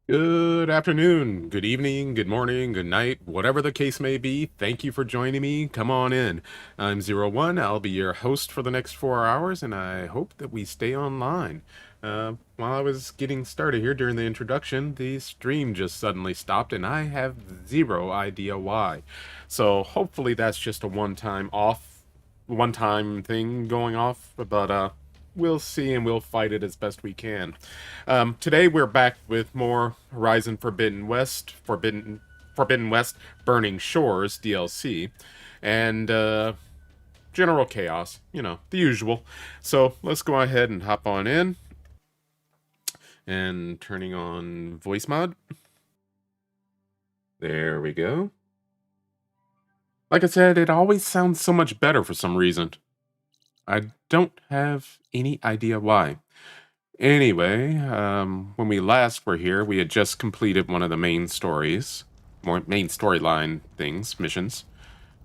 Good afternoon, good evening, good morning, good night, whatever the case may be. Thank you for joining me. Come on in. I'm Zero One. I'll be your host for the next 4 hours, and I hope that we stay online. While I was getting started here during the introduction, the stream just suddenly stopped, and I have zero idea why. So hopefully that's just a one-time thing going off, but we'll see and we'll fight it as best we can. Today we're back with more Horizon Forbidden West Burning Shores DLC, and general chaos, the usual. So let's go ahead and hop on in, and turning on voice mod. There we go. Like I said, it always sounds so much better for some reason. I don't have any idea why. Anyway, when we last were here, we had just completed one of the main main storyline missions,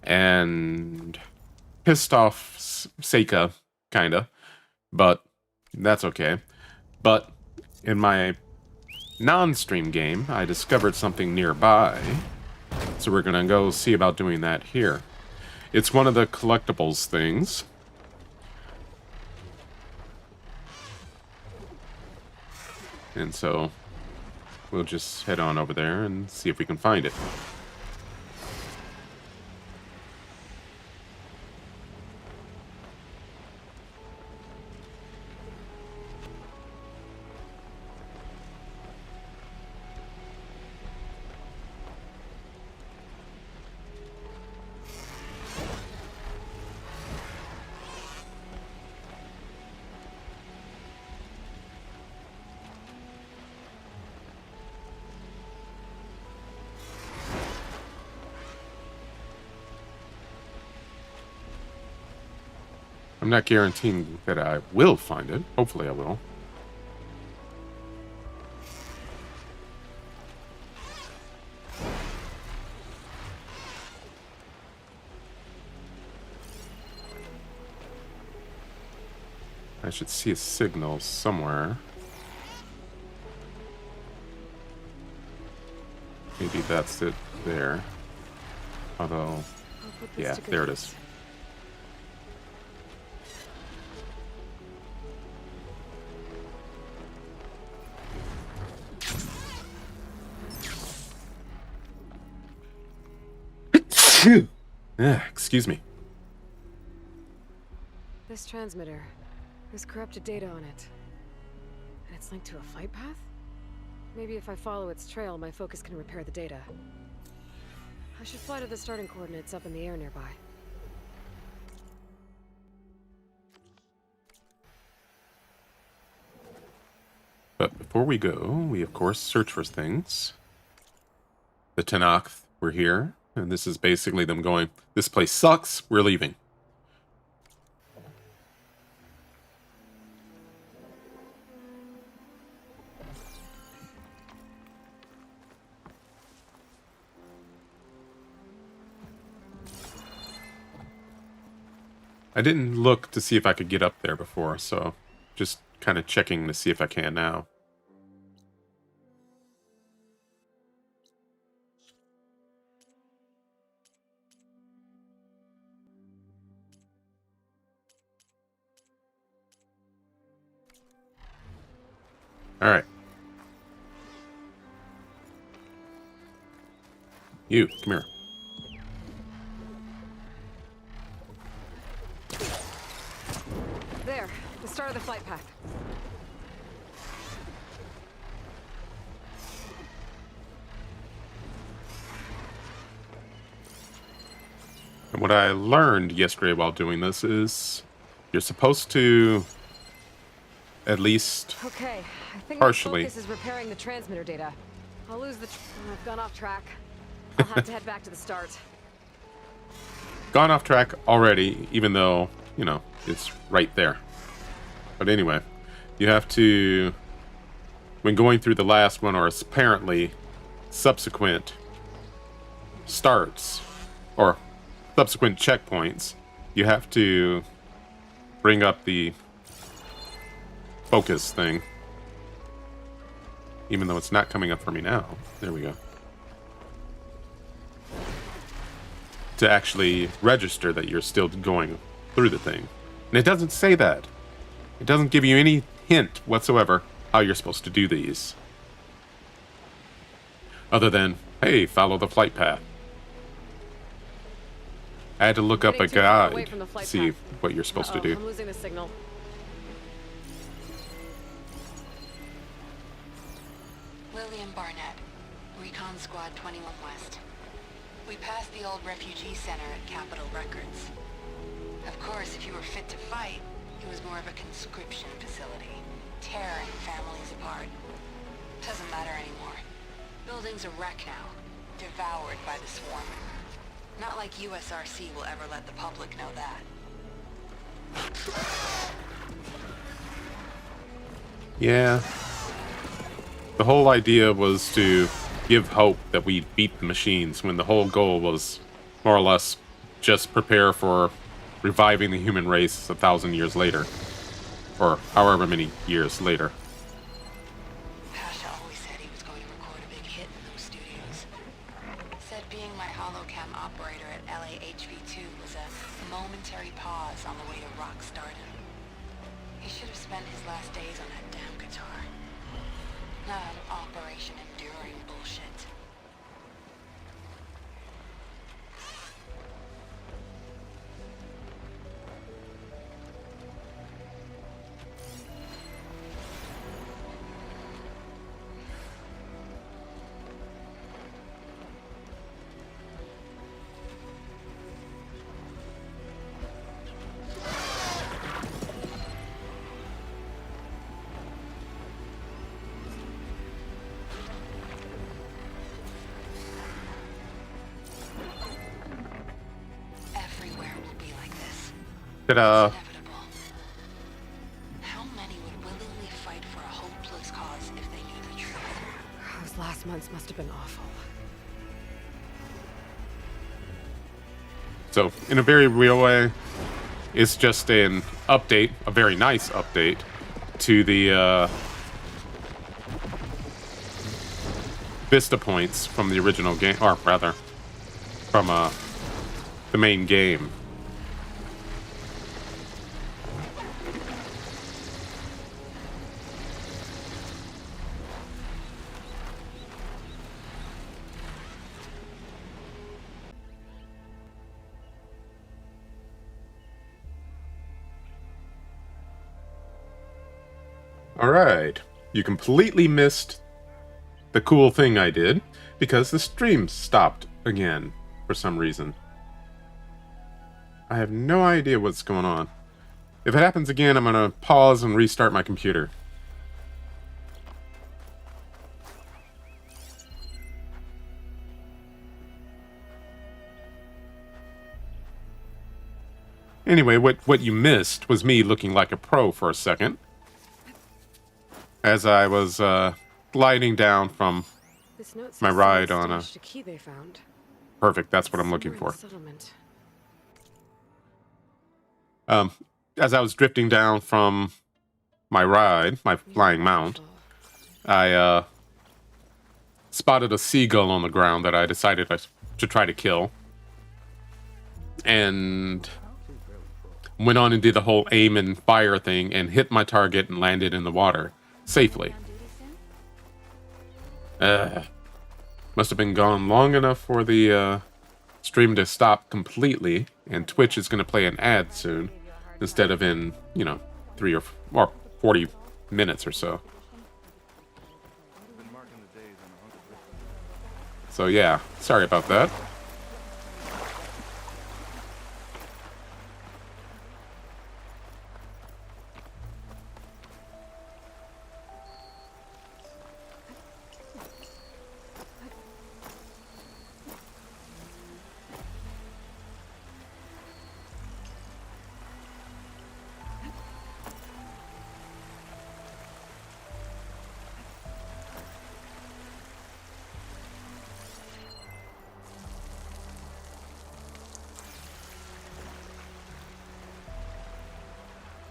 and pissed off Seika, kinda, but that's okay. But in my non-stream game, I discovered something nearby, so we're gonna go see about doing that here. It's one of the collectibles things. And so we'll just head on over there and see if we can find it. I'm not guaranteeing that I will find it. Hopefully I will. I should see a signal somewhere. Maybe that's it there. Although, yeah, there it is. Excuse me. This transmitter, there's corrupted data on it. And it's linked to a flight path? Maybe if I follow its trail, my focus can repair the data. I should fly to the starting coordinates up in the air nearby. But before we go, we of course search for things. The Tenakth were here, and this is basically them going, this place sucks, we're leaving. I didn't look to see if I could get up there before, so just kind of checking to see if I can now. Alright. You, come here. There, the start of the flight path. And what I learned yesterday while doing this is you're supposed to at least Okay, I think partially. my focus is repairing the transmitter data. I'll lose the... I've gone off track. I'll have to head back to the start. Gone off track already, even though, it's right there. But anyway, you have to, when going through the last one, or apparently subsequent starts, or subsequent checkpoints, you have to bring up the focus thing. even though it's not coming up for me now. There we go. To actually register that you're still going through the thing. And it doesn't say that. It doesn't give you any hint whatsoever how you're supposed to do these. Other than, hey, follow the flight path. I had to look up a guide to see what you're supposed to do. I'm losing the signal. William Barnett, Recon Squad 21 West. We passed the old refugee center at Capitol Records. Of course, if you were fit to fight, it was more of a conscription facility, tearing families apart. Doesn't matter anymore. Building's a wreck now, devoured by the swarm. Not like USRC will ever let the public know that. Yeah. The whole idea was to give hope that we beat the machines, when the whole goal was more or less just prepare for reviving the human race 1,000 years later. Or however many years later. Pasha always said he was going to record a big hit in those studios. Said being my holocam operator at LAHV2 was a momentary pause on the way to rock stardom. He should have spent his last days on that damn guitar. Not on Operation Enduring bullshit. Everywhere will be like this. Did, It's inevitable. How many would willingly fight for a hopeless cause if they knew the truth? Those last months must have been awful. So, in a very real way, it's just an update, a very nice update, to the Vista points from the original game, or rather, from the main game. Alright, you completely missed the cool thing I did, because the stream stopped again, for some reason. I have no idea what's going on. If it happens again, I'm gonna pause and restart my computer. Anyway, what you missed was me looking like a pro for a second, as I was gliding down from This note my says ride someone on a... stashed a key they found. Perfect, that's what I'm looking Somewhere in for. the settlement. As I was drifting down from my ride, my flying mount, I spotted a seagull on the ground that I decided to try to kill. And went on and did the whole aim and fire thing and hit my target and landed in the water safely. Must have been gone long enough for the stream to stop completely, and Twitch is going to play an ad soon instead of in, 3 or 40 minutes or so. So yeah, sorry about that.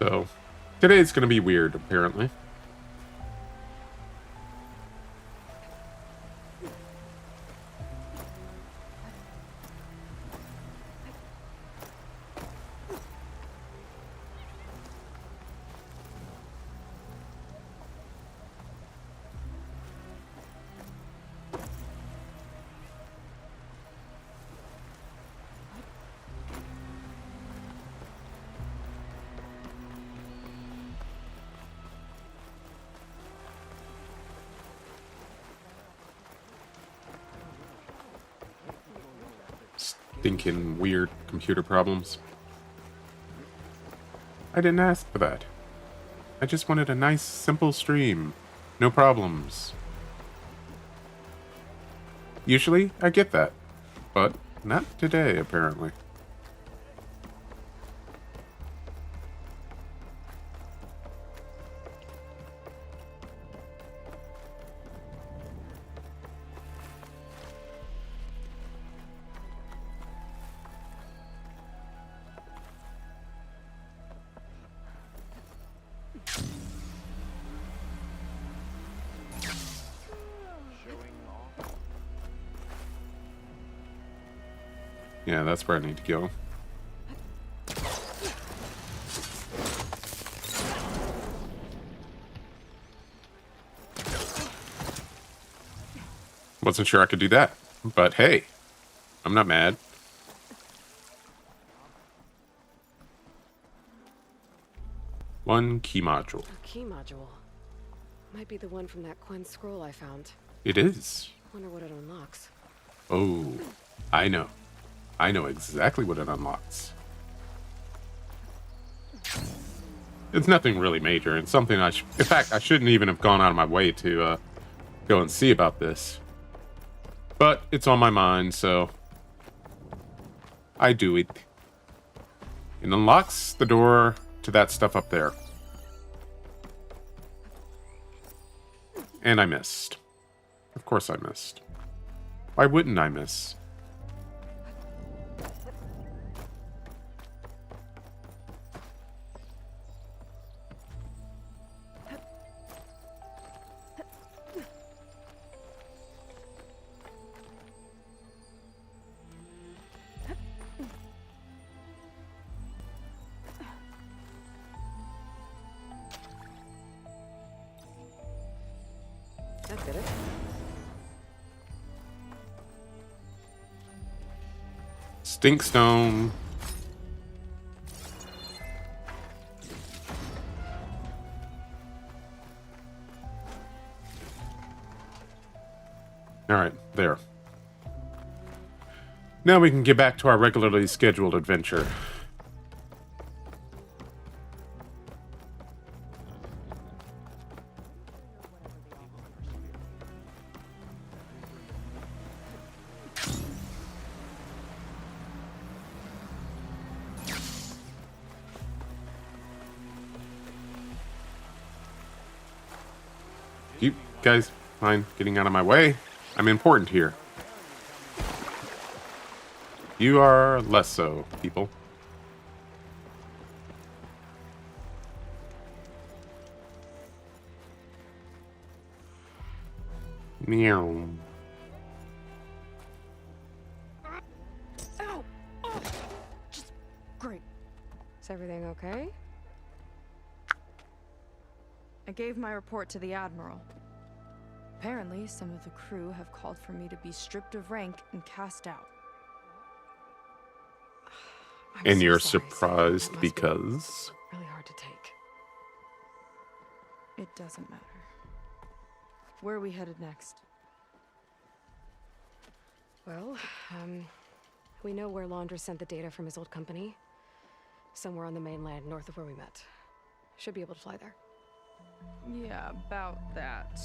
So, today's gonna be weird, apparently. Stinking weird computer problems. I didn't ask for that. I just wanted a nice, simple stream. No problems. Usually, I get that. But not today, apparently. Yeah, that's where I need to go. Wasn't sure I could do that, but hey, I'm not mad. One key module. A key module. Might be the one from that Quen scroll I found. It is. Wonder what it unlocks. Oh, I know. I know exactly what it unlocks. It's nothing really major, and something in fact, I shouldn't even have gone out of my way to go and see about this. But it's on my mind, so I do it. It unlocks the door to that stuff up there. And I missed. Of course I missed. Why wouldn't I miss? That did it. Stinkstone. Alright, there. Now we can get back to our regularly scheduled adventure. You guys mind getting out of my way? I'm important here. You are less so, people. Meow. Ow! Oh! Just great. Is everything okay? I gave my report to the Admiral. Apparently, some of the crew have called for me to be stripped of rank and cast out. I'm And so you're sorry, Sam. surprised That must be because... really hard to take. It doesn't matter. Where are we headed next? Well, we know where Laundra sent the data from his old company. Somewhere on the mainland, north of where we met. Should be able to fly there. Yeah, about that.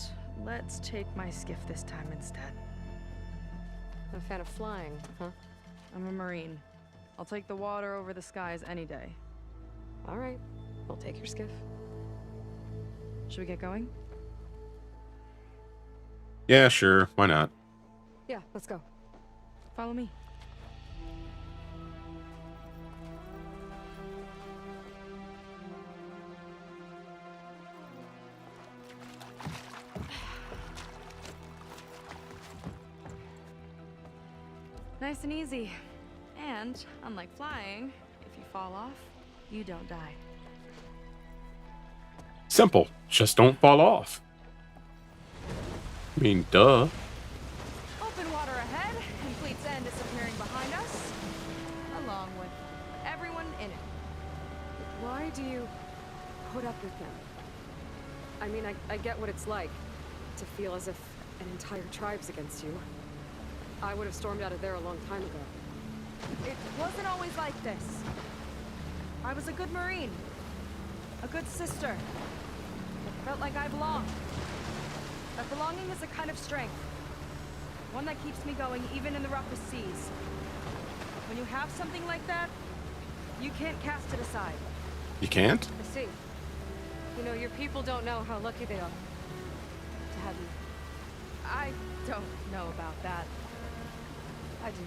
Let's take my skiff this time instead. A fan of flying, huh? I'm a Marine. I'll take the water over the skies any day. All right, we'll take your skiff. Should we get going? Yeah, sure. Why not? Yeah, let's go. Follow me. Nice and easy. And, unlike flying, if you fall off, you don't die. Simple. Just don't fall off. I mean, duh. Open water ahead, and Fleet's End disappearing behind us, along with everyone in it. Why do you put up with them? I mean, I get what it's like to feel as if an entire tribe's against you. I would have stormed out of there a long time ago. It wasn't always like this. I was a good Marine. A good sister. It felt like I belonged. That belonging is a kind of strength. One that keeps me going even in the roughest seas. When you have something like that, you can't cast it aside. You can't? I see. You know, your people don't know how lucky they are to have you. I don't know about that. I do.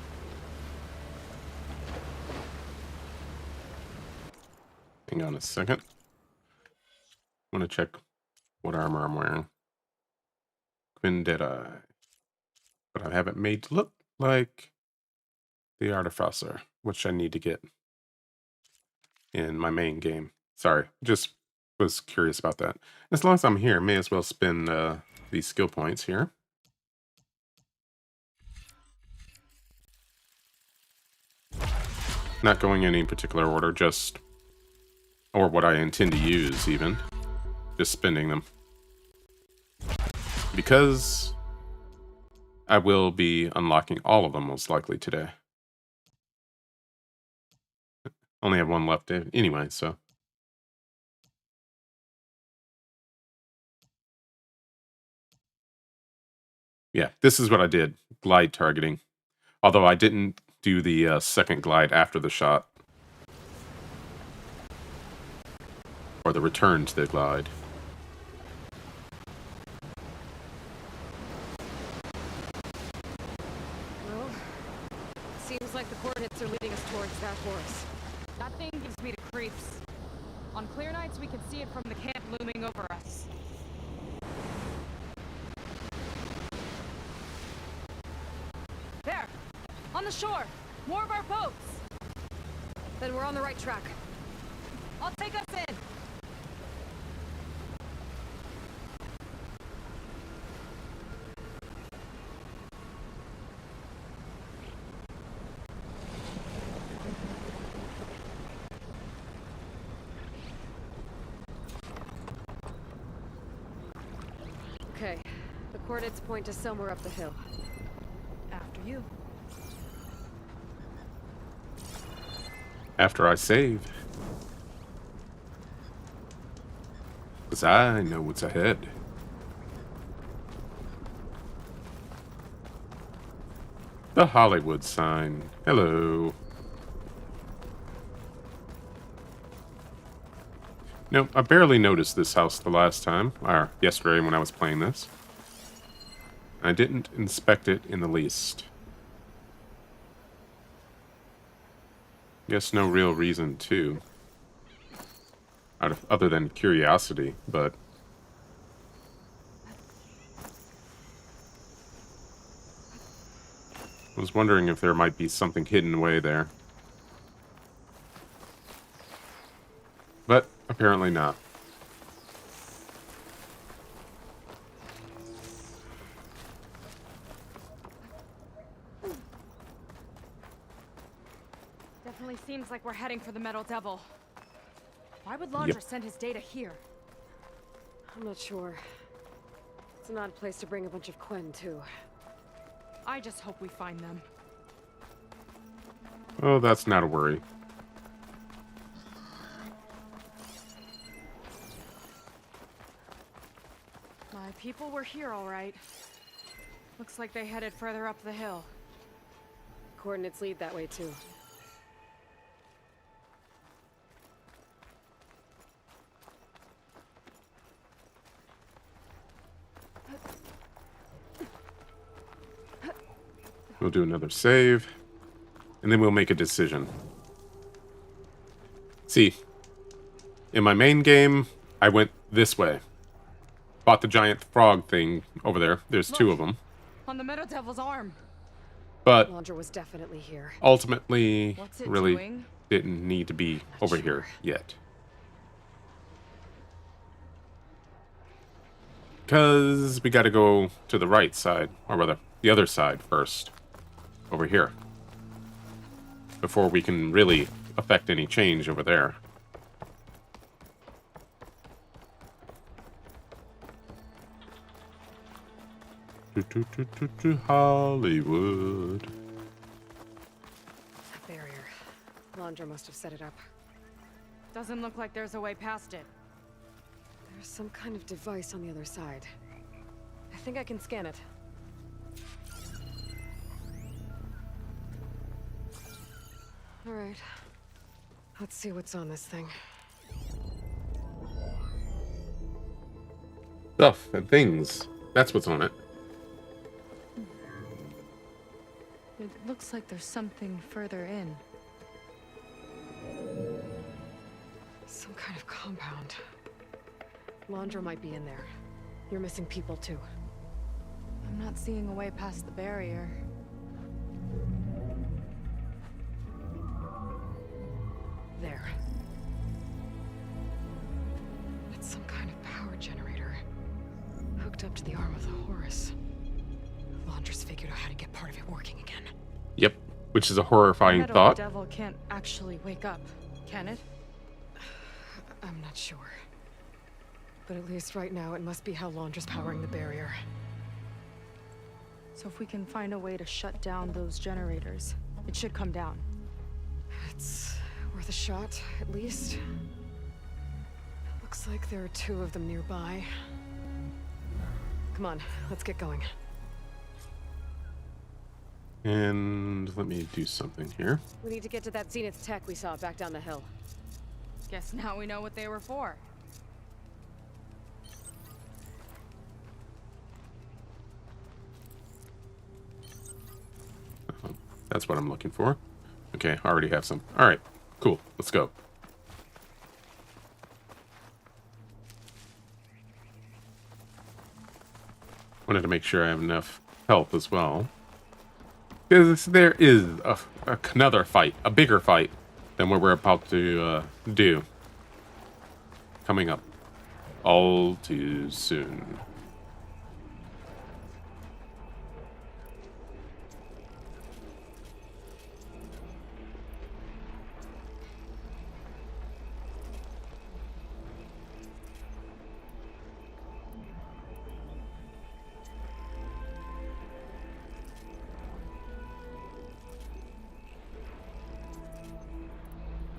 Hang on a second. I want to check what armor I'm wearing. Vendetta. But I have it made to look like the Artificer, which I need to get in my main game. Sorry, just was curious about that. As long as I'm here, may as well spend these skill points here. Not going in any particular order, just... or what I intend to use, even. Just spending them. Because I will be unlocking all of them most likely today. Only have one left anyway, so... yeah, this is what I did. Glide targeting. Although I didn't do the second glide after the shot. Or the return to the glide. Well, seems like the coordinates are leading us towards that forest. That thing gives me the creeps. On clear nights, we can see it from the camp looming over us. There! On the shore! More of our boats! Then we're on the right track. I'll take us in! Okay, the coordinates point to somewhere up the hill. After you. After I save. Because I know what's ahead. The Hollywood sign. Hello. No, I barely noticed this house the last time, or yesterday when I was playing this. I didn't inspect it in the least. Guess no real reason to. Other than curiosity, but... I was wondering if there might be something hidden away there. But apparently not. Definitely seems like we're heading for the Metal Devil. Why would Laundra send his data here? I'm not sure. It's an odd place to bring a bunch of Quen, too. I just hope we find them. Oh, that's not a worry. My people were here, all right. Looks like they headed further up the hill. Coordinates lead that way, too. We'll do another save. And then we'll make a decision. See, in my main game, I went this way. Fought the giant frog thing over there. There's two of them. On the Metal Devil's arm. But Laundra was definitely here. ultimately, What's it really doing? didn't need to be over here yet. Because we got to go to the right side, or rather, the other side first. Over here. Before we can really affect any change over there. Hollywood. Laundra must have set it up. Doesn't look like there's a way past it. There's some kind of device on the other side. I think I can scan it. All right. Let's see what's on this thing. Stuff and things. That's what's on it. It looks like there's something further in. Some kind of compound. Laundra might be in there. You're missing people too. I'm not seeing a way past the barrier. There. It's some kind of power generator. Hooked up to the arm of the Horus. Laundra's figured out how to get part of it working again. Yep. Which is a horrifying Metal thought. Devil can't actually wake up, can it? I'm not sure. But at least right now, it must be how Laundra's powering the barrier. So if we can find a way to shut down those generators, it should come down. It's worth a shot, at least. Looks like there are 2 of them nearby. Come on, let's get going. And let me do something here. We need to get to that Zenith tech we saw back down the hill. Guess now we know what they were for. That's what I'm looking for. Okay, I already have some. All right, cool. Let's go. Wanted to make sure I have enough health as well. Because there is another fight, a bigger fight than what we're about to do. Coming up all too soon.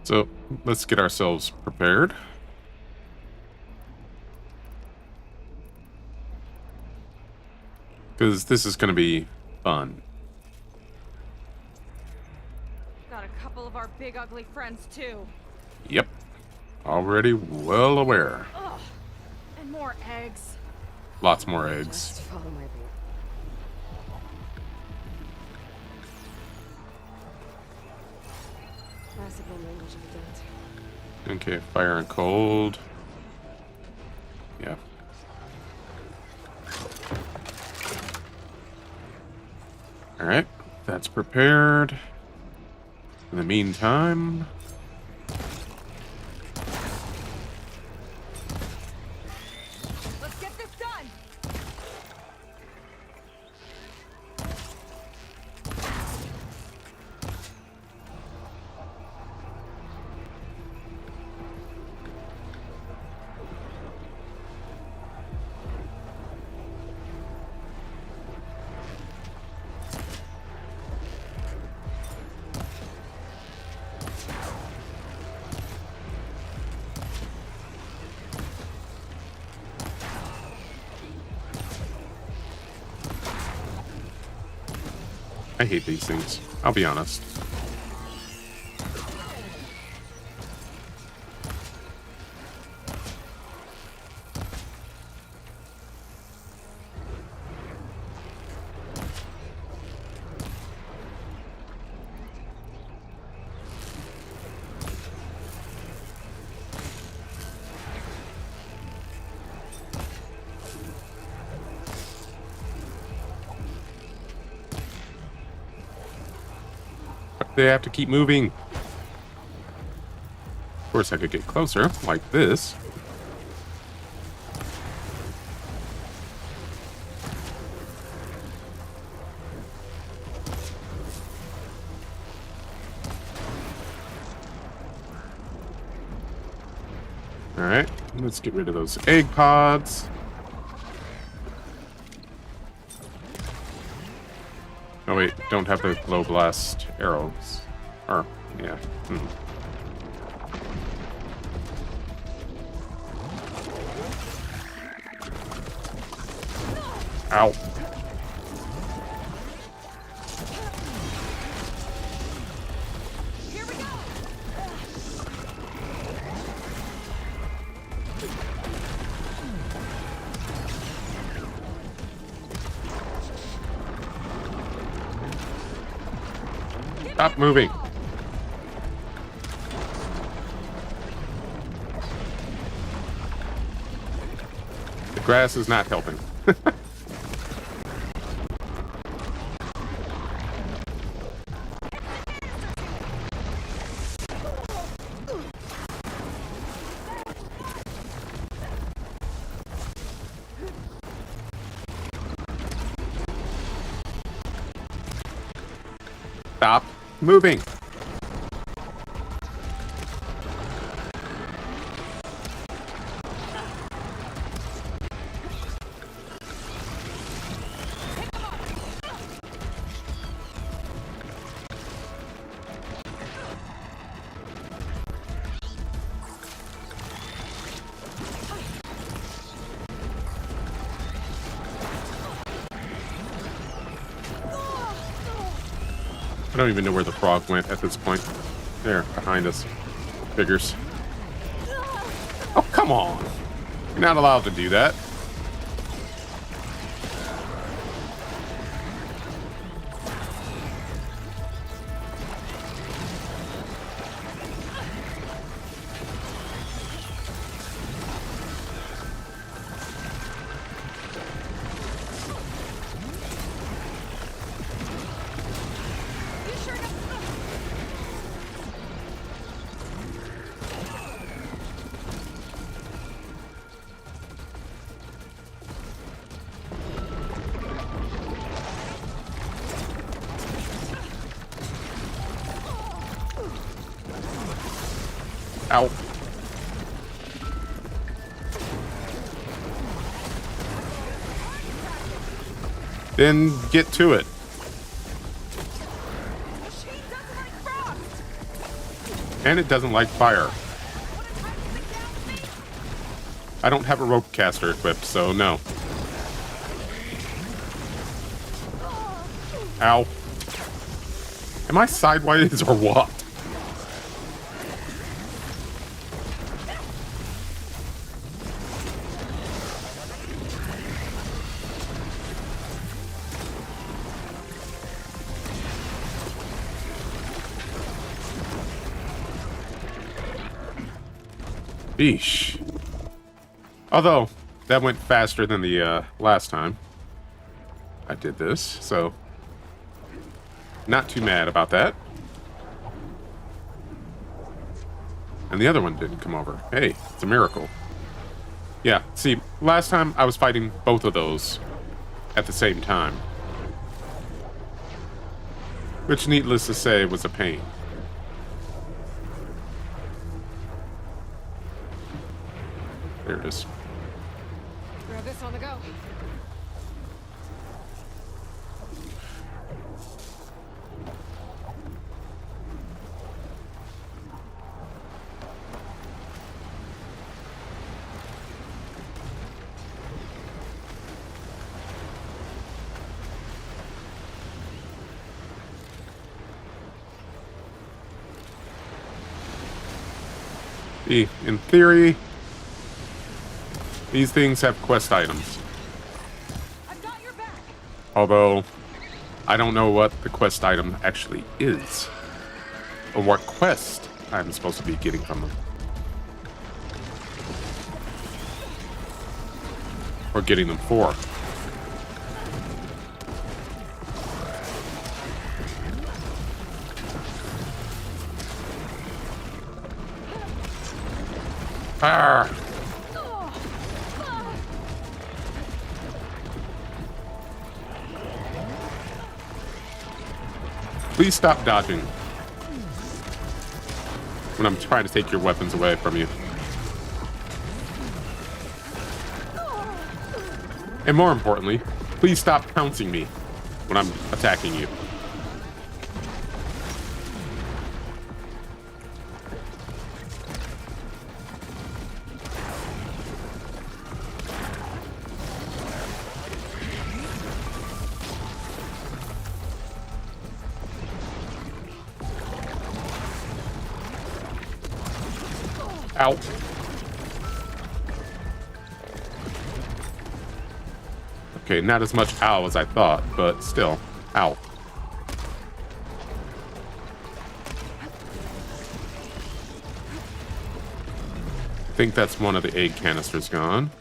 So let's get ourselves prepared. Because this is going to be fun. Got a couple of our big ugly friends too. Yep. Already well aware. Ugh. And more eggs. Lots more eggs. Just follow my lead. Massive language of the dead. Okay, fire and cold. Yeah. Alright, that's prepared. In the meantime... Let's get this done. I hate these things. I'll be honest. They have to keep moving. Of course, I could get closer, like this. Alright, let's get rid of those egg pods. Oh wait, don't have the glow blast arrows. Or Yeah. Hmm. Ow. Here we go. Stop moving. The grass is not helping. Stop moving. I don't even know where the frog went at this point. There, behind us. Figures. Oh, come on. You're not allowed to do that. Ow. Then get to it. Machine doesn't like frost. And it doesn't like fire. What a time to sit down, see? I don't have a rope caster equipped, so no. Ow. Am I sideways or what? Eesh. Although, that went faster than the last time I did this, so not too mad about that. And the other one didn't come over. Hey, it's a miracle. Yeah, see, last time I was fighting both of those at the same time. Which, needless to say, was a pain. There it is. Grab this on the go. See, in theory, these things have quest items. I've got your back. Although, I don't know what the quest item actually is. Or what quest I'm supposed to be getting from them. Or getting them for. Ah! Please stop dodging when I'm trying to take your weapons away from you. And more importantly, please stop pouncing me when I'm attacking you. Ow. Okay, not as much ow as I thought, but still. Ow. I think that's one of the egg canisters gone.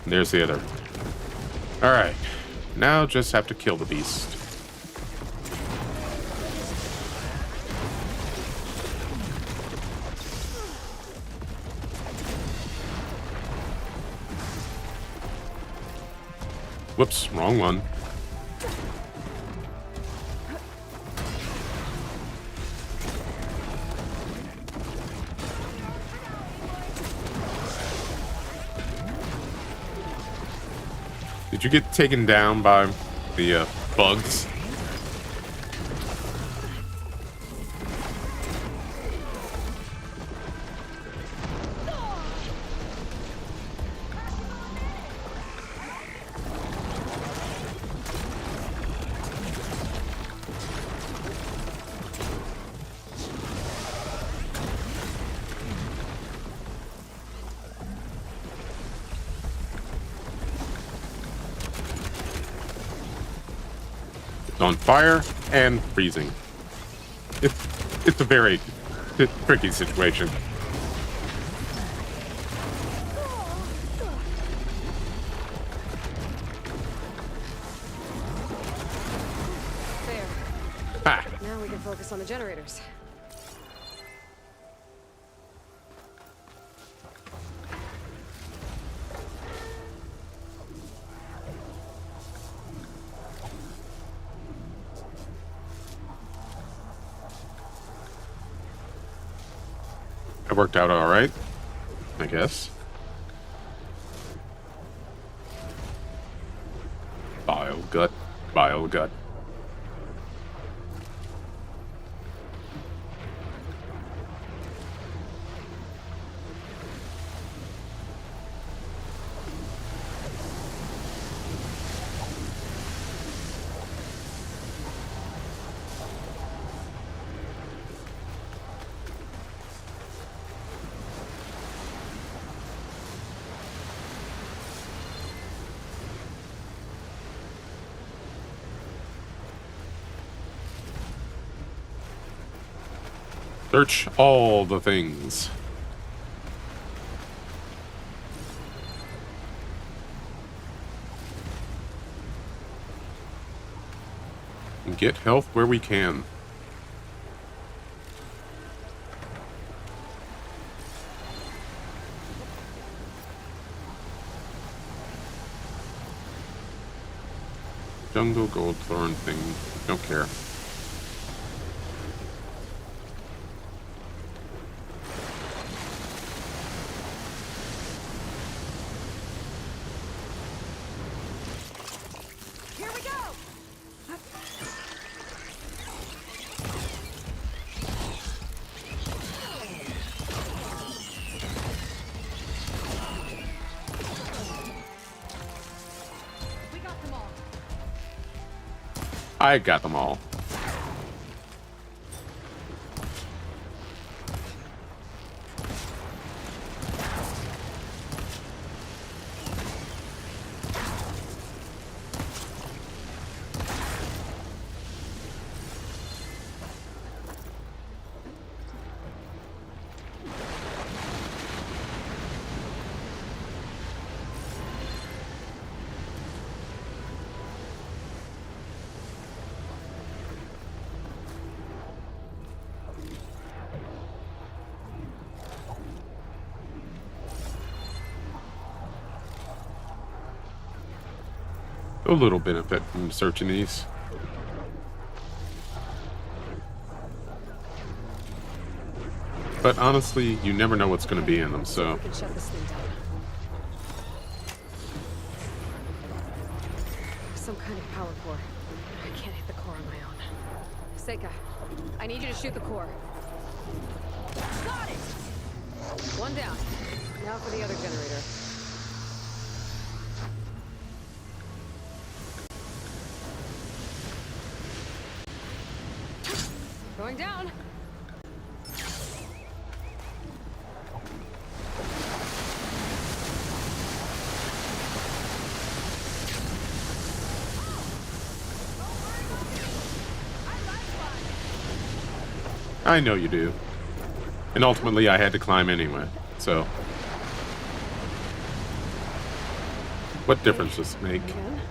There's the other. Alright. Now just have to kill the beast. Whoops, wrong one. Did you get taken down by the bugs? On fire and freezing. It's a very tricky situation. There. Ha! Now we can focus on the generators. It worked out all right, I guess. Bile gut, bile gut. Search all the things. And get health where we can. Jungle gold thorn thing. Don't care. Here we go! We got them all. I got them all. A little benefit from searching these. But honestly, you never know what's going to be in them, so... We can shut this thing down. Some kind of power core. I can't hit the core on my own. Seika, I need you to shoot the core. Got it! One down. Now for the other generator. Going Going down. I know you do. And ultimately, I had to climb anyway. So, what difference does it make? Again.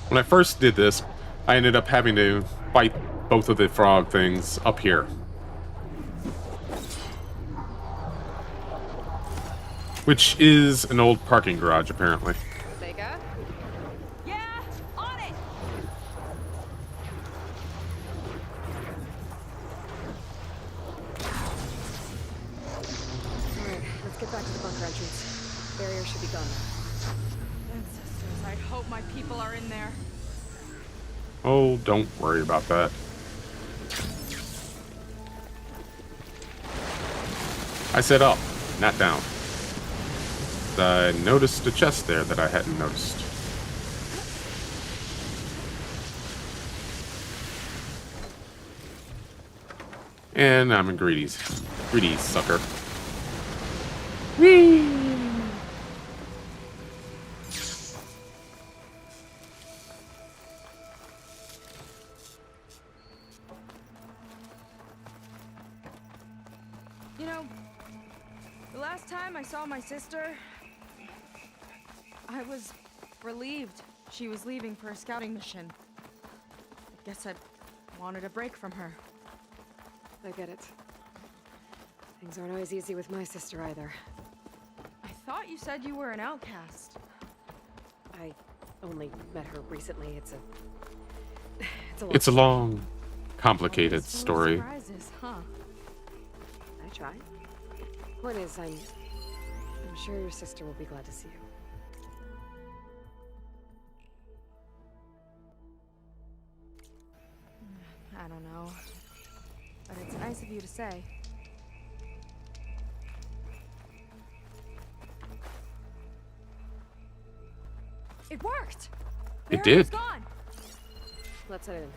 When I first did this, I ended up having to fight both of the frog things up here. Which is an old parking garage, apparently. Sega. Yeah, on it. Alright, let's get back to the bunker entrance. Barrier should be gone. Ancestors, I hope my people are in there. Oh, don't worry about that. I said up, not down. I noticed a chest there that I hadn't noticed. And I'm in Greedy's. Greedy sucker. Whee! You know, the last time I saw my sister, I was relieved she was leaving for a scouting mission. I guess I wanted a break from her. I get it. Things aren't always easy with my sister either. I thought you said you were an outcast. I only met her recently. It's a It's a long, complicated Always full of story. Surprises, huh? I try. Point is, I'm sure your sister will be glad to see you. I don't know. But it's nice of you to say. It worked! It Barrier's did. gone! Let's head in.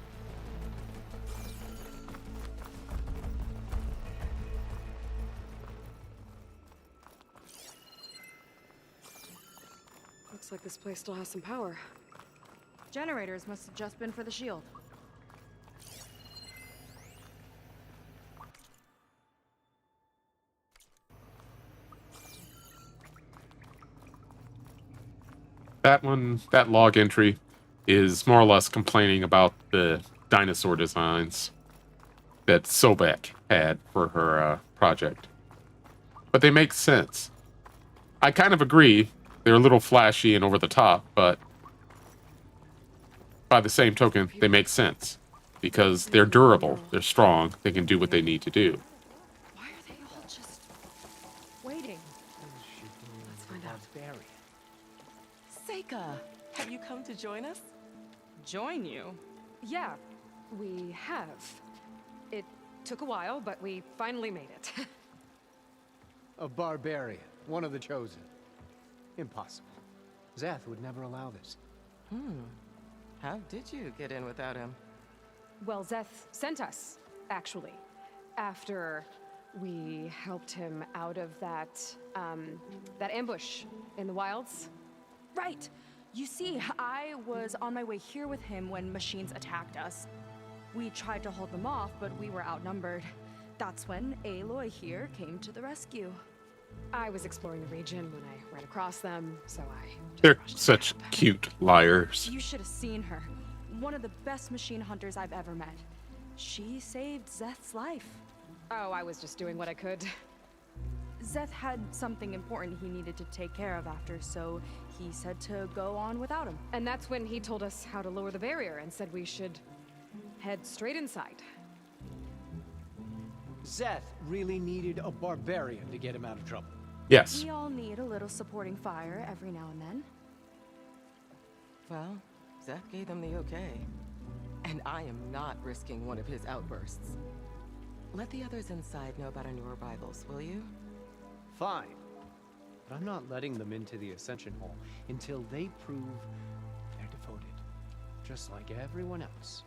Looks like this place still has some power. Generators must have just been for the shield. That log entry is more or less complaining about the dinosaur designs that Sobek had for her project. But they make sense. I kind of agree. They're a little flashy and over the top, but by the same token, they make sense. Because they're durable, they're strong, they can do what they need to do. Why are they all just waiting? Let's find out. Seika, have you come to join us? Join you? Yeah, we have. It took a while, but we finally made it. A barbarian, one of the chosen. Impossible. Zeth would never allow this. How did you get in without him? Well, Zeth sent us, actually, after we helped him out of that ambush in the wilds. Right! You see, I was on my way here with him when machines attacked us. We tried to hold them off, but we were outnumbered. That's when Aloy here came to the rescue. I was exploring the region when I ran across them, so I just They're rushed such up. cute liars. You should have seen her. One of the best machine hunters I've ever met. She saved Zeth's life. Oh, I was just doing what I could. Zeth had something important he needed to take care of after, so he said to go on without him. And that's when he told us how to lower the barrier and said we should head straight inside. Zeth really needed a barbarian to get him out of trouble. Yes. We all need a little supporting fire every now and then. Well, Zeth gave them the okay. And I am not risking one of his outbursts. Let the others inside know about our new arrivals, will you? Fine. But I'm not letting them into the Ascension Hall until they prove they're devoted. Just like everyone else.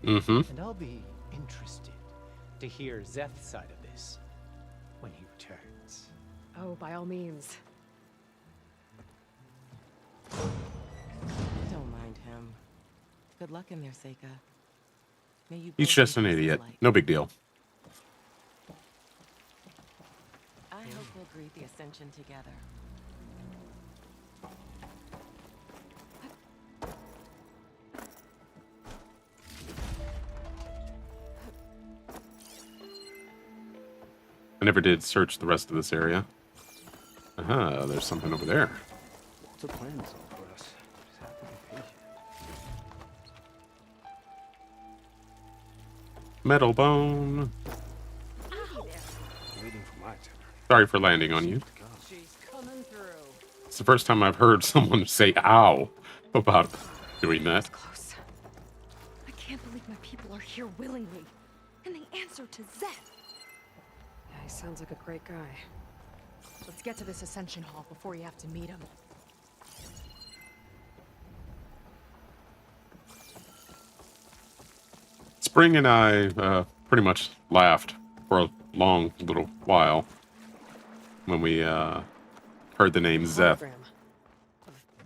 Mm-hmm. And I'll be interested to hear Zeth's side of this when he returns. Oh, by all means. Don't mind him. Good luck in there, Seika. May you He's both just an embrace the idiot. light. No big deal. I hope we'll greet the ascension together. I never did search the rest of this area. Aha, there's something over there. What's the plan for us? Just have to be patient. Metal bone. Waiting for my turn. Sorry for landing on you. She's coming through. It's the first time I've heard someone say ow about doing That was that. close. I can't believe my people are here willingly. And they answer to Zeth. Yeah, he sounds like a great guy. Let's get to this Ascension Hall before you have to meet him. Spring and I pretty much laughed for a long little while when we heard the name Zeth. Hologram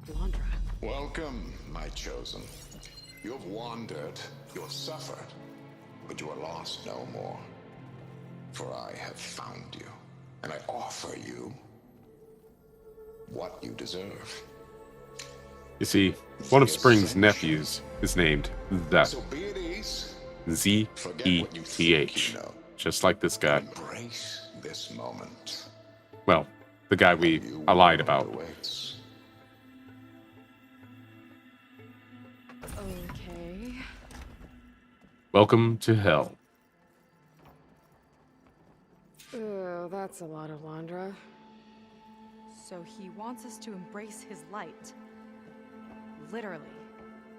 of Londra. Welcome, my chosen. You have wandered, you have suffered, but you are lost no more. For I have found you, and I offer you what you deserve. You see, one of Spring's nephews is named Zeth. So be at ease. Z-E-T-H. You know. Just like this guy. Embrace this moment. Well, the guy I lied about. Awaits. Okay. Welcome to hell. Oh, that's a lot of Londra. So he wants us to embrace his light. Literally.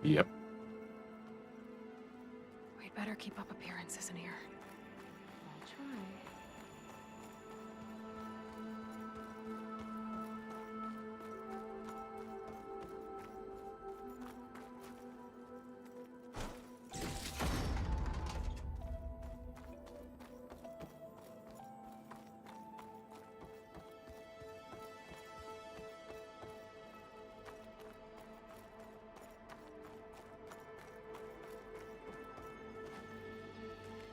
Yep. We'd better keep up appearances in here. I'll try.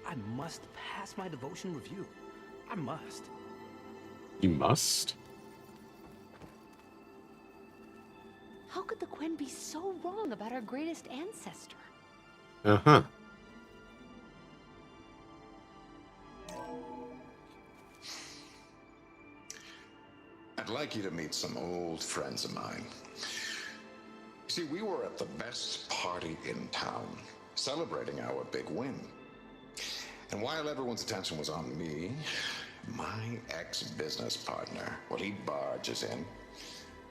I must pass my devotion review. I must. You must? How could the Quen be so wrong about our greatest ancestor? Uh-huh. I'd like you to meet some old friends of mine. See, we were at the best party in town, celebrating our big win. And while everyone's attention was on me, my ex-business partner, well, he barges in,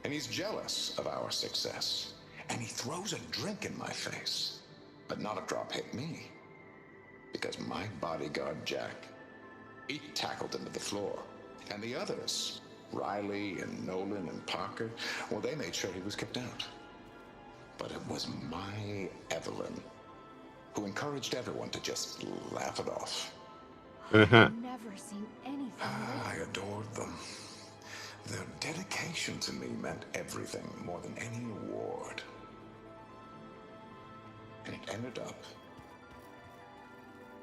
and he's jealous of our success. And he throws a drink in my face, but not a drop hit me. Because my bodyguard, Jack, he tackled him to the floor. And the others, Riley and Nolan and Parker, well, they made sure he was kicked out. But it was my Evelyn who encouraged everyone to just laugh it off. Uh-huh. I've never seen anything I like adored them. Their dedication to me meant everything more than any award. And it ended up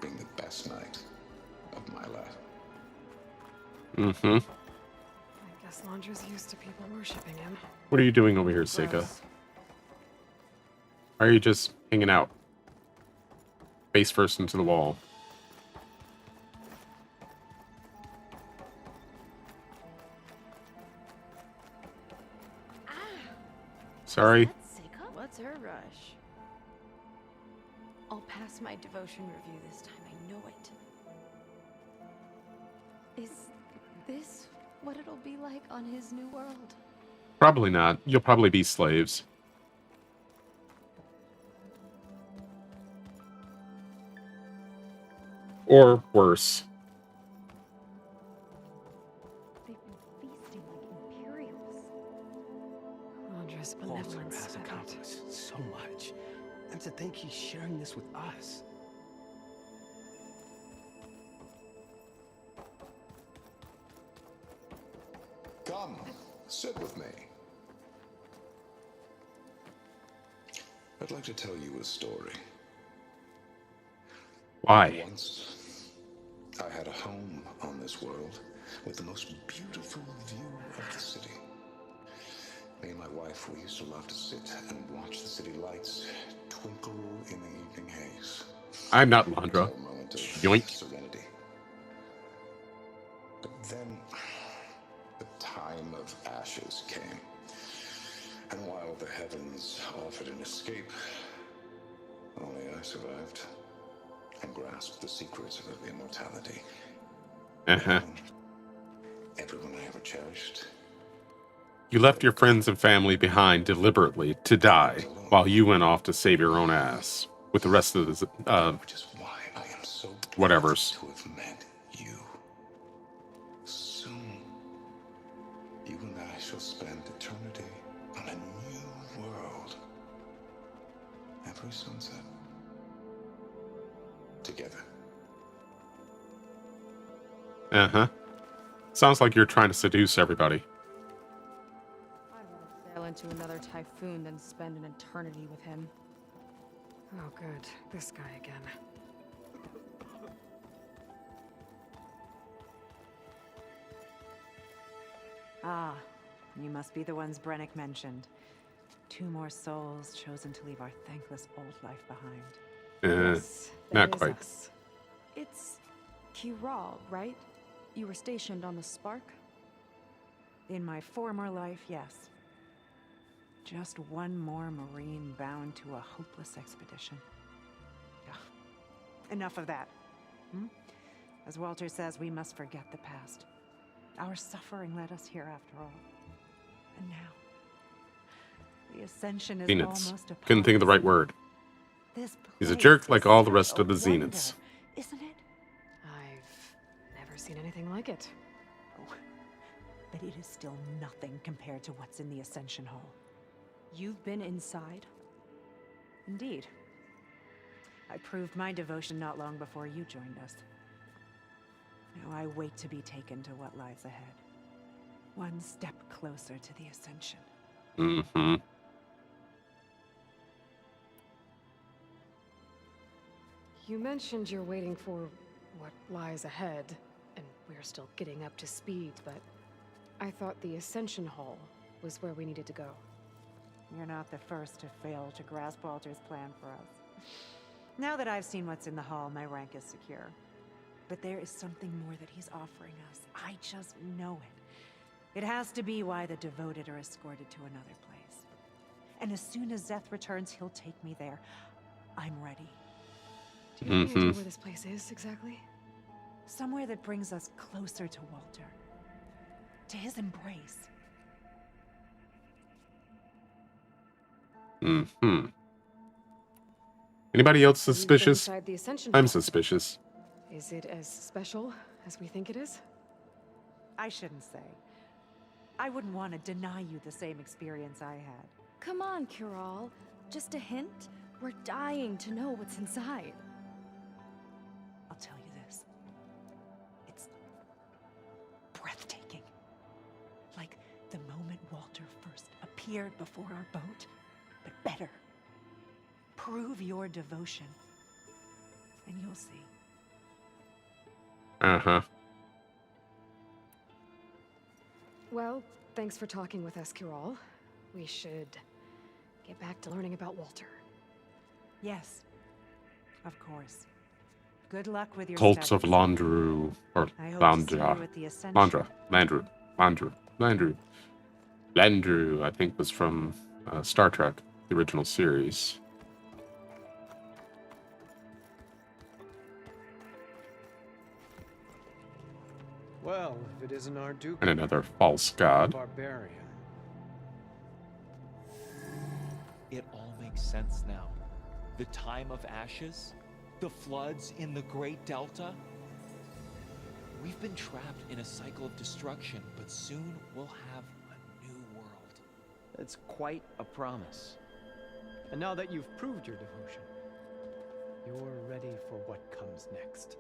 being the best night of my life. Mm-hmm. I guess Londra's used to people worshipping him. What are you doing over here, Seika? Gross. Why are you just hanging out? Face first into the wall. Sorry. that, Seika? What's her rush? I'll pass my devotion review this time, I know it. Is this what it'll be like on his new world? Probably not. You'll probably be slaves. Or worse. They've been feasting like Imperials. Londra's Walter benevolence. has I bet. accomplished so much. And to think he's sharing this with us. Come, sit with me. I'd like to tell you a story. Why? Once, I had a home on this world with the most beautiful view of the city. Me and my wife, we used to love to sit and watch the city lights twinkle in the evening haze. I'm not It was Landra. our moment of Yoink. serenity. But then, the time of ashes came. And while the heavens offered an escape, only I survived and grasped the secrets of immortality. Uh-huh. Everyone I ever cherished. You left your friends and family behind deliberately to die, while you went off to save your own ass with the rest of the Which is why I am so whatevers. glad to have met you. Soon, you and I shall spend eternity on a new world. Every sunset. Together. Uh-huh. Sounds like you're trying to seduce everybody. I'd rather sail into another typhoon than spend an eternity with him. Oh, good. This guy again. Ah, you must be the ones Brennick mentioned. 2 more souls chosen to leave our thankless old life behind. Yes, not that is quite. us. It's Kiral, right? You were stationed on the Spark? In my former life, yes. Just one more Marine bound to a hopeless expedition. Ugh. Enough of that. As Walter says, we must forget the past. Our suffering led us here after all. And now, the ascension is Zeniths. almost upon Couldn't think of the us. right word. This He's a place jerk is like all the such rest a of the wonder, Zeniths. isn't it? I've never seen anything like it. Oh, but it is still nothing compared to what's in the Ascension Hall. You've been inside? Indeed. I proved my devotion not long before you joined us. Now I wait to be taken to what lies ahead. One step closer to the Ascension. Mm-hmm. You mentioned you're waiting for what lies ahead, and we're still getting up to speed, but I thought the Ascension Hall was where we needed to go. You're not the first to fail to grasp Walter's plan for us. Now that I've seen what's in the hall, my rank is secure. But there is something more that he's offering us. I just know it. It has to be why the devoted are escorted to another place. And as soon as Zeth returns, he'll take me there. I'm ready. Do you have any idea where this place is, exactly? Somewhere that brings us closer to Walter. To his embrace. Mm-hmm. Anybody else So you've been suspicious? inside the Ascension I'm Hall. suspicious. Is it as special as we think it is? I shouldn't say. I wouldn't want to deny you the same experience I had. Come on, Kiral. Just a hint? We're dying to know what's inside. I'll tell you this. It's breathtaking. Like the moment Walter first appeared before our boat, but better. Prove your devotion, and you'll see. Uh-huh. Well, thanks for talking with us, Kiral. We should get back to learning about Walter. Yes, of course. Good luck with your Cult of studies. Landru. Or I hope to see you Landra. at the Ascension. Landru, I think, was from Star Trek, the original series. Well, if it isn't our Duke, And another false god. barbarian. It all makes sense now. The time of ashes, the floods in the Great Delta. We've been trapped in a cycle of destruction, but soon we'll have a new world. It's quite a promise. And now that you've proved your devotion, you're ready for what comes next.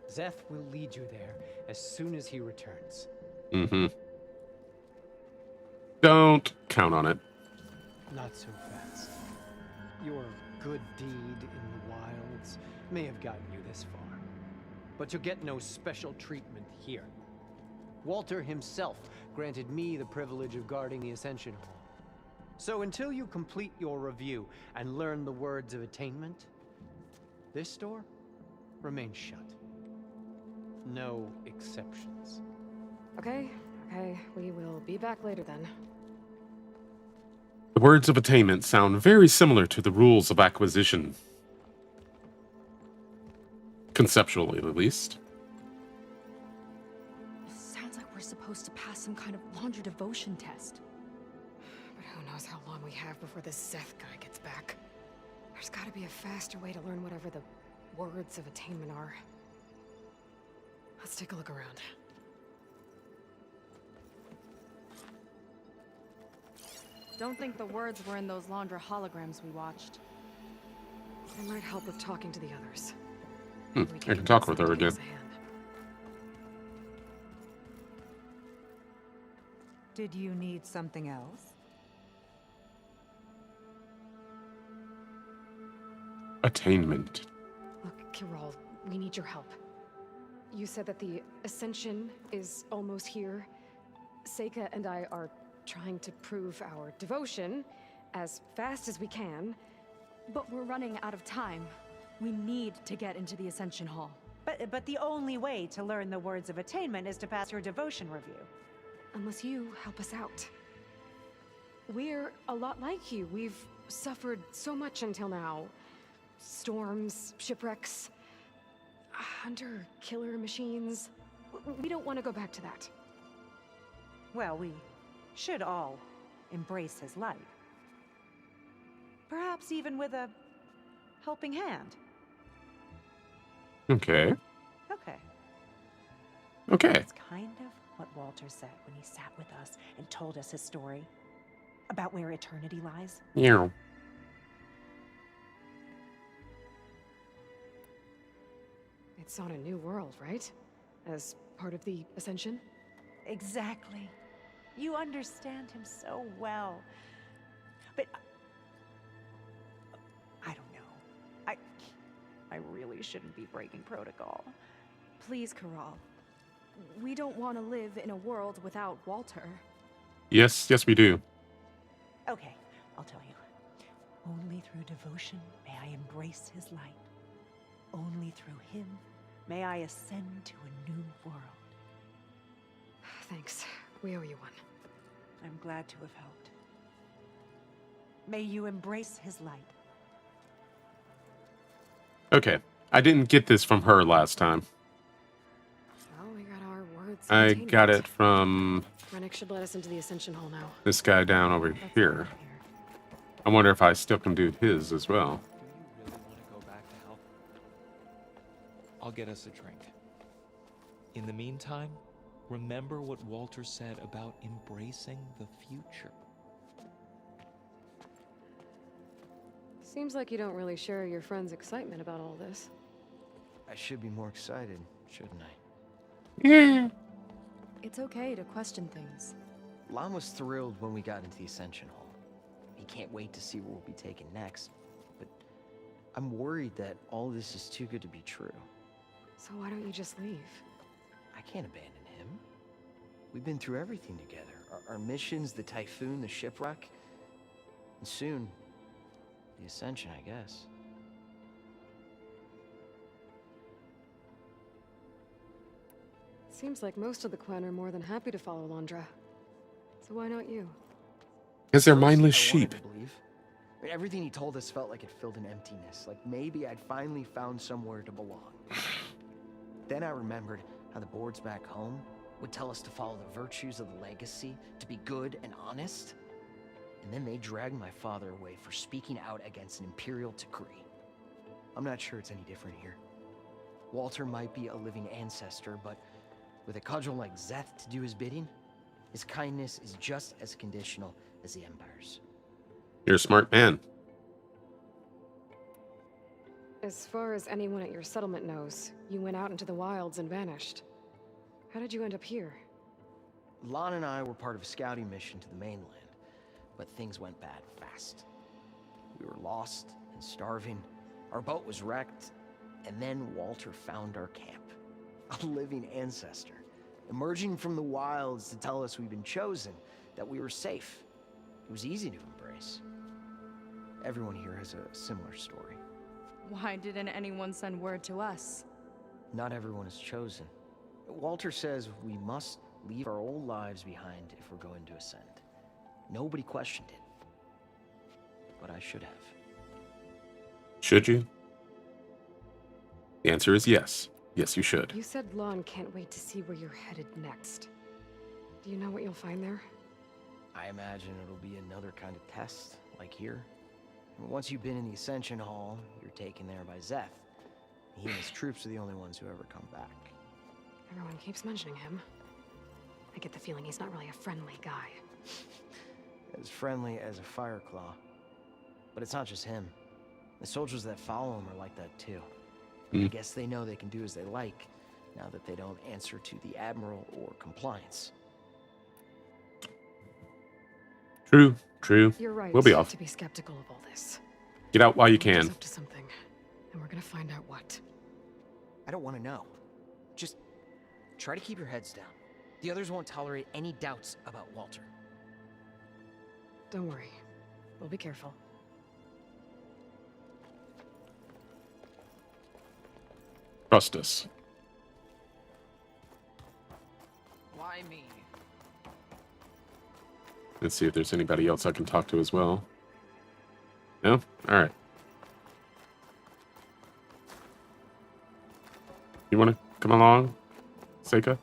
Zeth will lead you there as soon as he returns. Mm-hmm. count on it. Not so fast. Your good deed in the wilds may have gotten you this far, but you'll get no special treatment here. Walter himself granted me the privilege of guarding the Ascension Hall. So until you complete your review and learn the words of attainment, this door remains shut. No exceptions. Okay, we will be back later then. The words of attainment sound very similar to the rules of acquisition. Conceptually, at least. Sounds like we're supposed to pass some kind of laundry devotion test. But who knows how long we have before this Zeth guy gets back. There's gotta be a faster way to learn whatever the words of attainment are. Let's take a look around. Don't think the words were in those Laundra holograms we watched. It might help with talking to the others. I can talk with her again. Did you need something else? Attainment. Look, Kirol, we need your help. You said that the Ascension is almost here. Seika and I are trying to prove our devotion as fast as we can. But we're running out of time. We need to get into the Ascension Hall. But the only way to learn the words of attainment is to pass your devotion review. Unless you help us out. We're a lot like you. We've suffered so much until now. Storms, shipwrecks, hunter-killer machines. We don't want to go back to that. Well, we should all embrace his light. Perhaps even with a helping hand. Okay. Okay. Okay. That's kind of what Walter said when he sat with us and told us his story about where eternity lies. Yeah. It's on a new world, right? As part of the Ascension? Exactly. You understand him so well. But I don't know. I really shouldn't be breaking protocol. Please, Kirol. We don't want to live in a world without Walter. Yes, we do. Okay, I'll tell you. Only through devotion may I embrace his light. Only through him may I ascend to a new world. Thanks. We owe you one. I'm glad to have helped. May you embrace his light. Okay. I didn't get this from her last time. Well, we got our words. I got it from Rennick should let us into the Ascension Hall now. this guy down over here. I wonder if I still can do his as well. Do you really want to go back to help? I'll get us a drink. In the meantime, remember what Walter said about embracing the future. Seems like you don't really share your friend's excitement about all this. I should be more excited, shouldn't I? Yeah. It's okay to question things. Lon was thrilled when we got into the Ascension Hall. He can't wait to see where we'll be taken next. But I'm worried that all this is too good to be true. So why don't you just leave? I can't abandon him. We've been through everything together. Our missions, the typhoon, the shipwreck. And soon, the Ascension, I guess. Seems like most of the Quen are more than happy to follow Laundra. So why not you? Because they're First, mindless I wanted sheep. to believe. I mean, everything he told us felt like it filled an emptiness. Like maybe I'd finally found somewhere to belong. Then I remembered how the boards back home would tell us to follow the virtues of the legacy, to be good and honest. And then they dragged my father away for speaking out against an imperial decree. I'm not sure it's any different here. Walter might be a living ancestor, but with a cudgel like Zeth to do his bidding, his kindness is just as conditional as the Empire's. You're a smart man. As far as anyone at your settlement knows, you went out into the wilds and vanished. How did you end up here? Lon and I were part of a scouting mission to the mainland. but things went bad fast. We were lost and starving, our boat was wrecked, and then Walter found our camp. A living ancestor, emerging from the wilds to tell us we've been chosen, that we were safe. It was easy to embrace. Everyone here has a similar story. Why didn't anyone send word to us? Not everyone is chosen. Walter says we must leave our old lives behind if we're going to ascend. Nobody questioned it. But I should have. Should you? The answer is yes. Yes, you should. You said Lon can't wait to see where you're headed next. Do you know what you'll find there? I imagine it'll be another kind of test, like here. Once you've been in the Ascension Hall, you're taken there by Zeth. He and his troops are the only ones who ever come back. Everyone keeps mentioning him. I get the feeling he's not really a friendly guy. As friendly as a Fireclaw. But it's not just him. The soldiers that follow him are like that too. I guess they know they can do as they like, now that they don't answer to the Admiral or compliance. True, true. You're right. We'll be off. To be skeptical of all this. Get out while you Walter's can. up to something, and we're gonna find out what. I don't want to know. Just try to keep your heads down. The others won't tolerate any doubts about Walter. Don't worry. We'll be careful. Trust us. Why me? Let's see if there's anybody else I can talk to as well. No? Alright. You want to come along, Seika?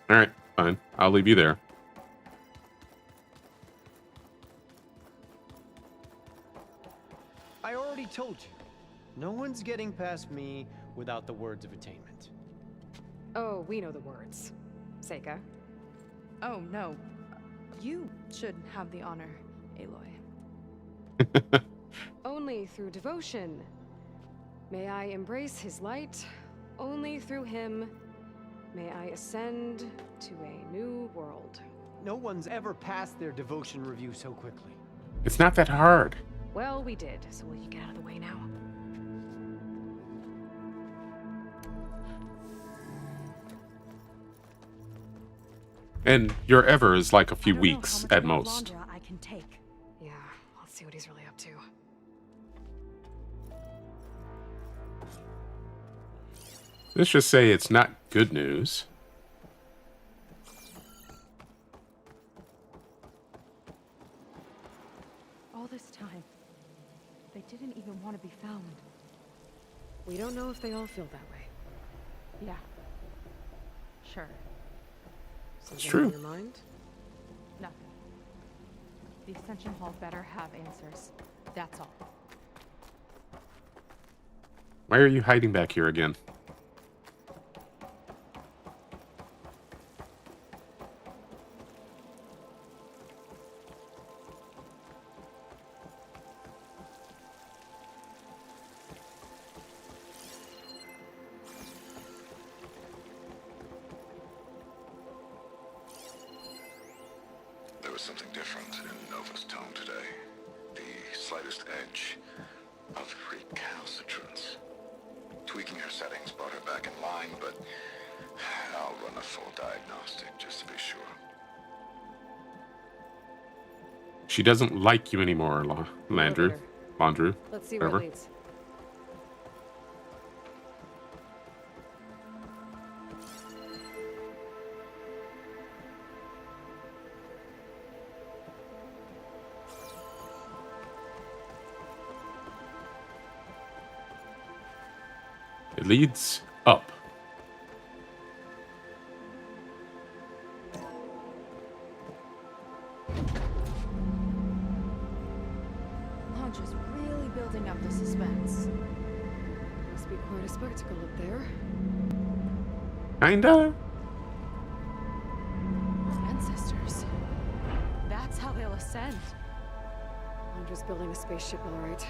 Alright, fine. I'll leave you there. I already told you. No one's getting past me without the words of attainment. Oh, we know the words. Seika. Oh, no. You should have the honor, Aloy. Only through devotion. May I embrace his light. Only through him may I ascend to a new world. No one's ever passed their devotion review so quickly. It's not that hard. Well, we did, so will you get out of the way now? And your ever is like a few I don't know how weeks much at more most. Alondra I can take. Yeah, let's see what he's really up to. Let's just say it's not good news. All this time, they didn't even want to be found. We don't know if they all feel that way. Yeah. Sure. Something true. on your mind? Nothing. The Ascension Hall better have answers. That's all. Why are you hiding back here again? There was something different in Nova's tone today. The slightest edge of recalcitrance. Tweaking her settings brought her back in line, but I'll run a full diagnostic just to be sure. She doesn't like you anymore, Landrew. Elevator. Landrew. Let's see where Whatever. it leads. It leads up. Alondra's really building up the suspense. Must be quite a spectacle up there. Kinda. Ancestors. That's how they'll ascend. Alondra's building a spaceship, all right.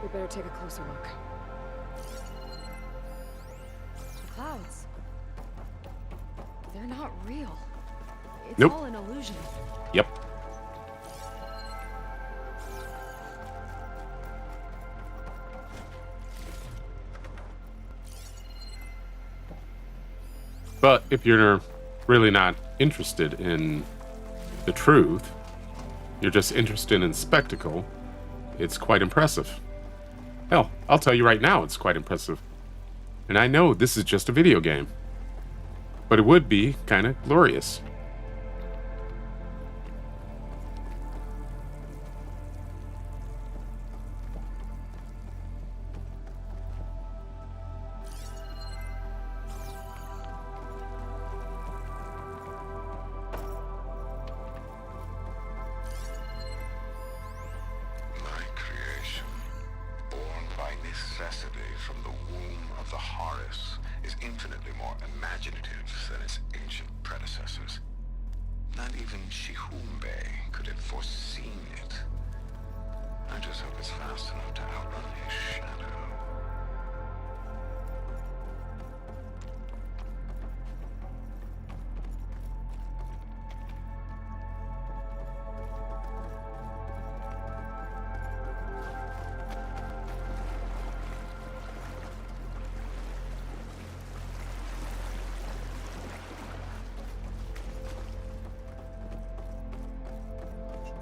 We better take a closer look. clouds. They're not real. It's Nope. all an illusion. Yep. But if you're really not interested in the truth, you're just interested in spectacle, it's quite impressive. Hell, I'll tell you right now, it's quite impressive. And I know this is just a video game, but it would be kind of glorious. My creation, born by necessity from the womb of the Horus, is infinitely more imaginative than its ancient predecessors. Not even Shihumbe could have foreseen it. I just hope it's fast enough to outrun his shadow.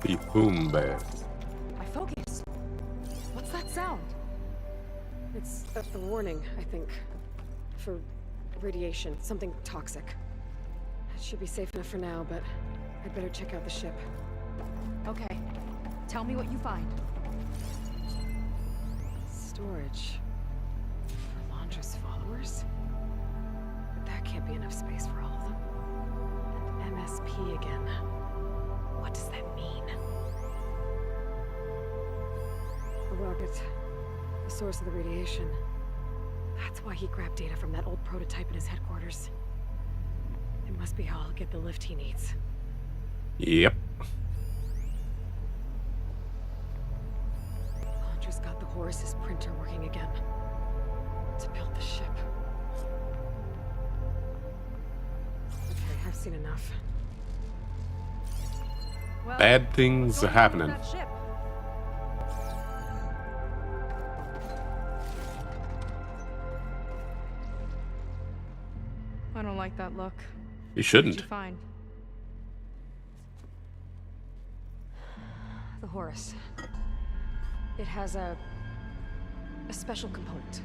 The boom bear. My focus. What's that sound? It's a warning, I think. For radiation, something toxic. It should be safe enough for now, but I'd better check out the ship. Okay. Tell me what you find. Storage. For Londra's followers? But that can't be enough space for all of them. And MSP again. What does that mean? A rocket. The source of the radiation. That's why he grabbed data from that old prototype in his headquarters. It must be how I'll get the lift he needs. Yep. Londra's got the Horus's printer working again. To build the ship. Okay, I've seen enough. Well, Bad things what's are going on happening. with that ship? I don't like that look. You What did shouldn't. you find? The Horus. It has a special component.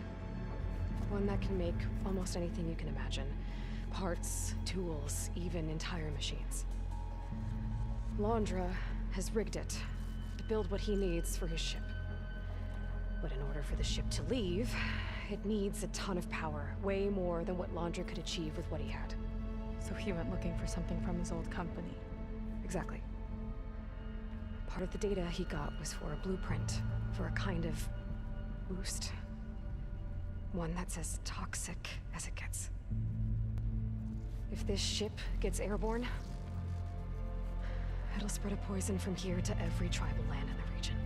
One that can make almost anything you can imagine. Parts, tools, even entire machines. Londra has rigged it to build what he needs for his ship. But in order for the ship to leave, it needs a ton of power, way more than what Londra could achieve with what he had. So he went looking for something from his old company. Exactly. Part of the data he got was for a blueprint, for a kind of boost. One that's as toxic as it gets. If this ship gets airborne, it'll spread a poison from here to every tribal land in the region.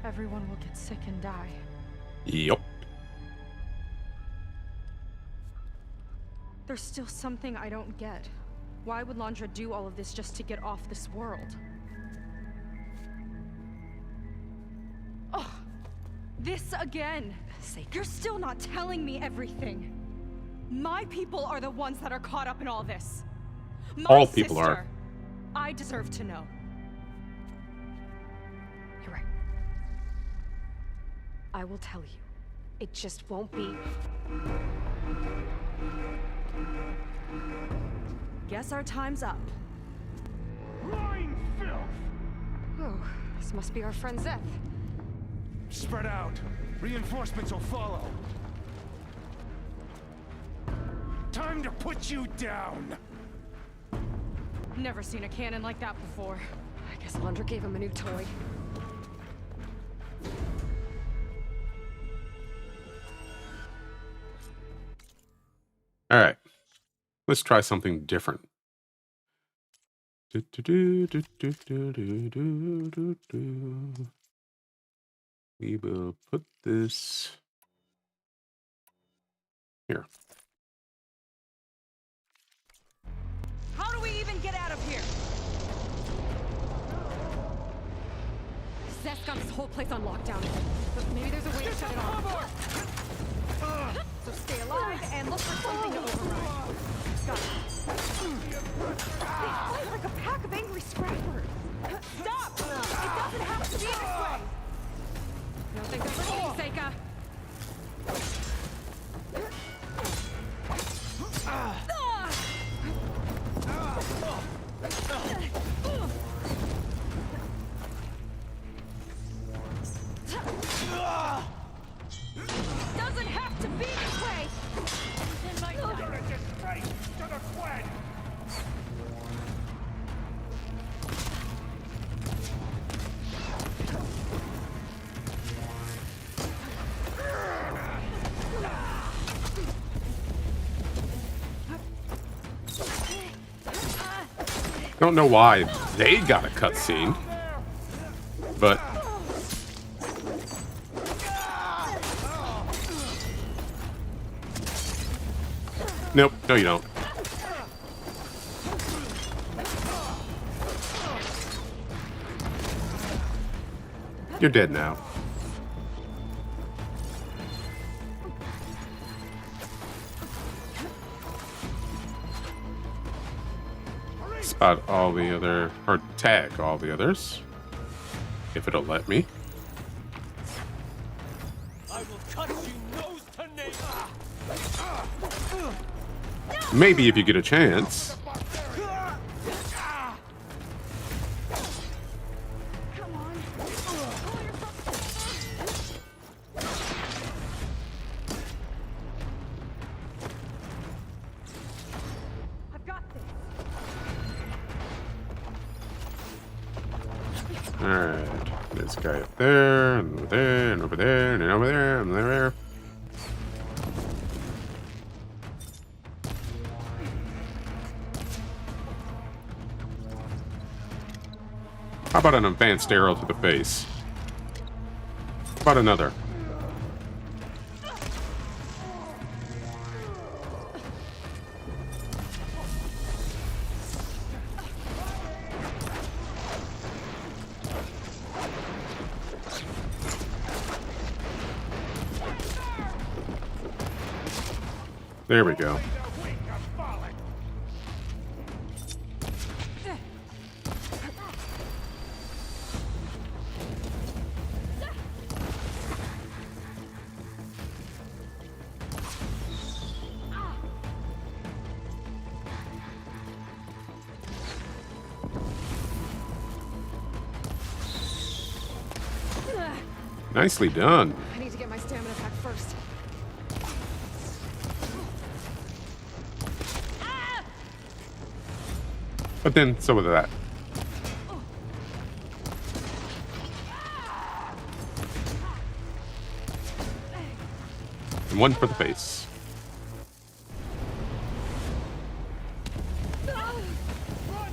Everyone will get sick and die. Yep. There's still something I don't get. Why would Londra do all of this just to get off this world? Oh, this again! You're still not telling me everything. My people are the ones that are caught up in all this. My All people sister. are. I deserve to know. You're right. I will tell you. It just won't be. Guess our time's up. Lying filth! Oh, this must be our friend Zeth. Spread out. Reinforcements will follow. Time to put you down! Never seen a cannon like that before. I guess Londra gave him a new toy. All right. Let's try something different. We will put this here. How do we even get out of here? Zeth's got this whole place on lockdown. But maybe there's a way to shut it off. So stay alive and look for something to override. Got it. They fight like a pack of angry scrappers. Stop! It doesn't have to be this way! I don't think they're listening, Seika. Doesn't have to be this way! You're a disgrace to the Quen! Don't know why they got a cutscene, but nope, no you don't. You're dead now. Spot all the other, or tag all the others, if it'll let me. I will cut you nose to nail. Maybe if you get a chance. Come on. I've got this. Alright, this guy up there, and over there, and over there, and over there, and there. How about an advanced arrow to the face? How about another? There we go. Nicely done. I need to get my stamina back first. But then, so was that. And one for the face. Run,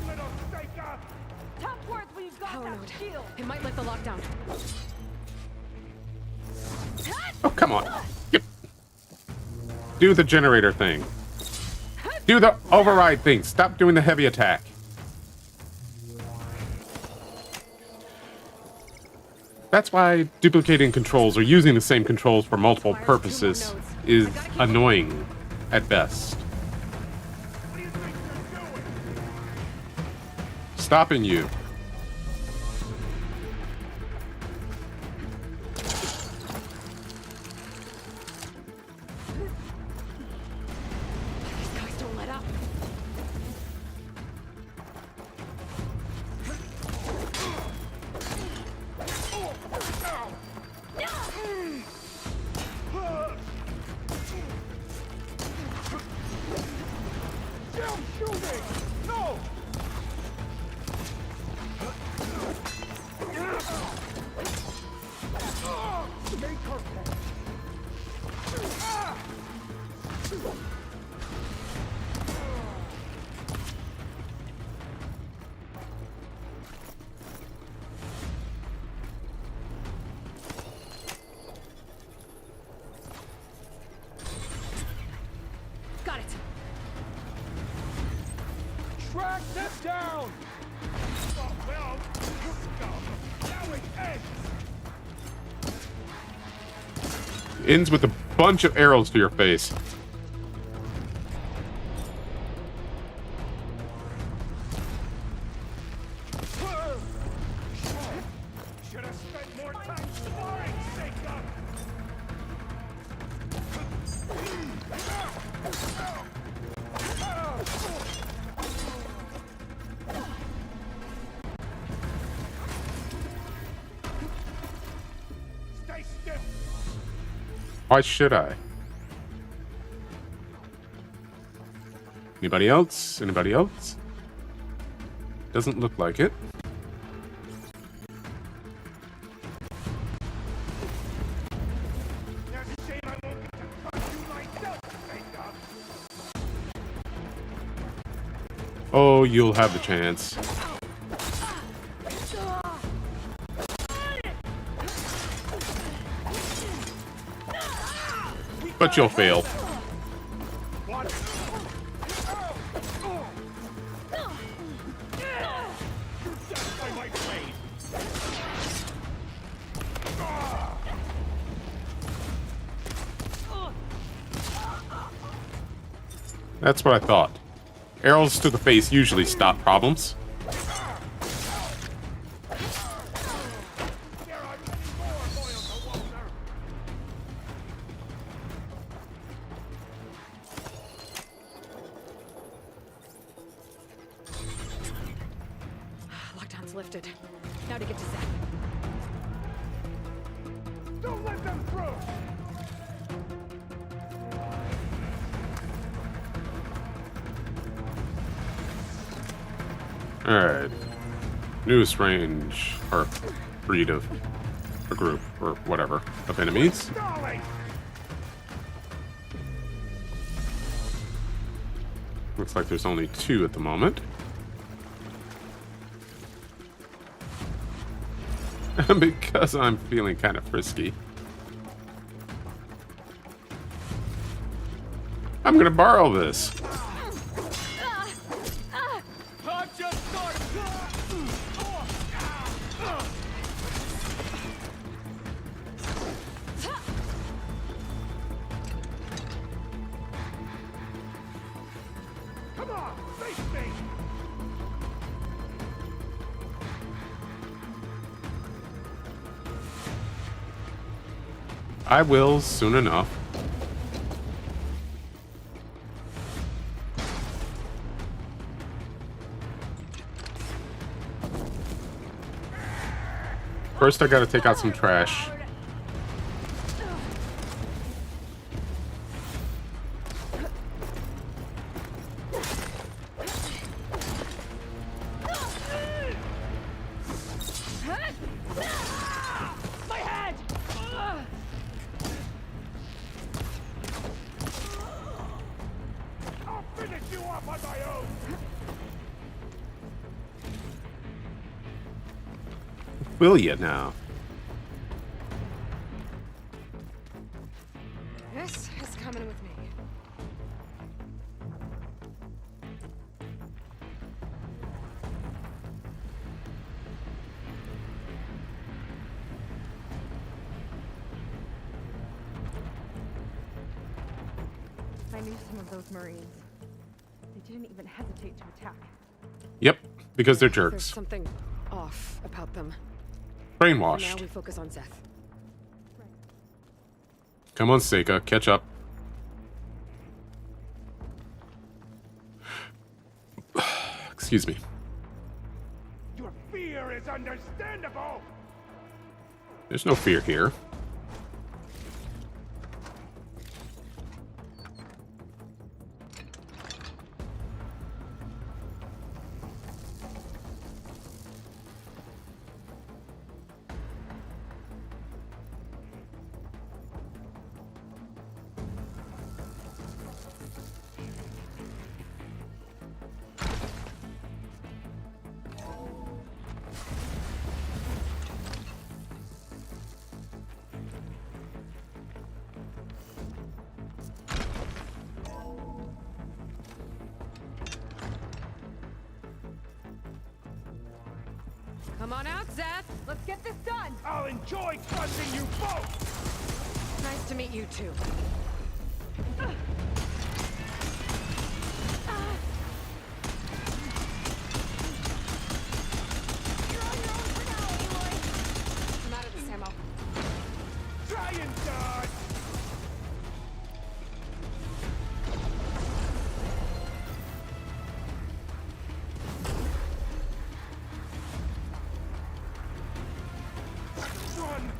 little Seika! Top words when you've got Power that node. shield. It might lift the lockdown. Oh, come on. Yep. Do the generator thing. Do the override thing. Stop doing the heavy attack. That's why duplicating controls or using the same controls for multiple purposes is annoying at best. Stopping you. These guys don't let up. Still shooting! No! Make her pay. Got it. Ends with a bunch of arrows to your face. Should have spent more time sparring, Jacob! Stay still! Why should I? Anybody else? Anybody else? Doesn't look like it. There's a shame I won't get to touch you myself, Jacob! Oh, you'll have the chance. But you'll fail. What? Just by my blade! That's what I thought. Arrows to the face usually stop problems. There are many more loyal to Walter! Lockdown's lifted. Now to get to Zeth. Don't let them through! Alright. Newest range, or breed of a group, or whatever, of enemies. Stalling! Looks like there's only 2 at the moment. Because I'm feeling kind of frisky. I'm gonna borrow this. Time just started! Come on, face me! I will soon enough. First, I gotta take out some trash. My head! I'll finish you off on my own! Will ya now? This is coming with me. I knew some of those Marines. They didn't even hesitate to attack. Yep, because they're There's jerks. something off about them. For now Brainwashed. we focus on Zeth. Come on, Seika, catch up. Excuse me. Your fear is understandable! There's no fear here. Come on out, Zeth. Let's get this done. I'll enjoy crushing you both! Nice Nice to meet you too. I'm out of this ammo. Try and dodge! Run!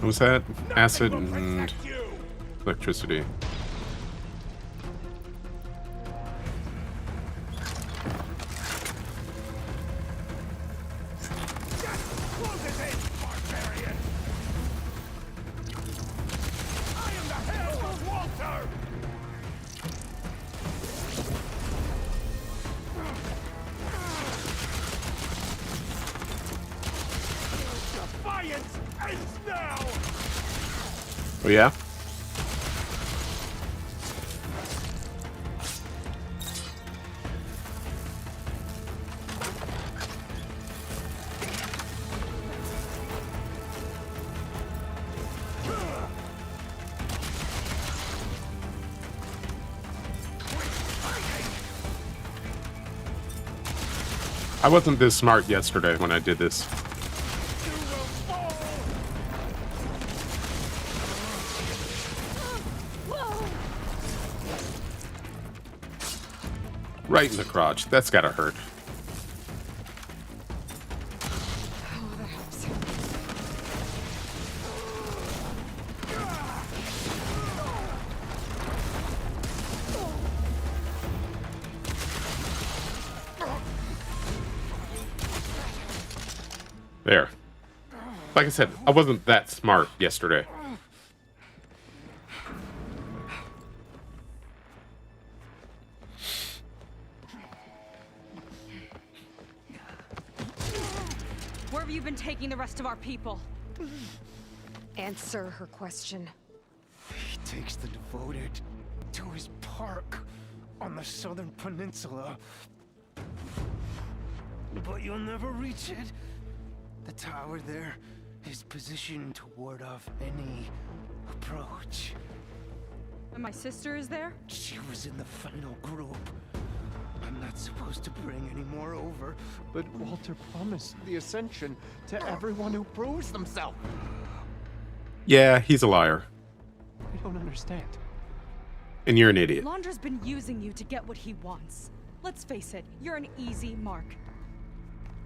What was that? Acid Nothing will and protect you! electricity. Close his head, barbarian! I am the Herald Walter! Defiance ends now! Oh yeah? I wasn't this smart yesterday when I did this. You will fall! Right in the crotch. That's gotta hurt. Oh, that helps. There. Like I said, I wasn't that smart yesterday. Where have you been taking the rest of our people? Answer her question. He takes the devoted to his park on the southern peninsula. But you'll never reach it. The tower there is positioned to ward off any approach. And my sister is there? She was in the final group. I'm not supposed to bring any more over. But Walter promised the Ascension to everyone who proves themselves. Yeah, he's a liar. I don't understand. And you're an idiot. Londra's been using you to get what he wants. Let's face it, you're an easy mark.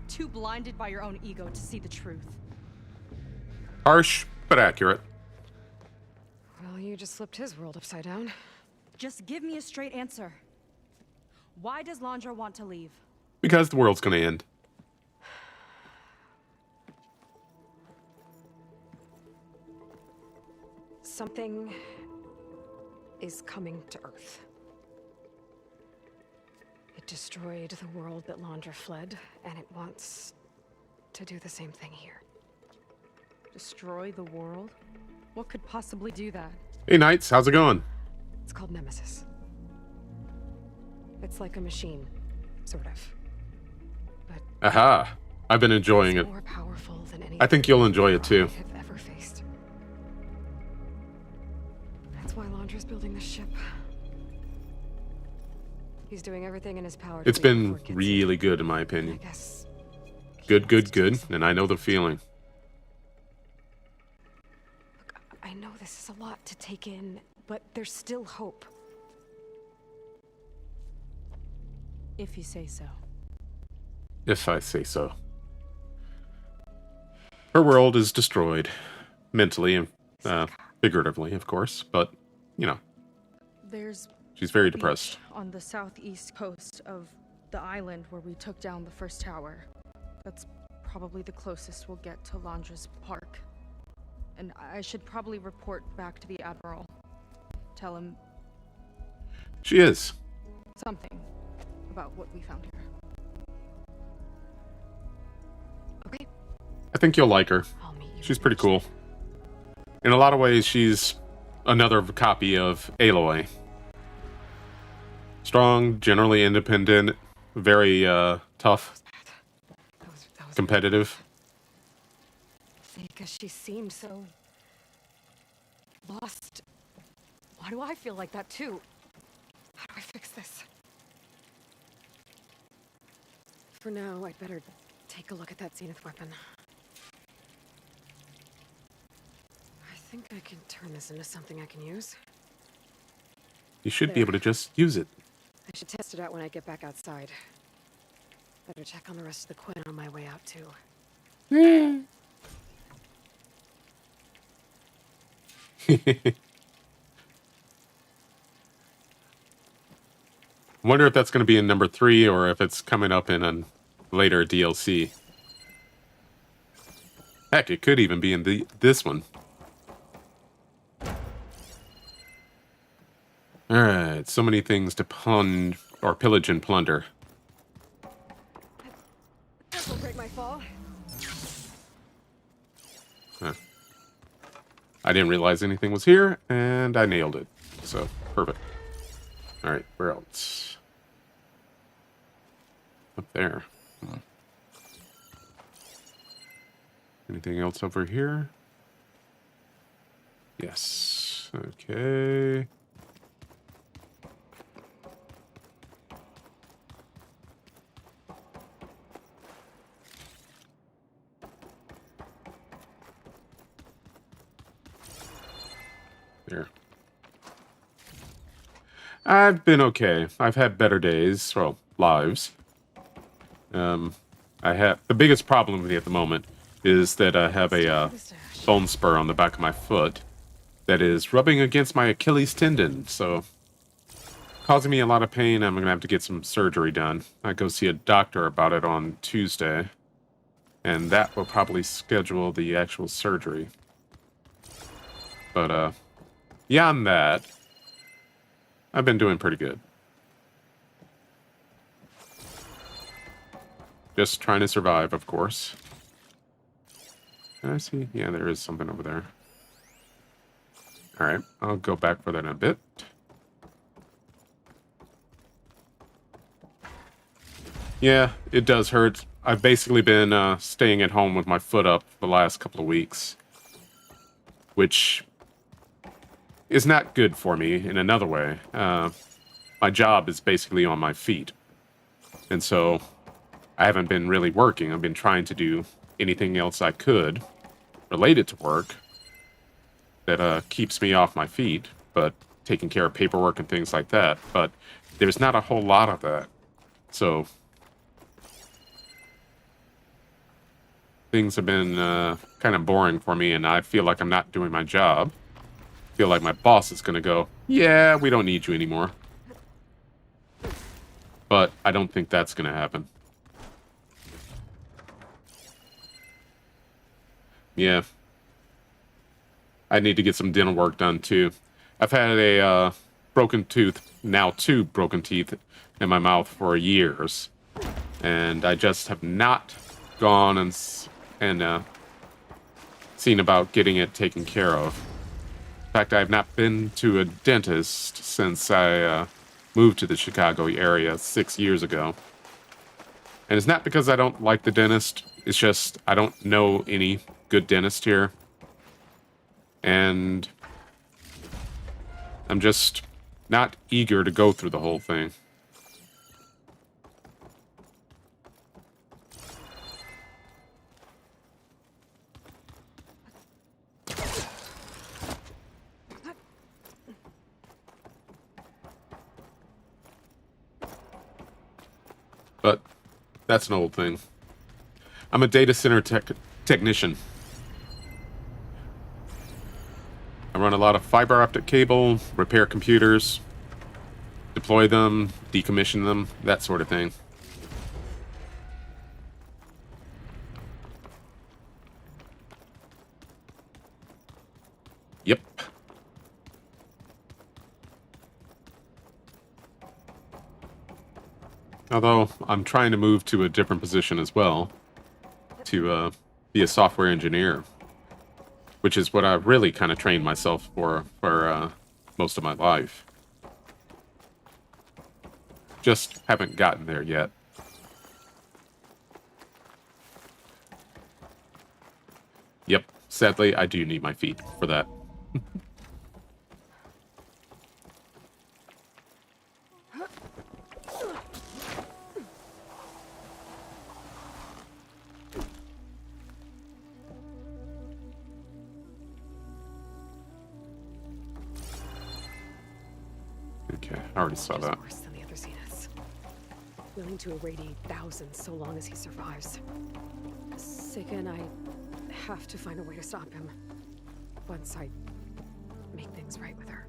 Too blinded by your own ego to see the truth. Harsh, but accurate. Well, you just flipped his world upside down. Just give me a straight answer. Why does Londra want to leave? Because the world's gonna end. Something is coming to Earth. It destroyed the world that Londra fled, and it wants to do the same thing here. Destroy the world? What could possibly do that? Hey, Knights, how's it going? It's called Nemesis. It's like a machine, sort of. But Aha. I've been enjoying it's it. more powerful than anything I think you'll enjoy it too. I have ever faced. That's why Londra's building this ship. He's doing everything in his power to It's leave been before it gets really here. good in my I opinion. guess Good, good, good. And I know the feeling. Look, I know this is a lot to take in, but there's still hope. If you say so. If I say so. Her world is destroyed. Mentally and figuratively, of course. But, you know, There's she's very beach depressed. on the southeast coast of the island where we took down the first tower. That's probably the closest we'll get to Londra's park. And I should probably report back to the Admiral. Tell him She is. something about what we found here. Okay, I think you'll like her. I'll meet you. She's at the pretty cool. beach. In a lot of ways, she's another copy of Aloy. Strong, generally independent, very tough, That was competitive. because she seemed so lost. Why do I feel like that too? How do I fix this? For now, I'd better take a look at that zenith weapon. I think I can turn this into something I can use. You should be able to just use it. I should test it out when I get back outside. Better check on the rest of the Quinn on my way out too. Wonder if that's going to be in number 3 or if it's coming up in a later DLC. Heck, it could even be in this one. Alright, so many things to pillage and plunder. This'll break my fall. Huh. I didn't realize anything was here, and I nailed it. So, perfect. Alright, where else? Up there. Anything else over here? Yes. Okay. There. I've been okay. I've had better days, well, lives. The biggest problem with me at the moment is that I have a bone spur on the back of my foot that is rubbing against my Achilles tendon, so causing me a lot of pain. I'm gonna have to get some surgery done. I go see a doctor about it on Tuesday, and that will probably schedule the actual surgery. But beyond that, I've been doing pretty good. Just trying to survive, of course. Can I see? Yeah, there is something over there. Alright, I'll go back for that in a bit. Yeah, it does hurt. I've basically been staying at home with my foot up for the last couple of weeks. Which is not good for me in another way. My job is basically on my feet. And so I haven't been really working. I've been trying to do anything else I could related to work that keeps me off my feet, but taking care of paperwork and things like that. But there's not a whole lot of that. So things have been kind of boring for me, and I feel like I'm not doing my job. I feel like my boss is going to go, yeah, we don't need you anymore. But I don't think that's going to happen. Yeah. I need to get some dental work done, too. I've had a broken tooth, now 2 broken teeth in my mouth for years. And I just have not gone and seen about getting it taken care of. In fact, I've not been to a dentist since I moved to the Chicago area 6 years ago. And it's not because I don't like the dentist. It's just I don't know any good dentist here. And I'm just not eager to go through the whole thing. But that's an old thing. I'm a data center technician. I run a lot of fiber optic cable, repair computers, deploy them, decommission them, that sort of thing. Yep. Although, I'm trying to move to a different position as well, to be a software engineer, which is what I really kind of trained myself for most of my life. Just haven't gotten there yet. sadly, I do need my feet for that. Okay, I already saw that. Worse than the other Zeniths. Willing to irradiate thousands so long as he survives. Seika and I have to find a way to stop him. Once I make things right with her.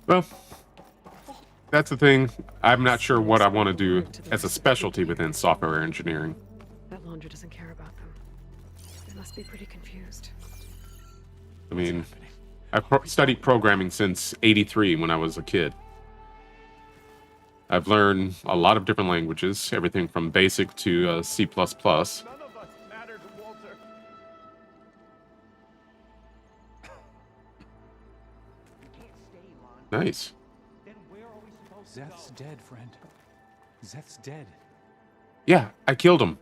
Well, that's the thing. I'm not sure what I want to do as a specialty within software engineering. That laundry doesn't care about them. They must be pretty confused. I mean, I've studied programming since '83 when I was a kid. I've learned a lot of different languages, everything from BASIC to C++. None of us matter to Walter. Nice. Then where are we supposed to go? Zeth's dead, friend. Zeth's dead. Yeah, I killed him.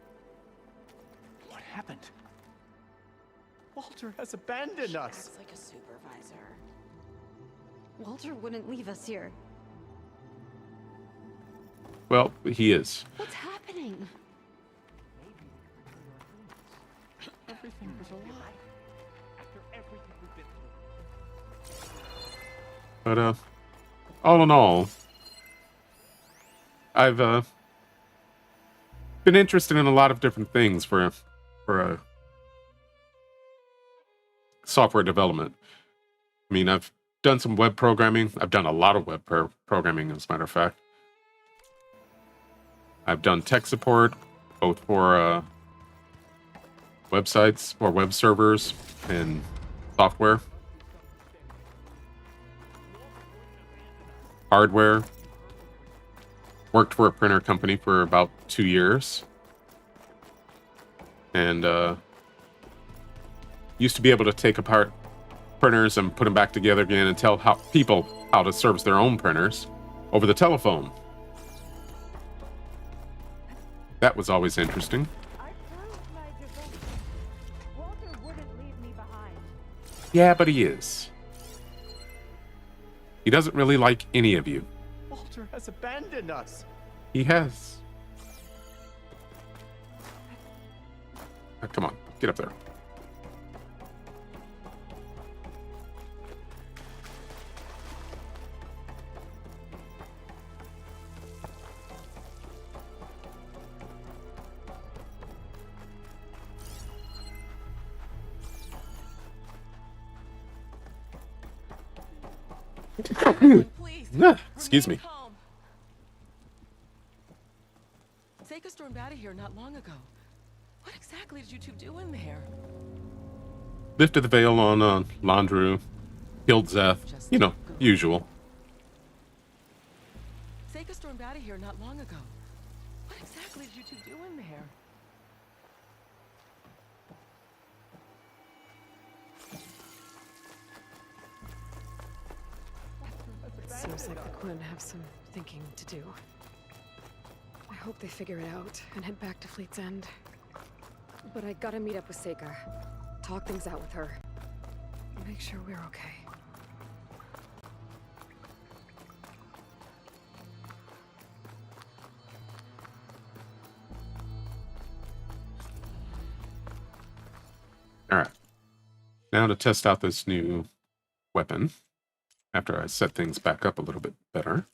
What happened? Walter has abandoned us. Acts like a supervisor. Walter wouldn't leave us here. Well, he is. What's happening? Everything was a lie. After everything we've been through. But, all in all, I've, been interested in a lot of different things for software development. I mean, I've done some web programming. I've done a lot of web programming, as a matter of fact. I've done tech support, both for websites or web servers and software, hardware. Worked for a printer company for about 2 years, and used to be able to take apart printers and put them back together again and tell people how to service their own printers over the telephone. That was always interesting. I proved my devotion. Walter wouldn't leave me behind. Yeah, but he is. He doesn't really like any of you. Walter has abandoned us. He has. Come on, get up there. Please. Excuse me. remain calm. Seika stormed out of here not long ago. What exactly did you two do in there? Lifted the veil on Landru, killed Zeth. You know, usual. Seika stormed out of here not long ago. What exactly did you two do in there? Seems like the Quinn have some thinking to do. I hope they figure it out and head back to Fleet's End. But I gotta meet up with Seika. Talk things out with her. Make sure we're okay. Alright. Now to test out this new weapon. After I set things back up a little bit better.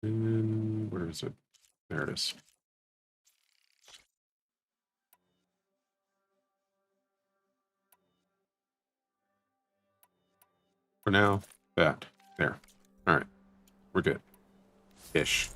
And where is it? There it is. For now, that. There. Alright. We're good. Ish.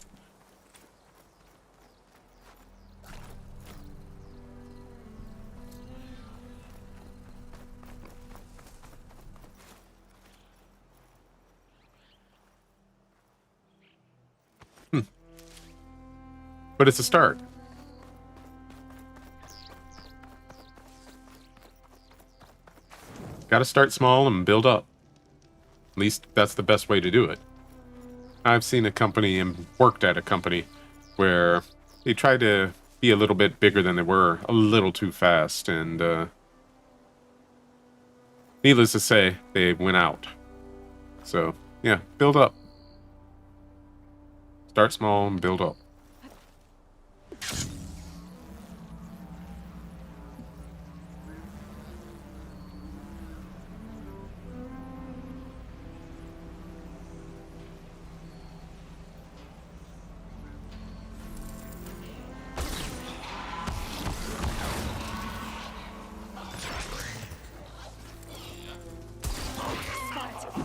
But it's a start. Got to start small and build up. At least that's the best way to do it. I've seen a company and worked at a company where they tried to be a little bit bigger than they were, a little too fast, and needless to say, they went out. So, yeah, build up. Start small and build up.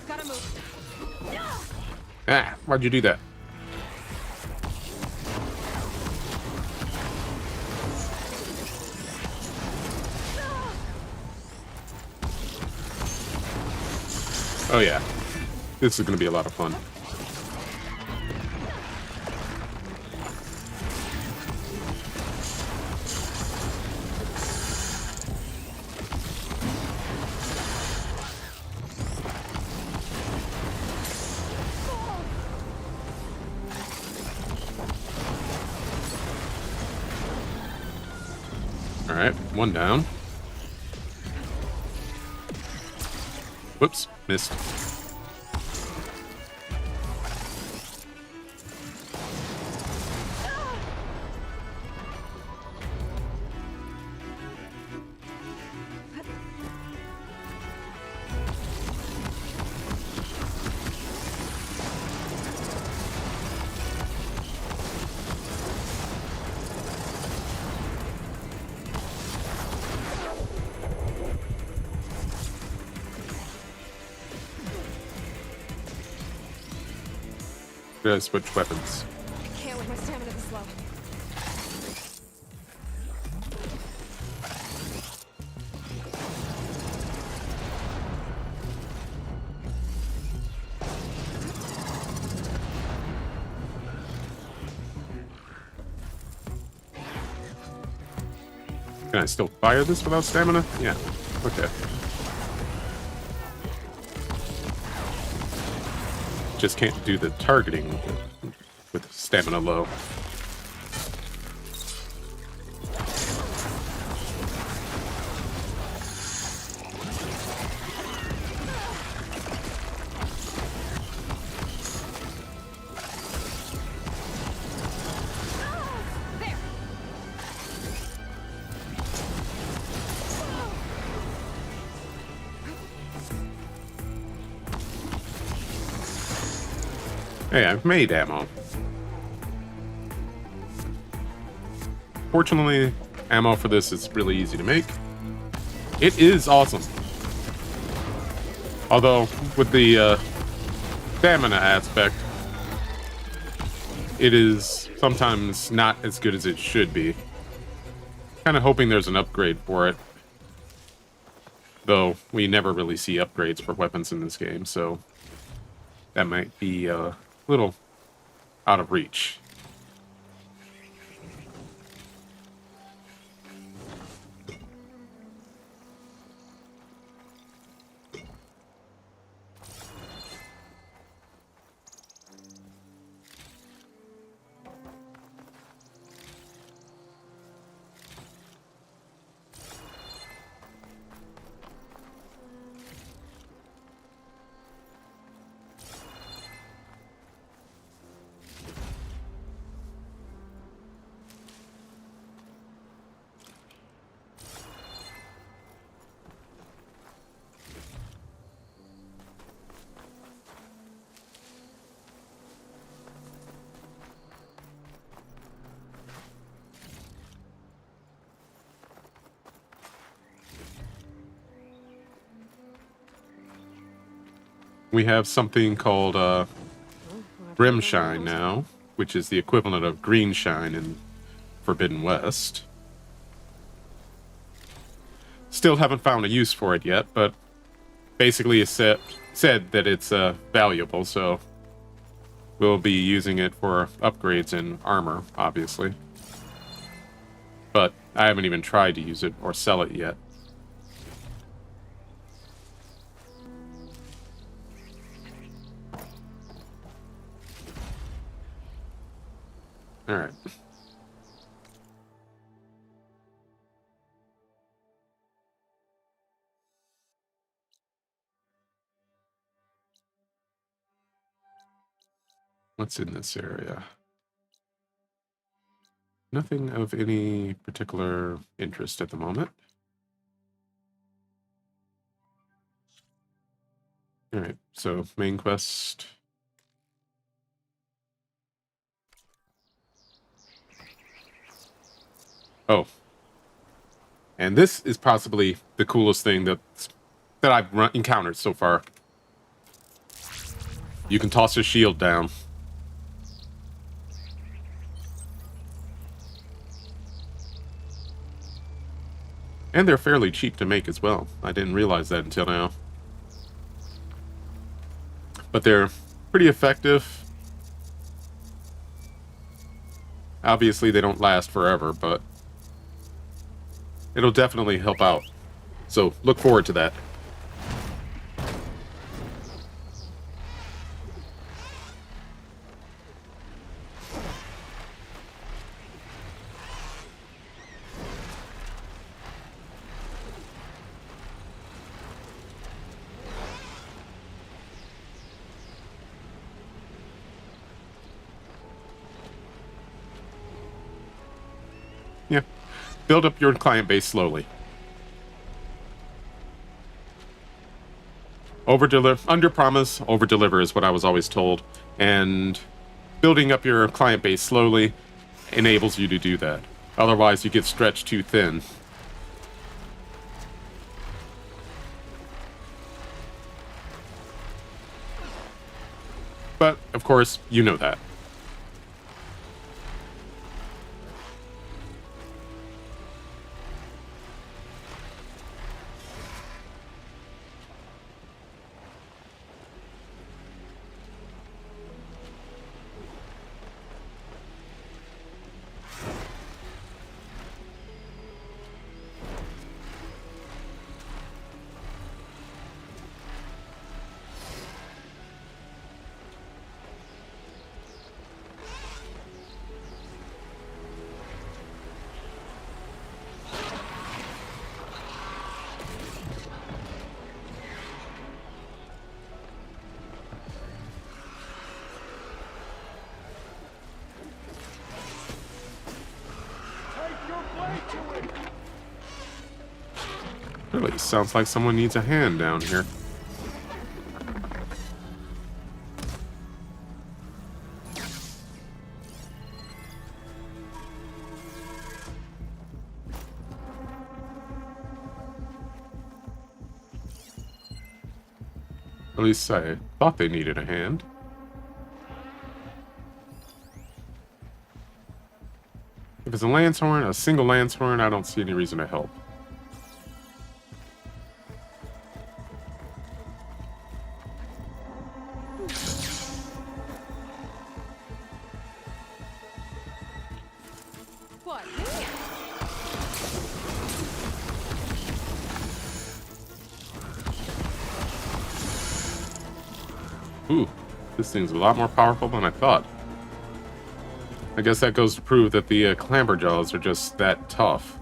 Gotta move. Ah, why'd you do that? Oh yeah, this is going to be a lot of fun. Alright, one down. Whoops, missed. Gotta switch weapons. I can't with my stamina this low. Can I still fire this without stamina? Yeah. Okay. Just can't do the targeting with stamina low. Hey, I've made ammo. Fortunately, ammo for this is really easy to make. It is awesome. Although, with the stamina aspect, it is sometimes not as good as it should be. Kind of hoping there's an upgrade for it. Though, we never really see upgrades for weapons in this game, so that might be a little out of reach. We have something called Brim Shine now, which is the equivalent of Green Shine in Forbidden West. Still haven't found a use for it yet, but basically it said that it's valuable, so we'll be using it for upgrades in armor, obviously. But I haven't even tried to use it or sell it yet. All right. What's in this area? Nothing of any particular interest at the moment. All right, so main quest. Oh, and this is possibly the coolest thing that I've encountered so far. You can toss your shield down. And they're fairly cheap to make as well. I didn't realize that until now. But they're pretty effective. Obviously, they don't last forever, but it'll definitely help out. So, look forward to that. Yeah. Build up your client base slowly. Under promise, over deliver is what I was always told. And building up your client base slowly enables you to do that. Otherwise, you get stretched too thin. But, of course, you know that. Really sounds like someone needs a hand down here. At least I thought they needed a hand. If it's a Lancehorn, a single Lancehorn, I don't see any reason to help. What? Ooh, this thing's a lot more powerful than I thought. I guess that goes to prove that the Clamberjaws are just that tough.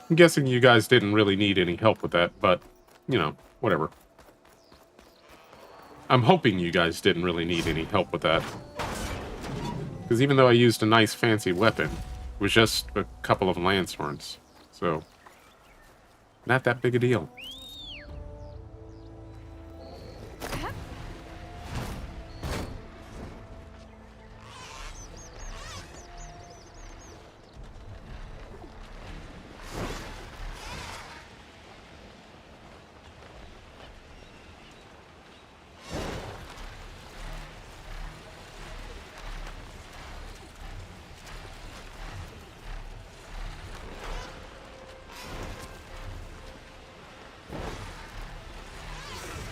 I'm guessing you guys didn't really need any help with that, but, you know, whatever. I'm hoping you guys didn't really need any help with that. Because even though I used a nice fancy weapon, it was just a couple of lance horns. So, not that big a deal.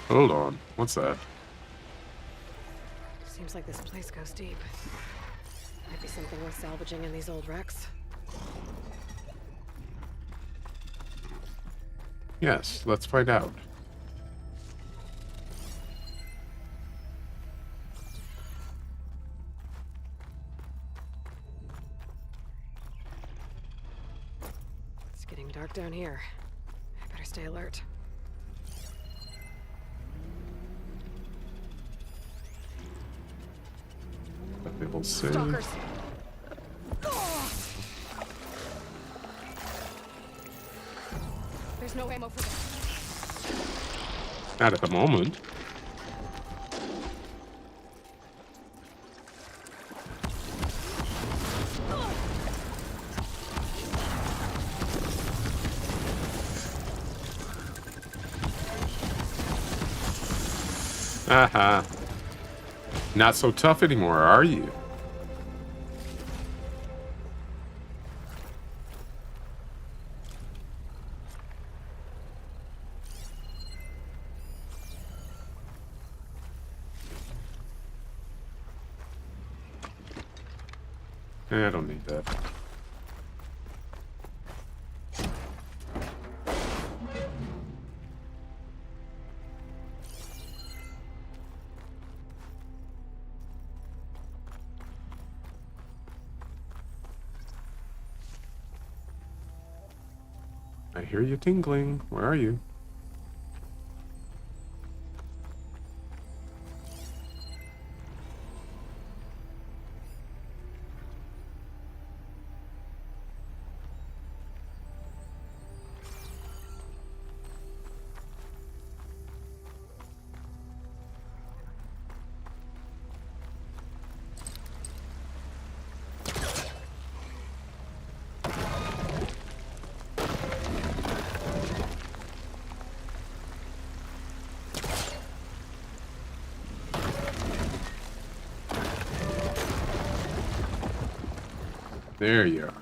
Hold on. What's that? Seems like this place goes deep. Might be something worth salvaging in these old wrecks. Yes, let's find out. It's getting dark down here. I better stay alert. We will see. Stalkers! There's no ammo for this. Not at the moment. Aha. Not so tough anymore, are you? I don't need that. I hear you tingling. Where are you? There you are.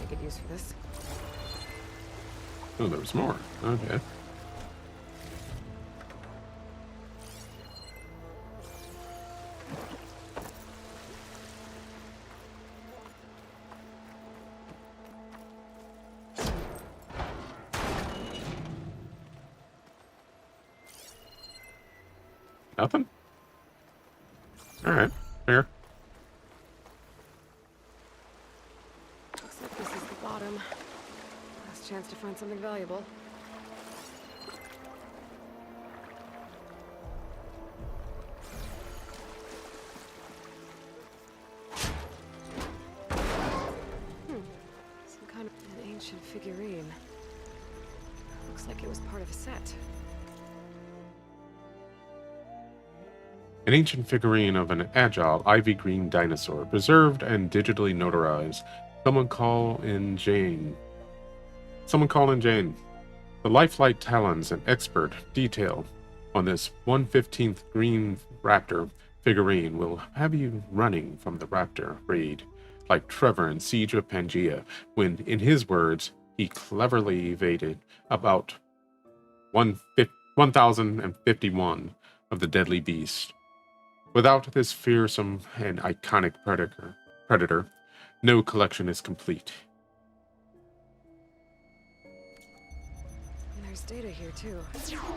Good use for this. Oh, there was more. Okay. Nothing? Alright, fair. Looks like this is the bottom. Last chance to find something valuable. figurine. Looks like it was part of a set. An ancient figurine of an agile ivy green dinosaur, preserved and digitally notarized. Someone call in Jane. Someone call in Jane. The lifelike talons and expert detail on this 1/15th green raptor figurine will have you running from the raptor raid, like Trevor in Siege of Pangaea, when, in his words, he cleverly evaded about 1,051 of the deadly beast. Without this fearsome and iconic predator, no collection is complete. There's data here too.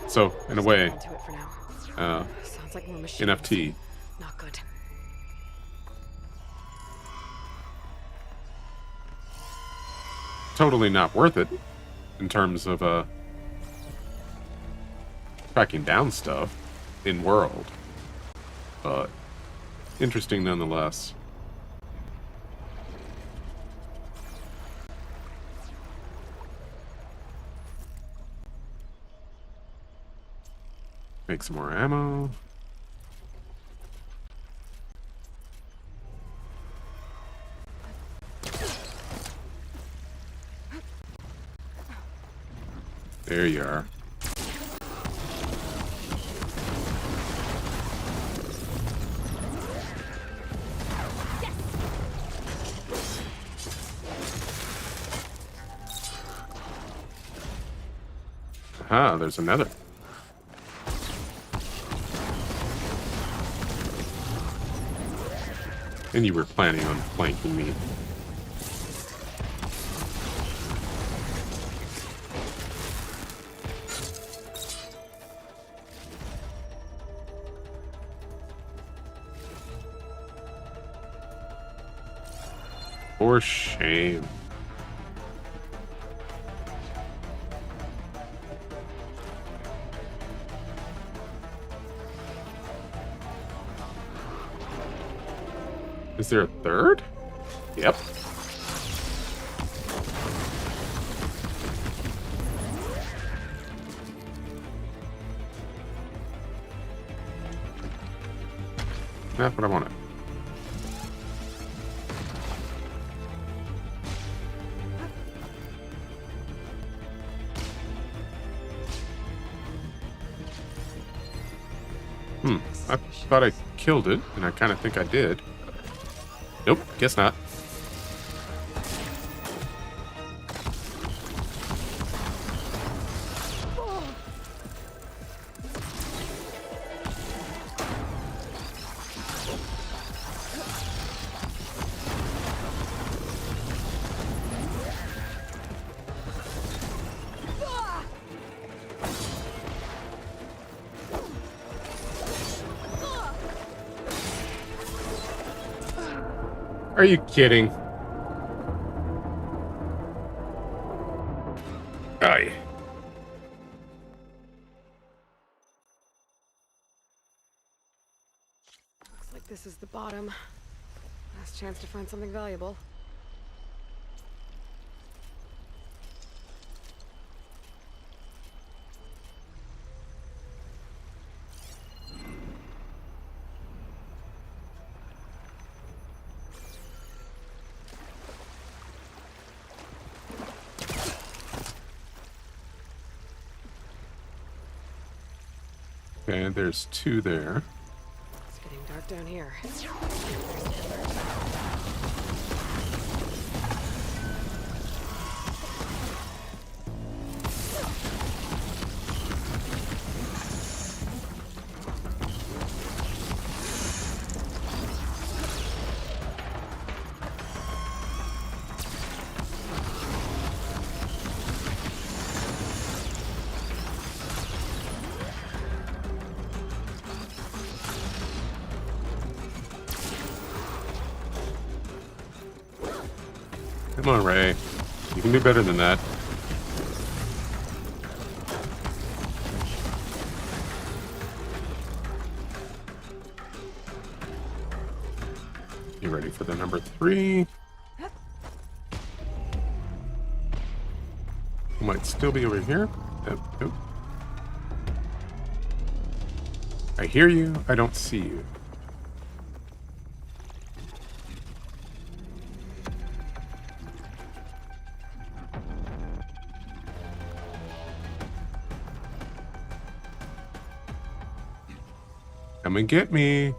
So, in a way, Into it for now. Sounds like more machines. NFT. Not good. Totally not worth it in terms of tracking down stuff in world, but interesting nonetheless. Make some more ammo. There you are. Aha, there's another. And you were planning on flanking me. For shame. Is there a third? Yep. That's what I wanted. I thought I killed it, and I kind of think I did. Nope, guess not. Are you kidding? Oh, yeah. Looks like this is the bottom. Last chance to find something valuable. Okay, there's two there. It's getting dark down here. Come on, Ray. You can do better than that. You ready for the number 3? Might still be over here. Nope. I hear you. I don't see you. Come and get me.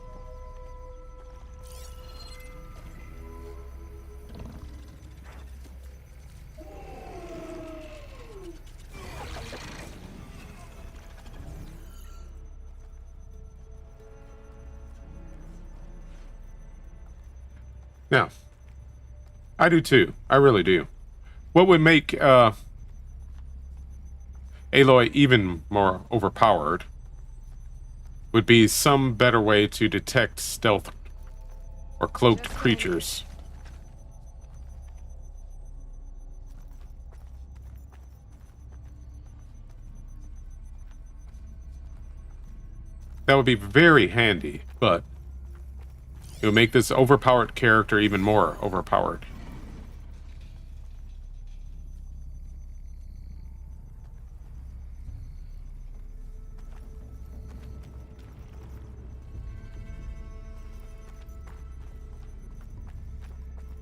Now, I do too. I really do. What would make Aloy even more overpowered would be some better way to detect stealth or cloaked creatures. That would be very handy, but it would make this overpowered character even more overpowered.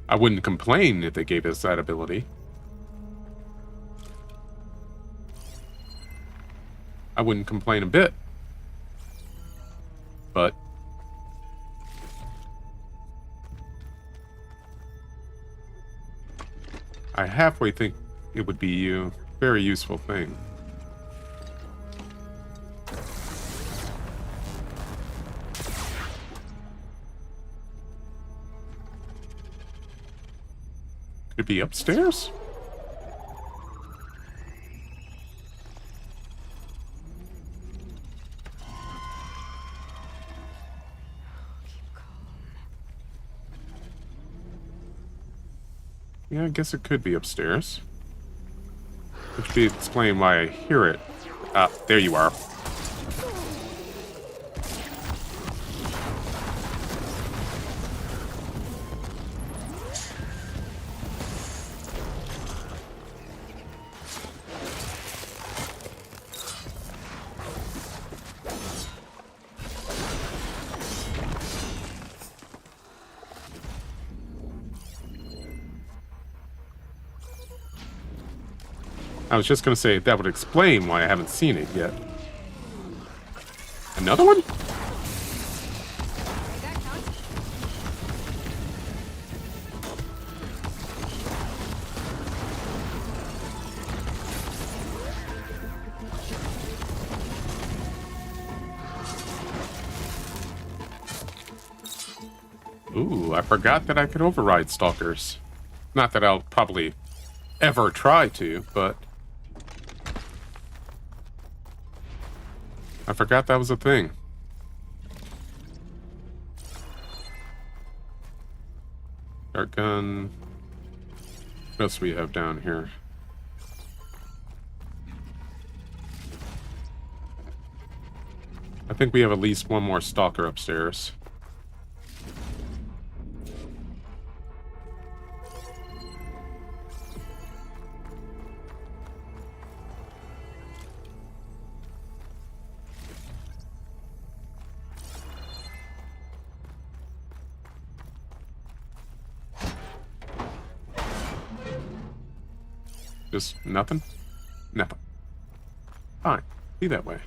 I wouldn't complain if they gave us that ability. I wouldn't complain a bit. But I halfway think it would be a very useful thing. Could it be upstairs? Yeah, I guess it could be upstairs. Which would explain why I hear it. Ah, there you are. I was just going to say that would explain why I haven't seen it yet. Another one? Ooh, I forgot that I could override stalkers. Not that I'll probably ever try to, but I forgot that was a thing. Dart gun. What else do we have down here? I think we have at least one more stalker upstairs. Just nothing? Nothing. Fine. Be that way.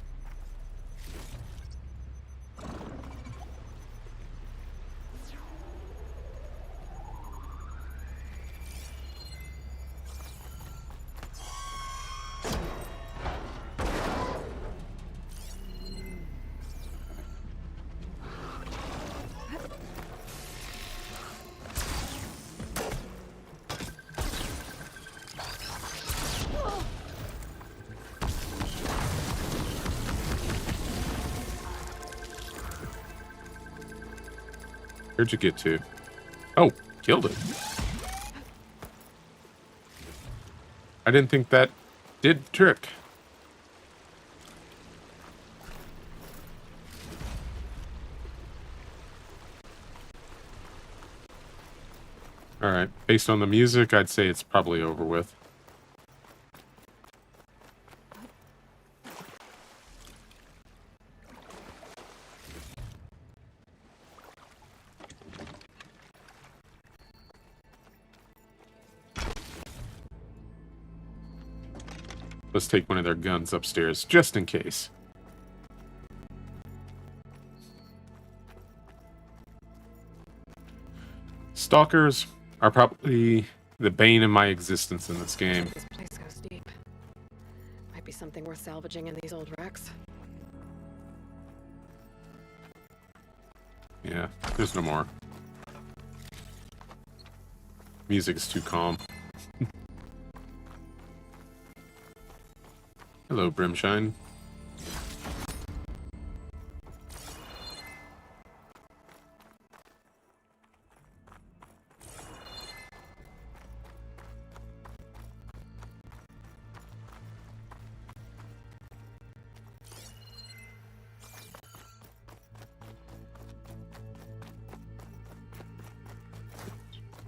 Where'd you get to? Oh, killed it. I didn't think that did the trick. Alright, based on the music, I'd say it's probably over with. Let's take one of their guns upstairs, just in case. Stalkers are probably the bane of my existence in this game. This place goes deep. Might be something worth salvaging in these old wrecks. Yeah, there's no more. Music's too calm. Hello, Brimshine.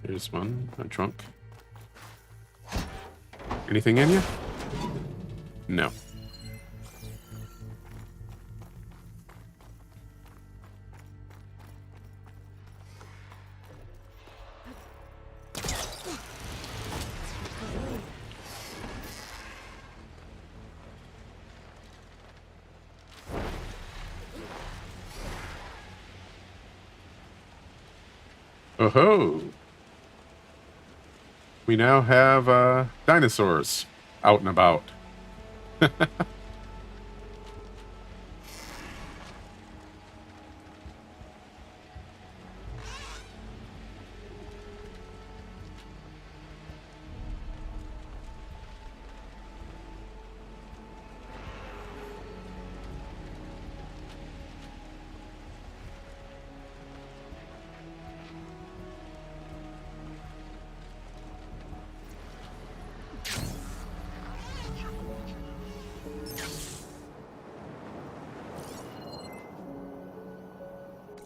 There's one, a trunk. Anything in you? No. Oh ho! We now have dinosaurs out and about.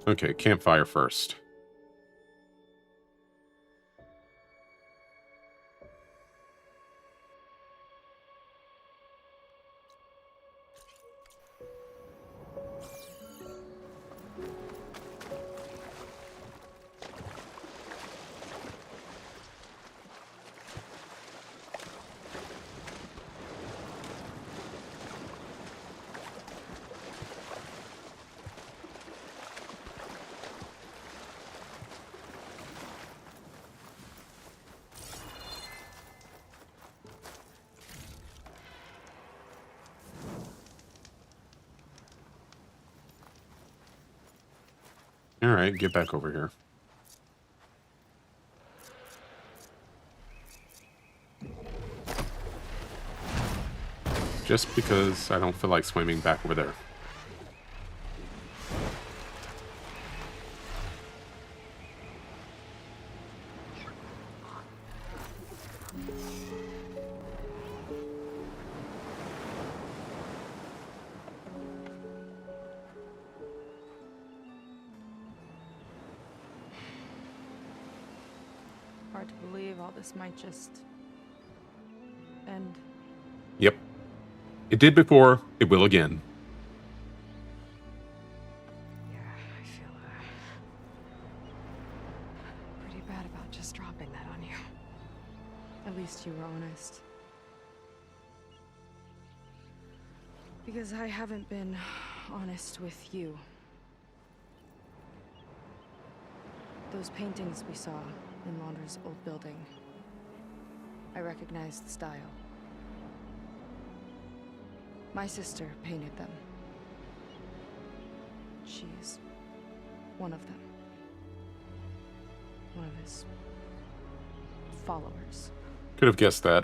Okay, campfire first. All right, get back over here. Just because I don't feel like swimming back over there. Hard to believe all this might just end. Yep. It did before, it will again. Yeah, I feel pretty bad about just dropping that on you. At least you were honest. Because I haven't been honest with you. Those paintings we saw in Launder's old building, I recognized the style. My sister painted them. She's one of them. One of his followers. Could have guessed that.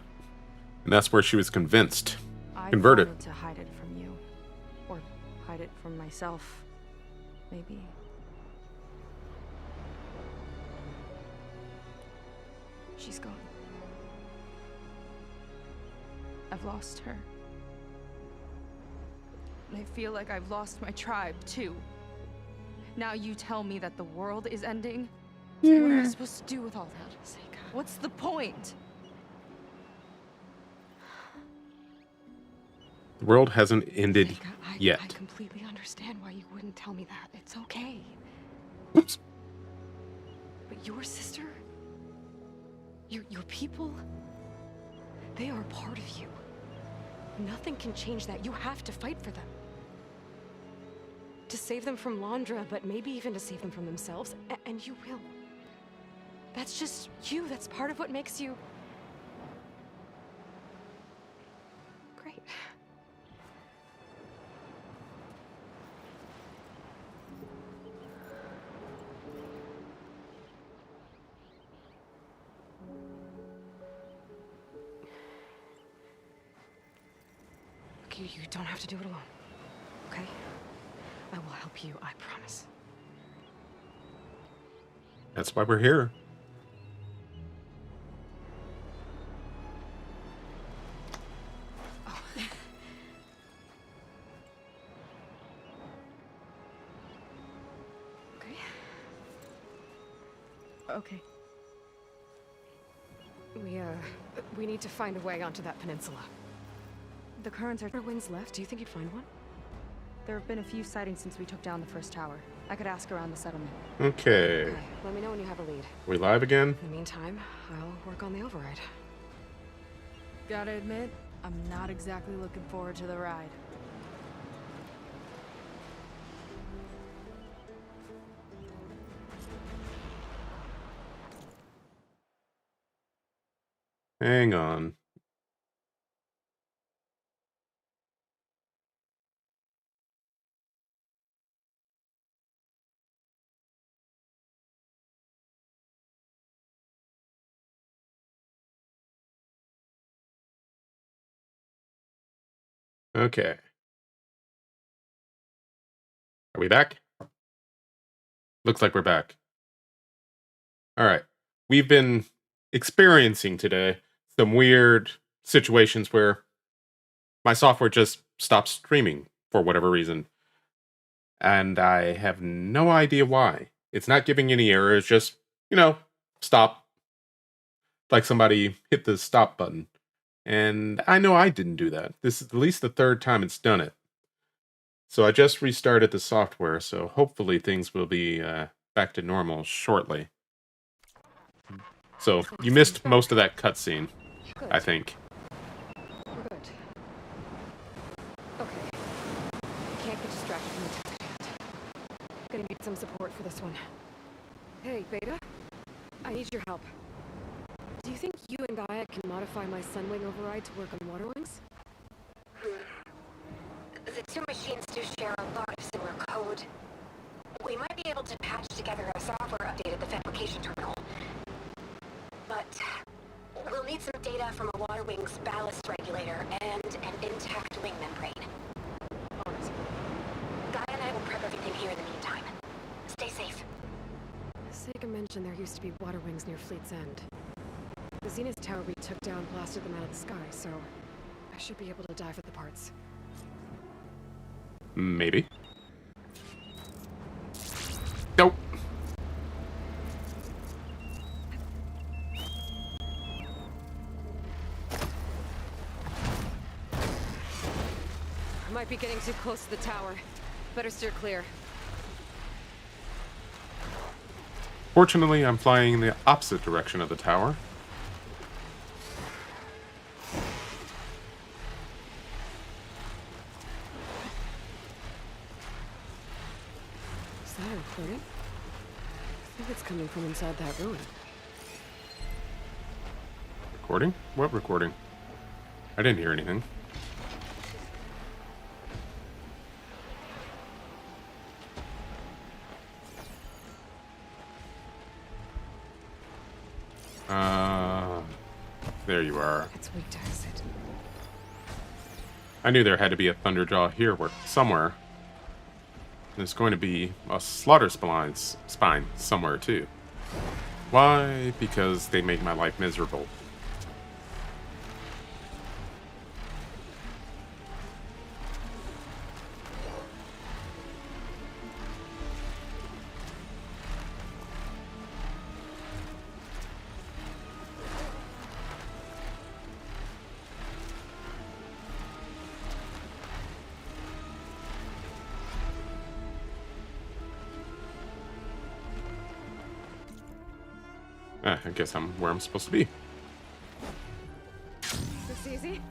And that's where she was convinced. I Converted. wanted to hide it from you. Or hide it from myself. Maybe. She's gone. I've lost her. And I feel like I've lost my tribe, too. Now you tell me that the world is ending? What am I supposed to do with all that? Seika. What's the point? The world hasn't ended Seika, I yet. completely understand why you wouldn't tell me that. It's okay. Oops. But your sister? Your people? They are a part of you. Nothing can change that. You have to fight for them. To save them from Londra, but maybe even to save them from themselves. And you will. That's just you. That's part of what makes you... great. You don't have to do it alone, okay? I will help you, I promise. That's why we're here. Oh. Okay. Okay. We need to find a way onto that peninsula. The currents are... Are winds left? Do you think you'd find one? There have been a few sightings since we took down the first tower. I could ask around the settlement. Okay. Let me know when you have a lead. We live again? In the meantime, I'll work on the override. Gotta admit, I'm not exactly looking forward to the ride. Hang on. Okay. Are we back? Looks like we're back. All right. We've been experiencing today some weird situations where my software just stops streaming for whatever reason. And I have no idea why. It's not giving any errors, just, stop. Like somebody hit the stop button. And I know I didn't do that. This is at least the third time it's done it. So I just restarted the software, so hopefully things will be back to normal shortly. So you missed most of that cutscene, I think. Good. Okay. Can't get distracted from the task at hand. Gonna need some support for this one. Hey, Beta. I need your help. Do you think you and Gaia can modify my Sunwing override to work on Water Wings? The two machines do share a lot of similar code. We might be able to patch together a software update at the fabrication terminal. But we'll need some data from a Water Wings ballast regulator and an intact wing membrane. Alright. Gaia and I will prep everything here in the meantime. Stay safe. Sega mentioned there used to be Water Wings near Fleet's End. The Zenith Tower we took down blasted them out of the sky, so I should be able to dive at the parts. Maybe. Nope. I might be getting too close to the tower. Better steer clear. Fortunately, I'm flying in the opposite direction of the tower. Is that a recording? I think it's coming from inside that ruin. Recording? What recording? I didn't hear anything. There you are. It's weak to exit. I knew there had to be a Thunderjaw here somewhere. There's going to be a slaughter spine somewhere too. Why? Because they make my life miserable. I guess I'm where I'm supposed to be. This easy?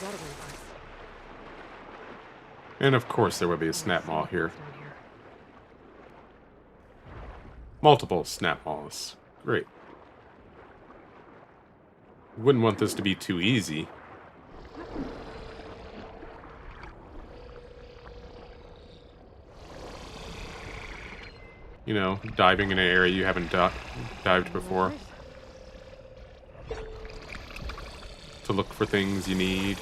water wing parts. And of course there would be a snap maw here. Down here. Multiple snap maws. Great. Wouldn't want this to be too easy. You know, diving in an area you haven't dived before. To look for things you need.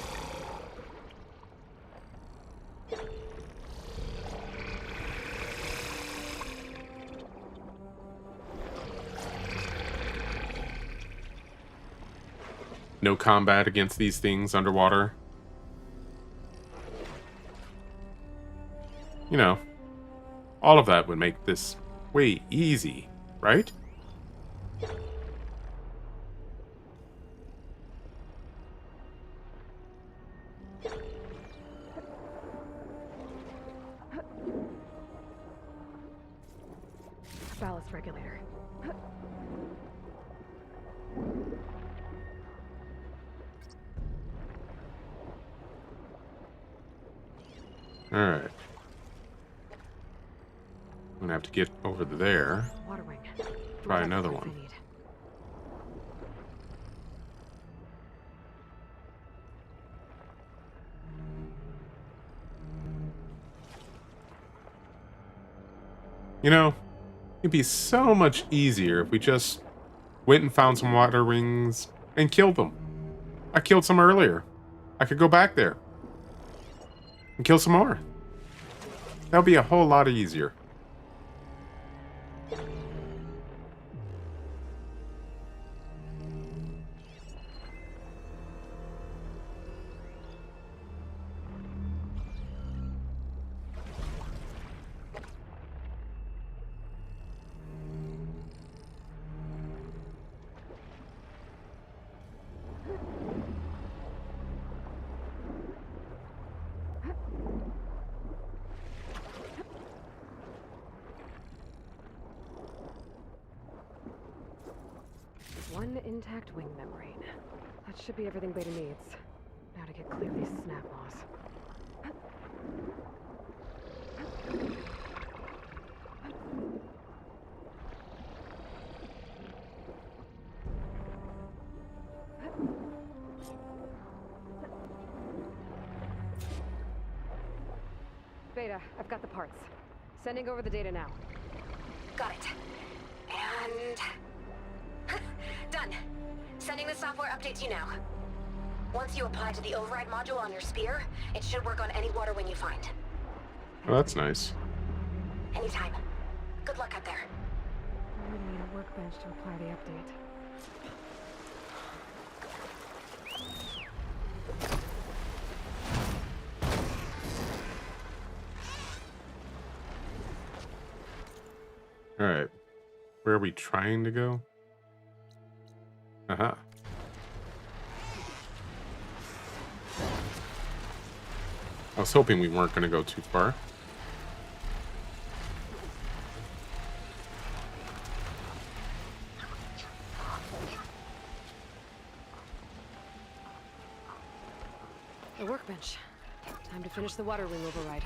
No combat against these things underwater. You know, all of that would make this way easy, right? Ballast regulator. Alright. I'm gonna have to get over there. Water wing. Try another one. You know, it'd be so much easier if we just went and found some water wings and killed them. I killed some earlier. I could go back there and kill some more. That would be a whole lot easier. One intact wing membrane. That should be everything Beta needs. Now to get clear of these snap maws. Beta, I've got the parts. Sending over the data now. Got it. And... done. Sending the software update to you now. Once you apply to the override module on your spear, it should work on any water wing you find. Oh, that's nice. Anytime. Good luck out there. I really need a workbench to apply the update. Alright. Where are we trying to go? Uh-huh. I was hoping we weren't going to go too far. The workbench. Time to finish the water wing override.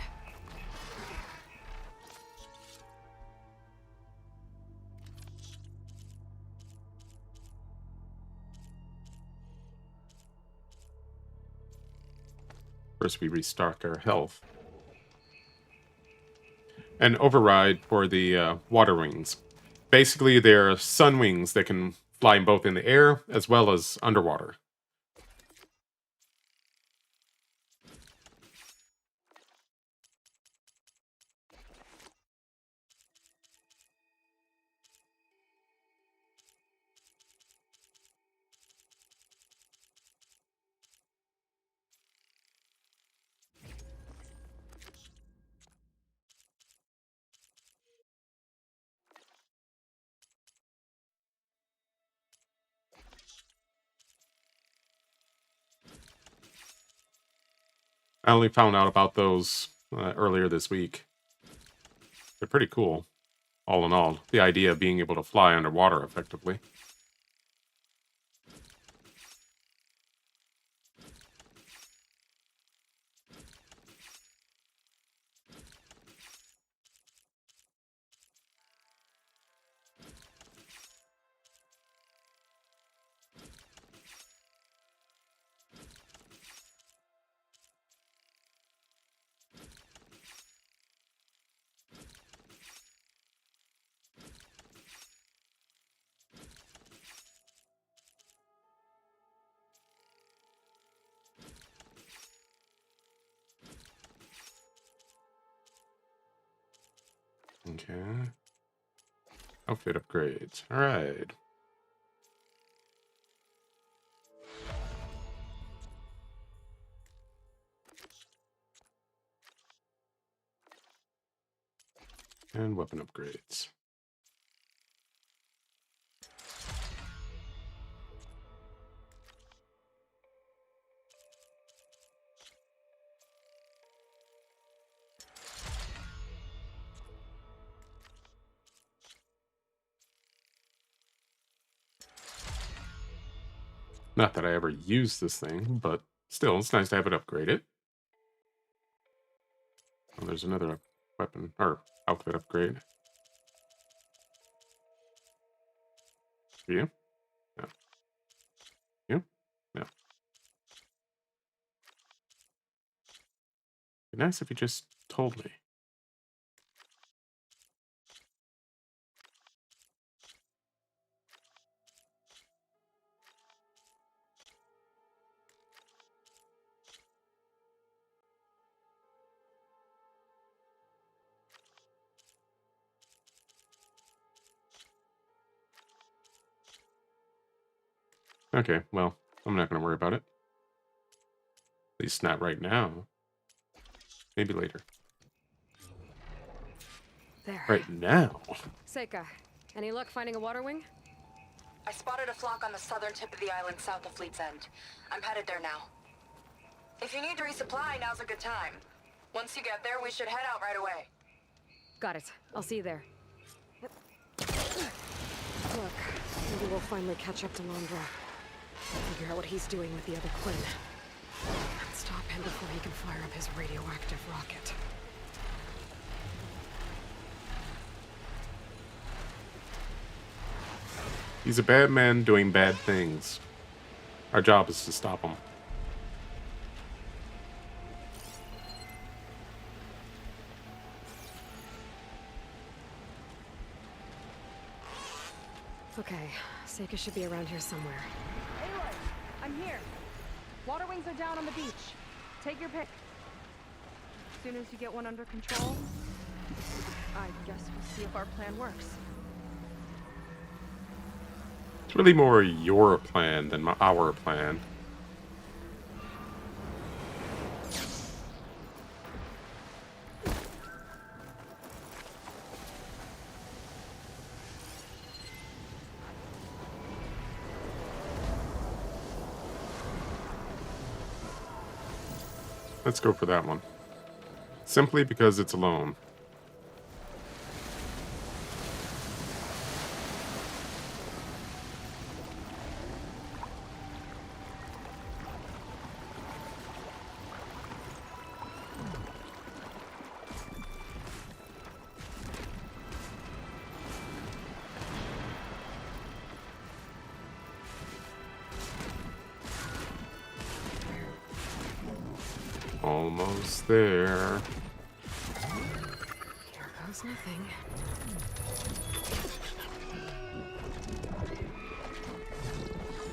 First, we restock our health. And override for the water wings. Basically, they're sun wings that can fly both in the air as well as underwater. I only found out about those earlier this week. They're pretty cool, all in all. The idea of being able to fly underwater effectively. Okay. Outfit upgrades. Alright. And weapon upgrades. Not that I ever use this thing, but still, it's nice to have it upgraded. Oh, there's another weapon, or outfit upgrade. For you? No. You? No. Be nice if you just told me. Okay, well, I'm not going to worry about it. At least not right now. Maybe later. There. Right now? Seika, any luck finding a water wing? I spotted a flock on the southern tip of the island south of Fleet's End. I'm headed there now. If you need to resupply, now's a good time. Once you get there, we should head out right away. Got it. I'll see you there. Look, maybe we'll finally catch up to Londra. Figure out what he's doing with the other Quinn. And stop him before he can fire up his radioactive rocket. He's a bad man doing bad things. Our job is to stop him. Okay, Seika should be around here somewhere. Aloy, I'm here. Water wings are down on the beach. Take your pick. As soon as you get one under control, I guess we'll see if our plan works. It's really more your plan than our plan. Let's go for that one. Simply because it's alone. Almost there. Here goes nothing.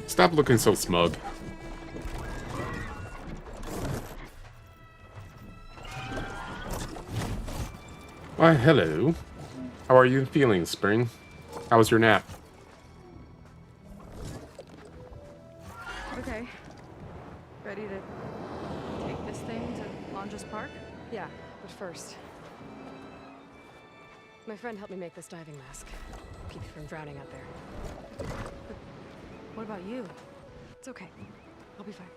Stop looking so smug. Why, hello. How are you feeling, Spring? How was your nap? Okay. Ready to take this thing to Londra's Park? Yeah, but first. My friend helped me make this diving mask. Keep you from drowning out there. But what about you? It's okay. I'll be fine.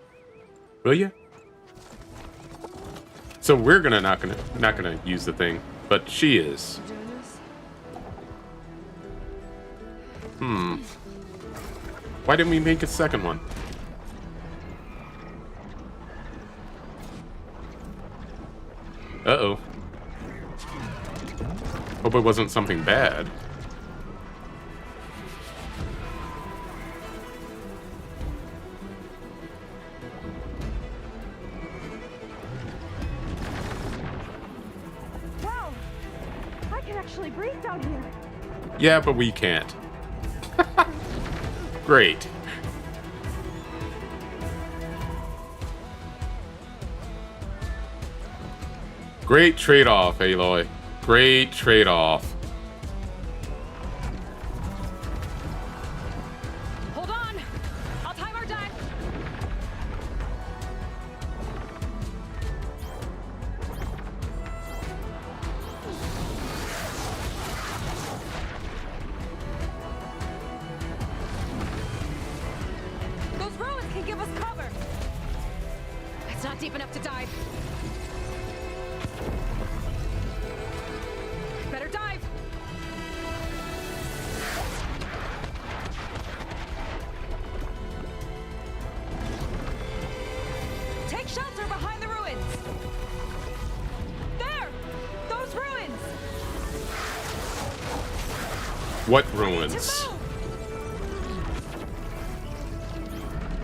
Will you? So we're not gonna use the thing, but she is. You doing this? Why didn't we make a second one? Uh-oh. Hope it wasn't something bad. Wow! I can actually breathe down here. Yeah, but we can't. Great. Great trade-off, Aloy. Great trade-off. not deep enough to dive. Better dive. Take shelter behind the ruins. There! Those ruins! What ruins?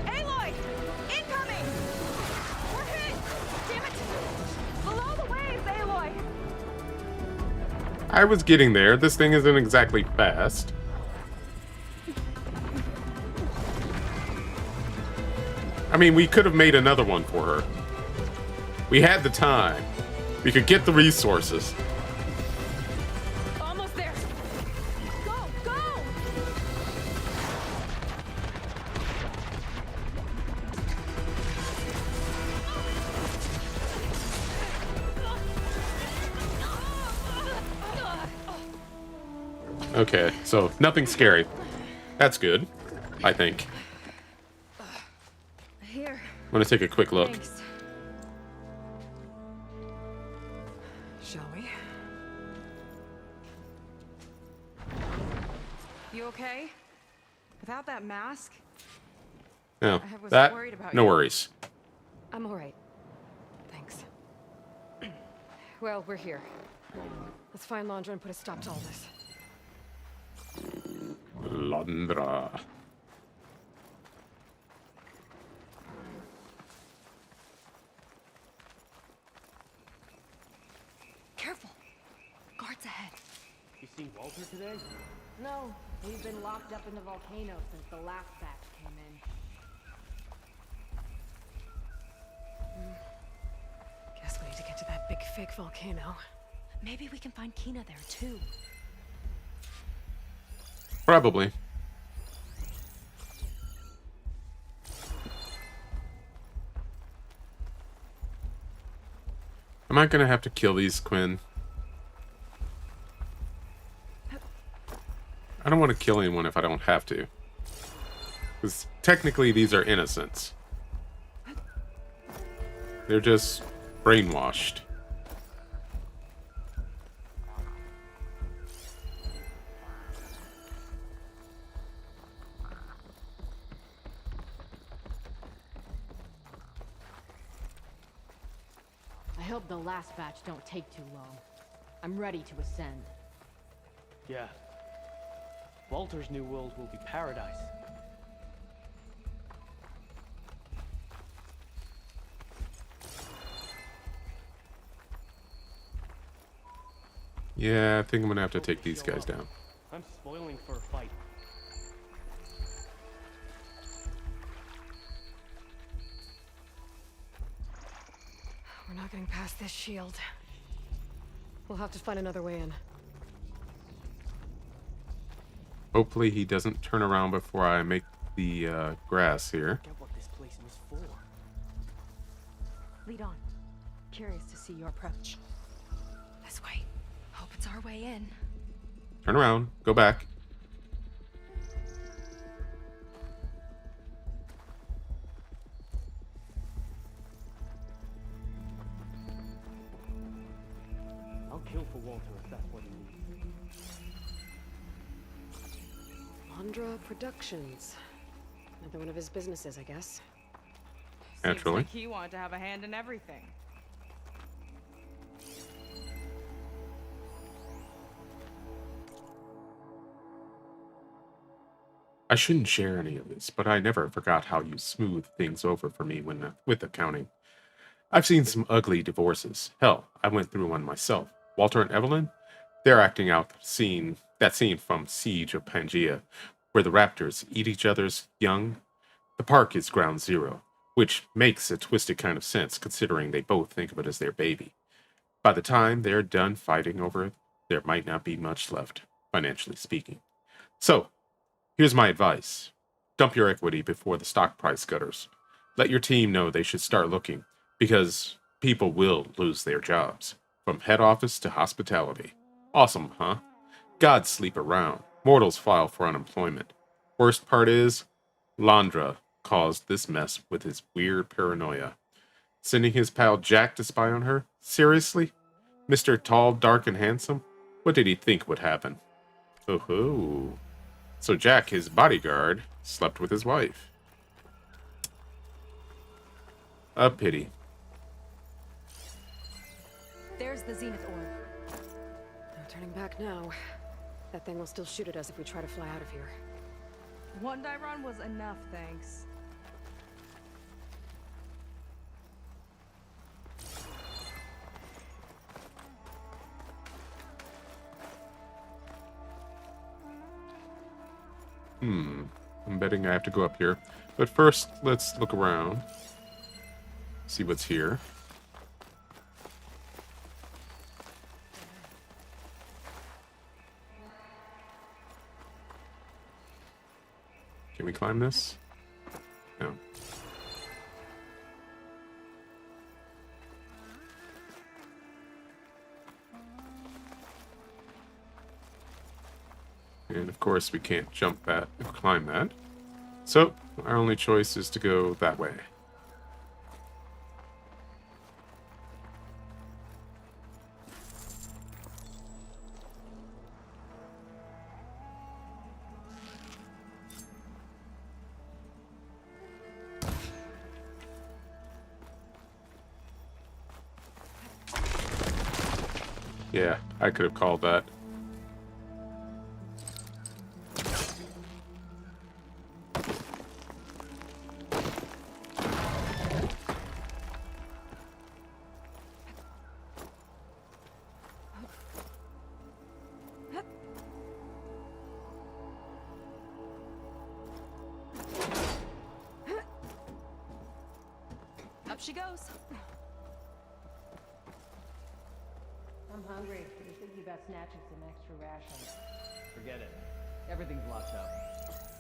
Aloy! Incoming! We're hit! Damn it! Below the waves, Aloy! I was getting there. This thing isn't exactly fast. I mean, we could have made another one for her. We had the time. We could get the resources. Almost there. Go, go! Okay, so nothing scary. That's good, I think. Here. I'm gonna take a quick look. Thanks. Shall we? You okay? Without that mask? No, I was that, worried about no you. worries. I'm all right. Thanks. Well, we're here. Let's find Landra and put a stop to all this. Landra. Careful. Guards ahead. You see Walter today? No, he's been locked up in the volcano since the last batch came in. Guess we need to get to that big fake volcano. Maybe we can find Kina there too. Probably. Am I gonna have to kill these, Quinn? I don't want to kill anyone if I don't have to. Because technically these are innocents. They're just brainwashed. I hope the last batch don't take too long. I'm ready to ascend. Yeah. Walter's new world will be paradise. Yeah, I think I'm gonna have to take these guys down. I'm spoiling for a fight. We're not getting past this shield. We'll have to find another way in. Hopefully he doesn't turn around before I make the grass here. Get what this place was for. Lead on. Curious to see your approach. This way. Hope it's our way in. Turn around. Go back. I'll kill for Walter if that's what he needs. Landra Productions. Another one of his businesses, I guess. Naturally. Seems like he wanted to have a hand in everything. I shouldn't share any of this, but I never forgot how you smoothed things over for me when with accounting. I've seen some ugly divorces. Hell, I went through one myself. Walter and Evelyn, they're acting out that scene from Siege of Pangaea, where the raptors eat each other's young. The park is ground zero, which makes a twisted kind of sense considering they both think of it as their baby. By the time they're done fighting over it, there might not be much left, financially speaking. So, here's my advice. Dump your equity before the stock price gutters. Let your team know they should start looking, because people will lose their jobs. From head office to hospitality. Awesome, huh? Gods sleep around. Mortals file for unemployment. Worst part is, Landra caused this mess with his weird paranoia. Sending his pal Jack to spy on her? Seriously? Mr. Tall, Dark, and Handsome? What did he think would happen? Oh ho. So Jack, his bodyguard, slept with his wife. A pity. There's the Zenith orb. No turning back now. That thing will still shoot at us if we try to fly out of here. One die run was enough, thanks. I'm betting I have to go up here. But first, let's look around. See what's here. Can we climb this? No. And of course we can't jump that or climb that. So our only choice is to go that way. Yeah, I could have called that. Up she goes. I'm hungry. You're thinking about snatching some extra rations. Forget it. Everything's locked up.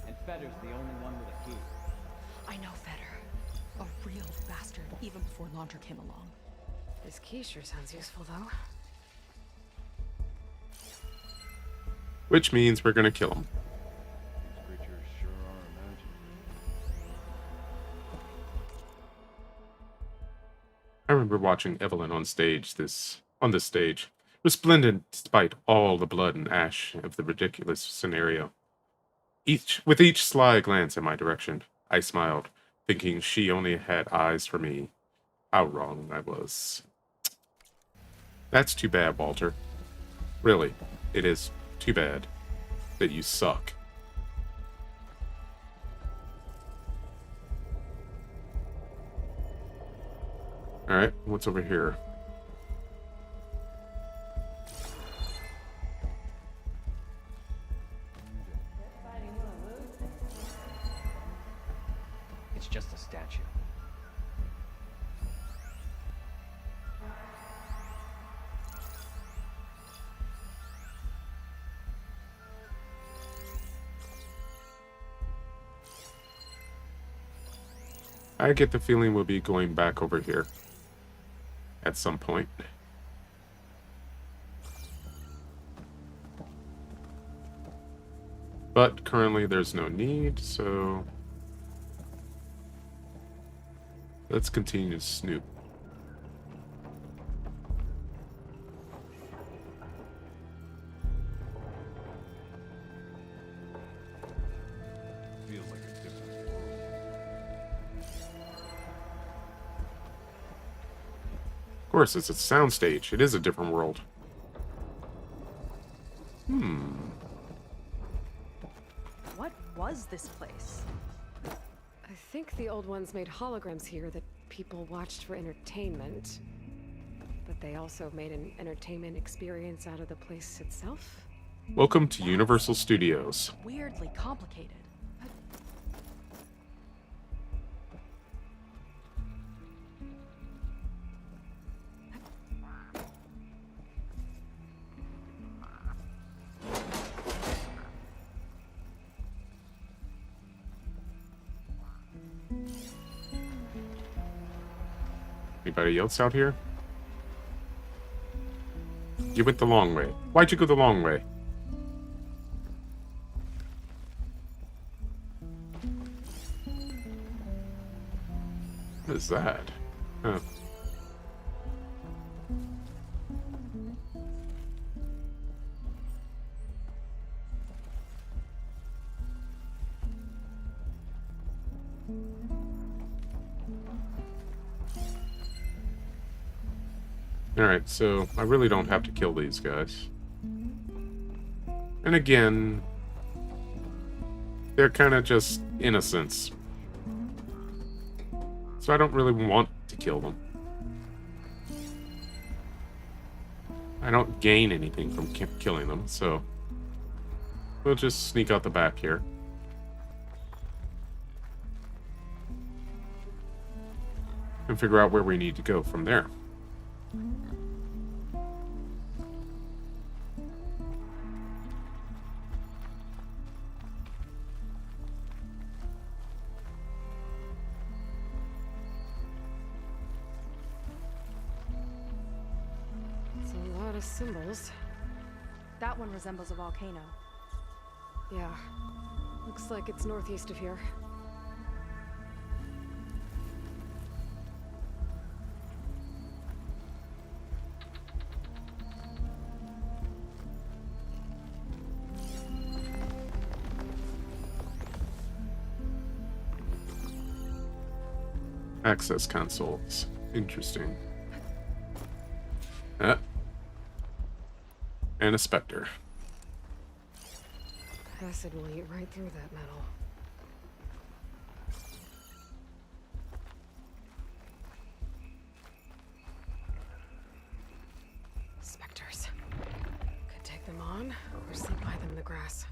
And Fetter's the only one with a key. I know Fetter. A real bastard, even before Laundra came along. This key sure sounds useful, though. Which means we're gonna kill him. These creatures sure are imaginative. I remember watching Evelyn on this stage. Resplendent despite all the blood and ash of the ridiculous scenario. With each sly glance in my direction, I smiled, thinking she only had eyes for me. How wrong I was. That's too bad, Walter. Really, it is too bad that you suck. Alright, what's over here? It's just a statue. I get the feeling we'll be going back over here at some point. But currently there's no need, so let's continue to snoop. Feels like a different world. Of course, it's a soundstage. It is a different world. What was this place? I think the old ones made holograms here that people watched for entertainment. But they also made an entertainment experience out of the place itself. Welcome to Universal Studios. Weirdly complicated. Anybody else out here? You went the long way. Why'd you go the long way? What is that? Huh. Alright, so I really don't have to kill these guys. And again, they're kind of just innocents. So I don't really want to kill them. I don't gain anything from killing them, so we'll just sneak out the back here. And figure out where we need to go from there. It's a lot of symbols. That one resembles a volcano. Yeah. Looks like it's northeast of here. Access consoles. Interesting. And a specter. Acid will eat right through that metal. Specters. Could take them on, or sleep by them in the grass.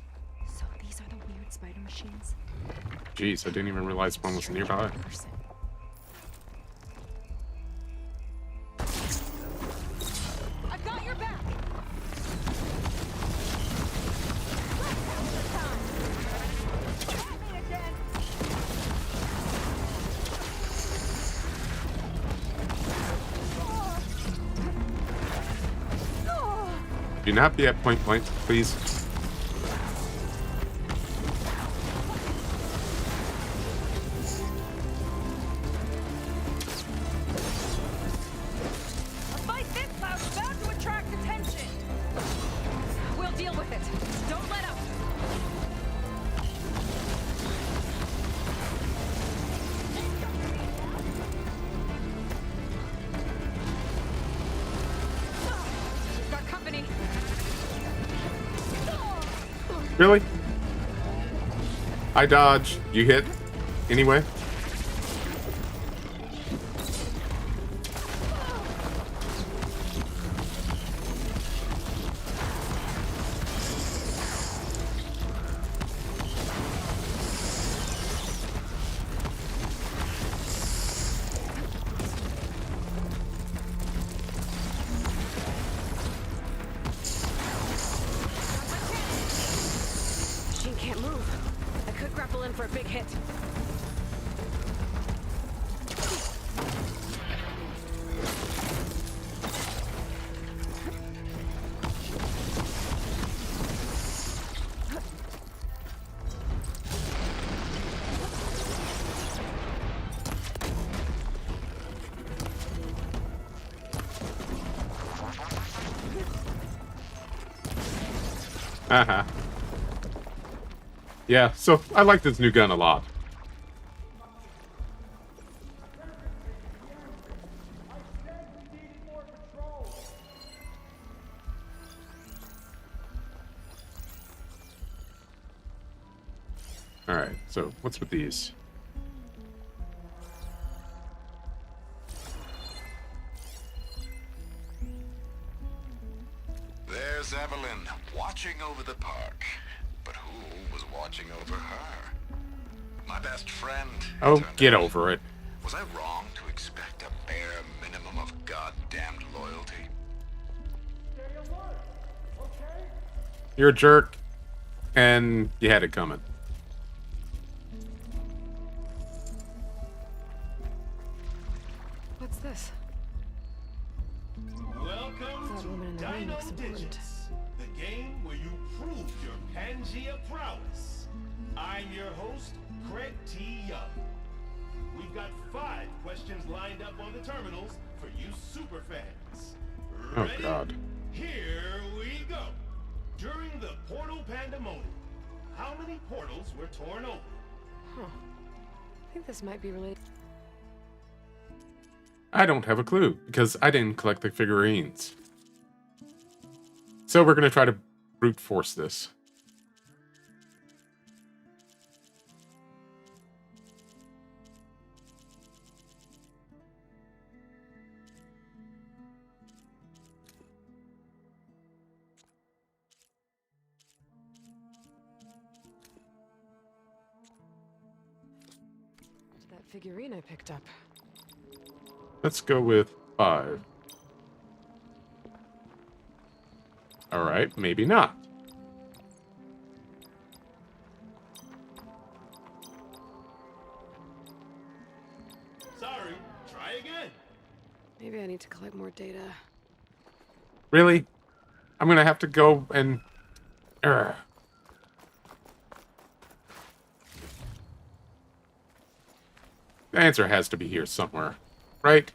So these are the weird spider machines? Jeez, I didn't even realize one was nearby. I've got your back! Do not be at point blank, please. A fight this loud is bound to attract attention! We'll deal with it. Don't let up! We've got company. Really? I dodge. You hit? Anyway? Machine can't move. I could grapple in for a big hit. Haha. Yeah, so I like this new gun a lot. Alright, so what's with these? There's Evelyn, watching over the park. But who was watching over her? My best friend. Oh, get over it. Was I wrong to expect a bare minimum of goddamned loyalty? You're a jerk, and you had it coming. What's this? Welcome That woman in the to ring Dino looks important. Digits, the game where you prove your Pangea prowess. I'm your host, Craig T. Young. We've got 5 questions lined up on the terminals for you super fans. Oh, Ready? God. Here we go. During the portal pandemonium, how many portals were torn open? Huh. I think this might be related. I don't have a clue, because I didn't collect the figurines. So we're going to try to brute force this. That figurine I picked up. Let's go with 5. Alright, maybe not. Sorry, try again. Maybe I need to collect more data. Really? I'm going to have to go and... Urgh. The answer has to be here somewhere, right?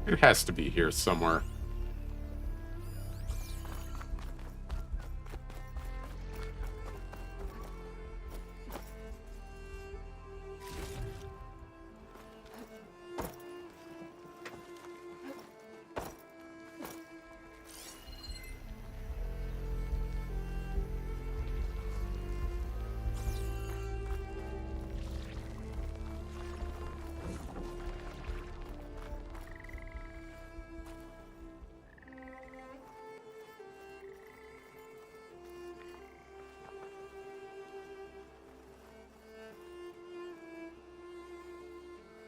It has to be here somewhere.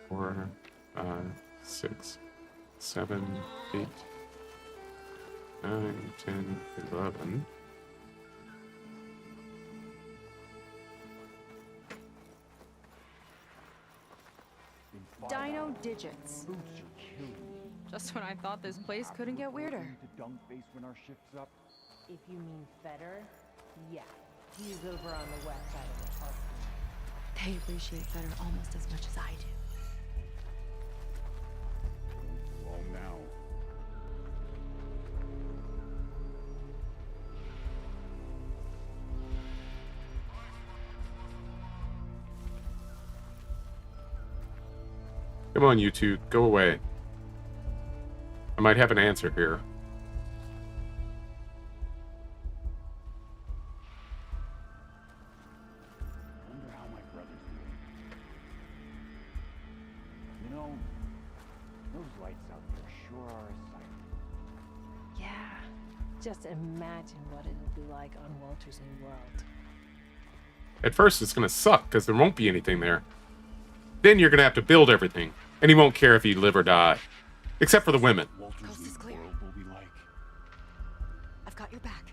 Four, 5, 6, 7, 8, 9, 10, 11. Dino digits. Just when I thought this place couldn't get weirder. If you mean Feder, yeah. He's over on the west side of the park. They appreciate Feder almost as much as I do. Well, now. Come on, you two, go away. I might have an answer here. Wonder how my brother's doing. You know, those lights out there sure are a sight. Yeah. Just imagine what it'll be like on Walter's new world. At first, it's going to suck, because there won't be anything there. Then you're going to have to build everything, and he won't care if you live or die. Except for the women. Coast is clear. Will be like. I've got your back.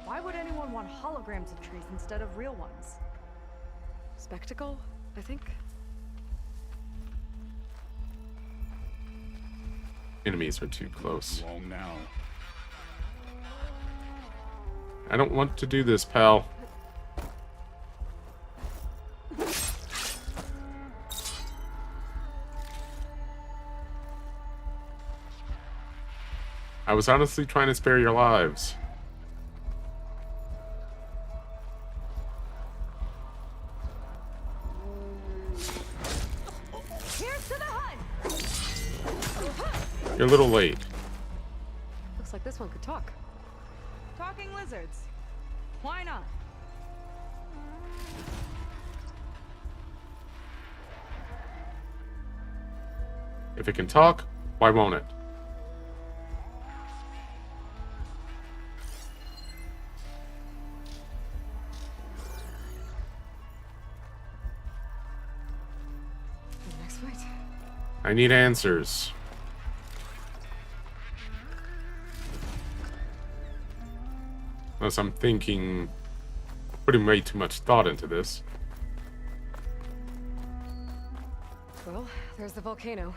Why would anyone want holograms of trees instead of real ones? Spectacle, I think. Enemies are too close. Long now. I don't want to do this, pal. I was honestly trying to spare your lives. Here's to the hunt! You're a little late. Looks like this one could talk. Talking lizards. Why not? If it can talk, why won't it? Next fight. I need answers. Unless I'm thinking putting way too much thought into this. Well, there's the volcano.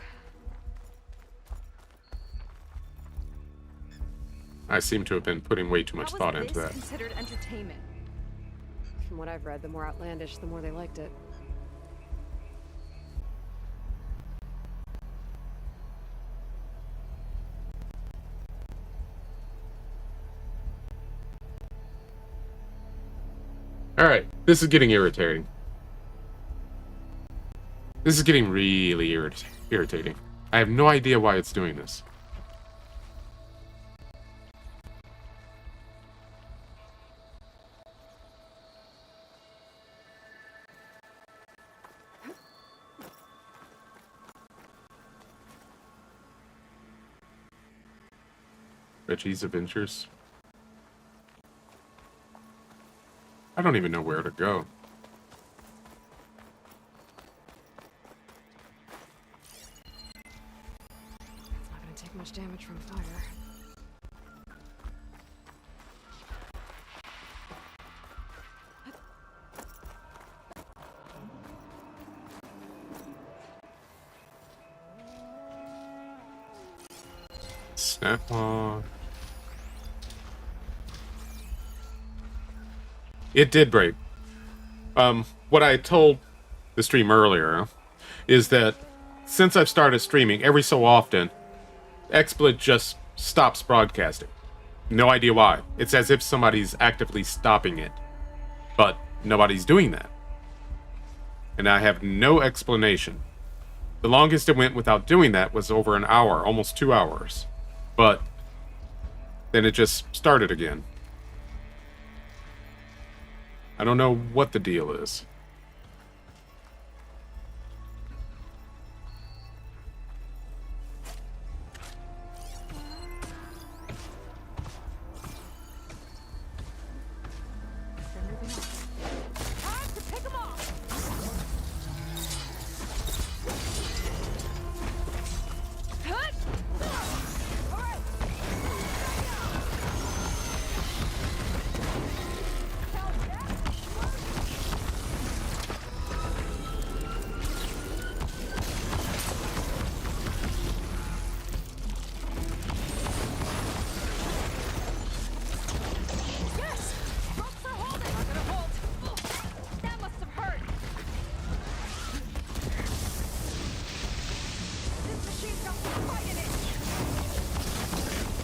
I seem to have been putting way too much thought into that. Considered entertainment? From what I've read, the more outlandish, the more they liked it. Alright, this is getting irritating. This is getting really irritating. I have no idea why it's doing this. Reggie's Adventures. I don't even know where to go. It's not gonna take much damage from fire. Snap on. It did break. What I told the stream earlier is that since I've started streaming, every so often, Xsplit just stops broadcasting. No idea why. It's as if somebody's actively stopping it. But nobody's doing that. And I have no explanation. The longest it went without doing that was over an hour, almost 2 hours. But then it just started again. I don't know what the deal is.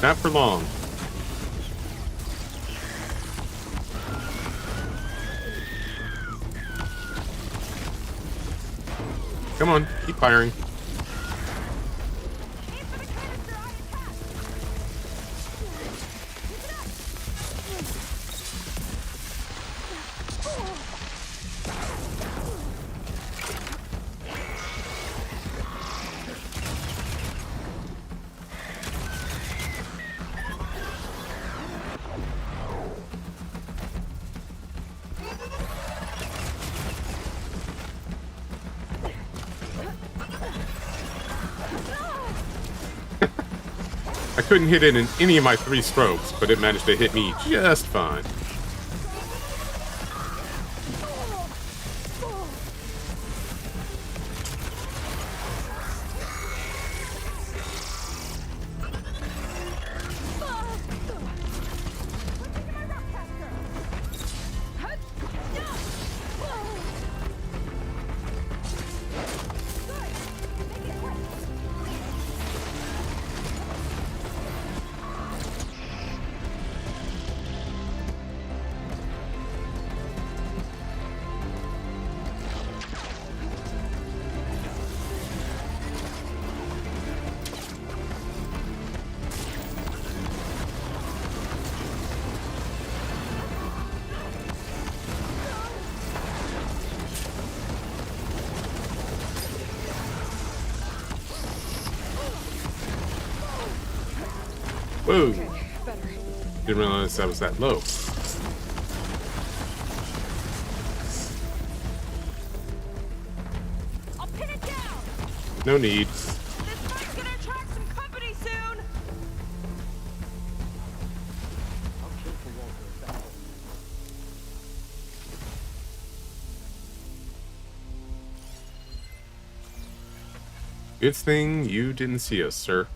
Not for long. Come on, keep firing. I couldn't hit it in any of my 3 strokes, but it managed to hit me just fine. Whoa! Okay, better. Didn't realize that was that low. I'll pin it down. No need. This fight's gonna attract some company soon. How careful Walter is that? Good thing you didn't see us, sir.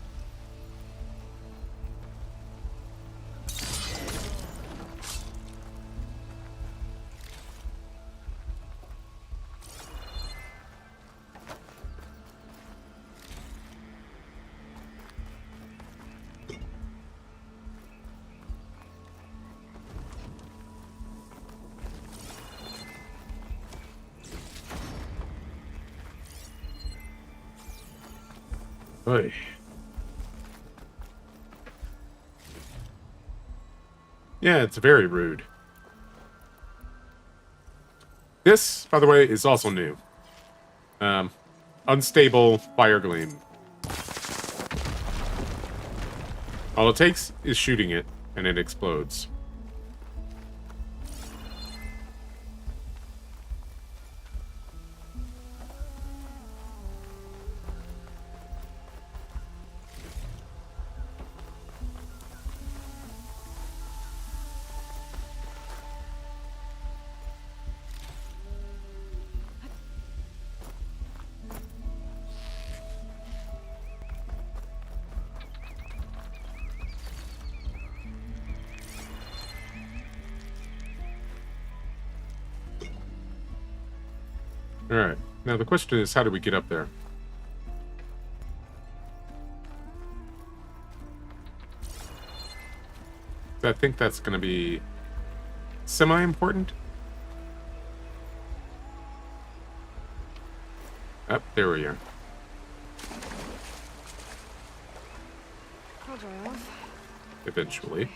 Oy. Yeah, it's very rude. This, by the way, is also new. Unstable fire gleam. All it takes is shooting it, and it explodes. Alright, now the question is, how do we get up there? I think that's going to be semi-important. Up, there we are. I'll dry off. Eventually.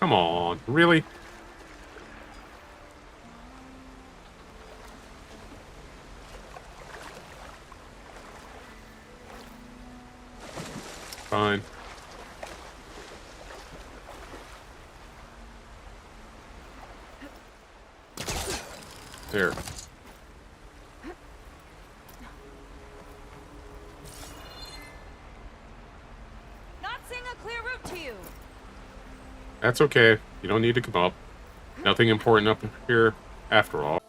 Come on, really? Fine. There. Not seeing a clear route to you. That's okay. You don't need to come up. Nothing important up here after all.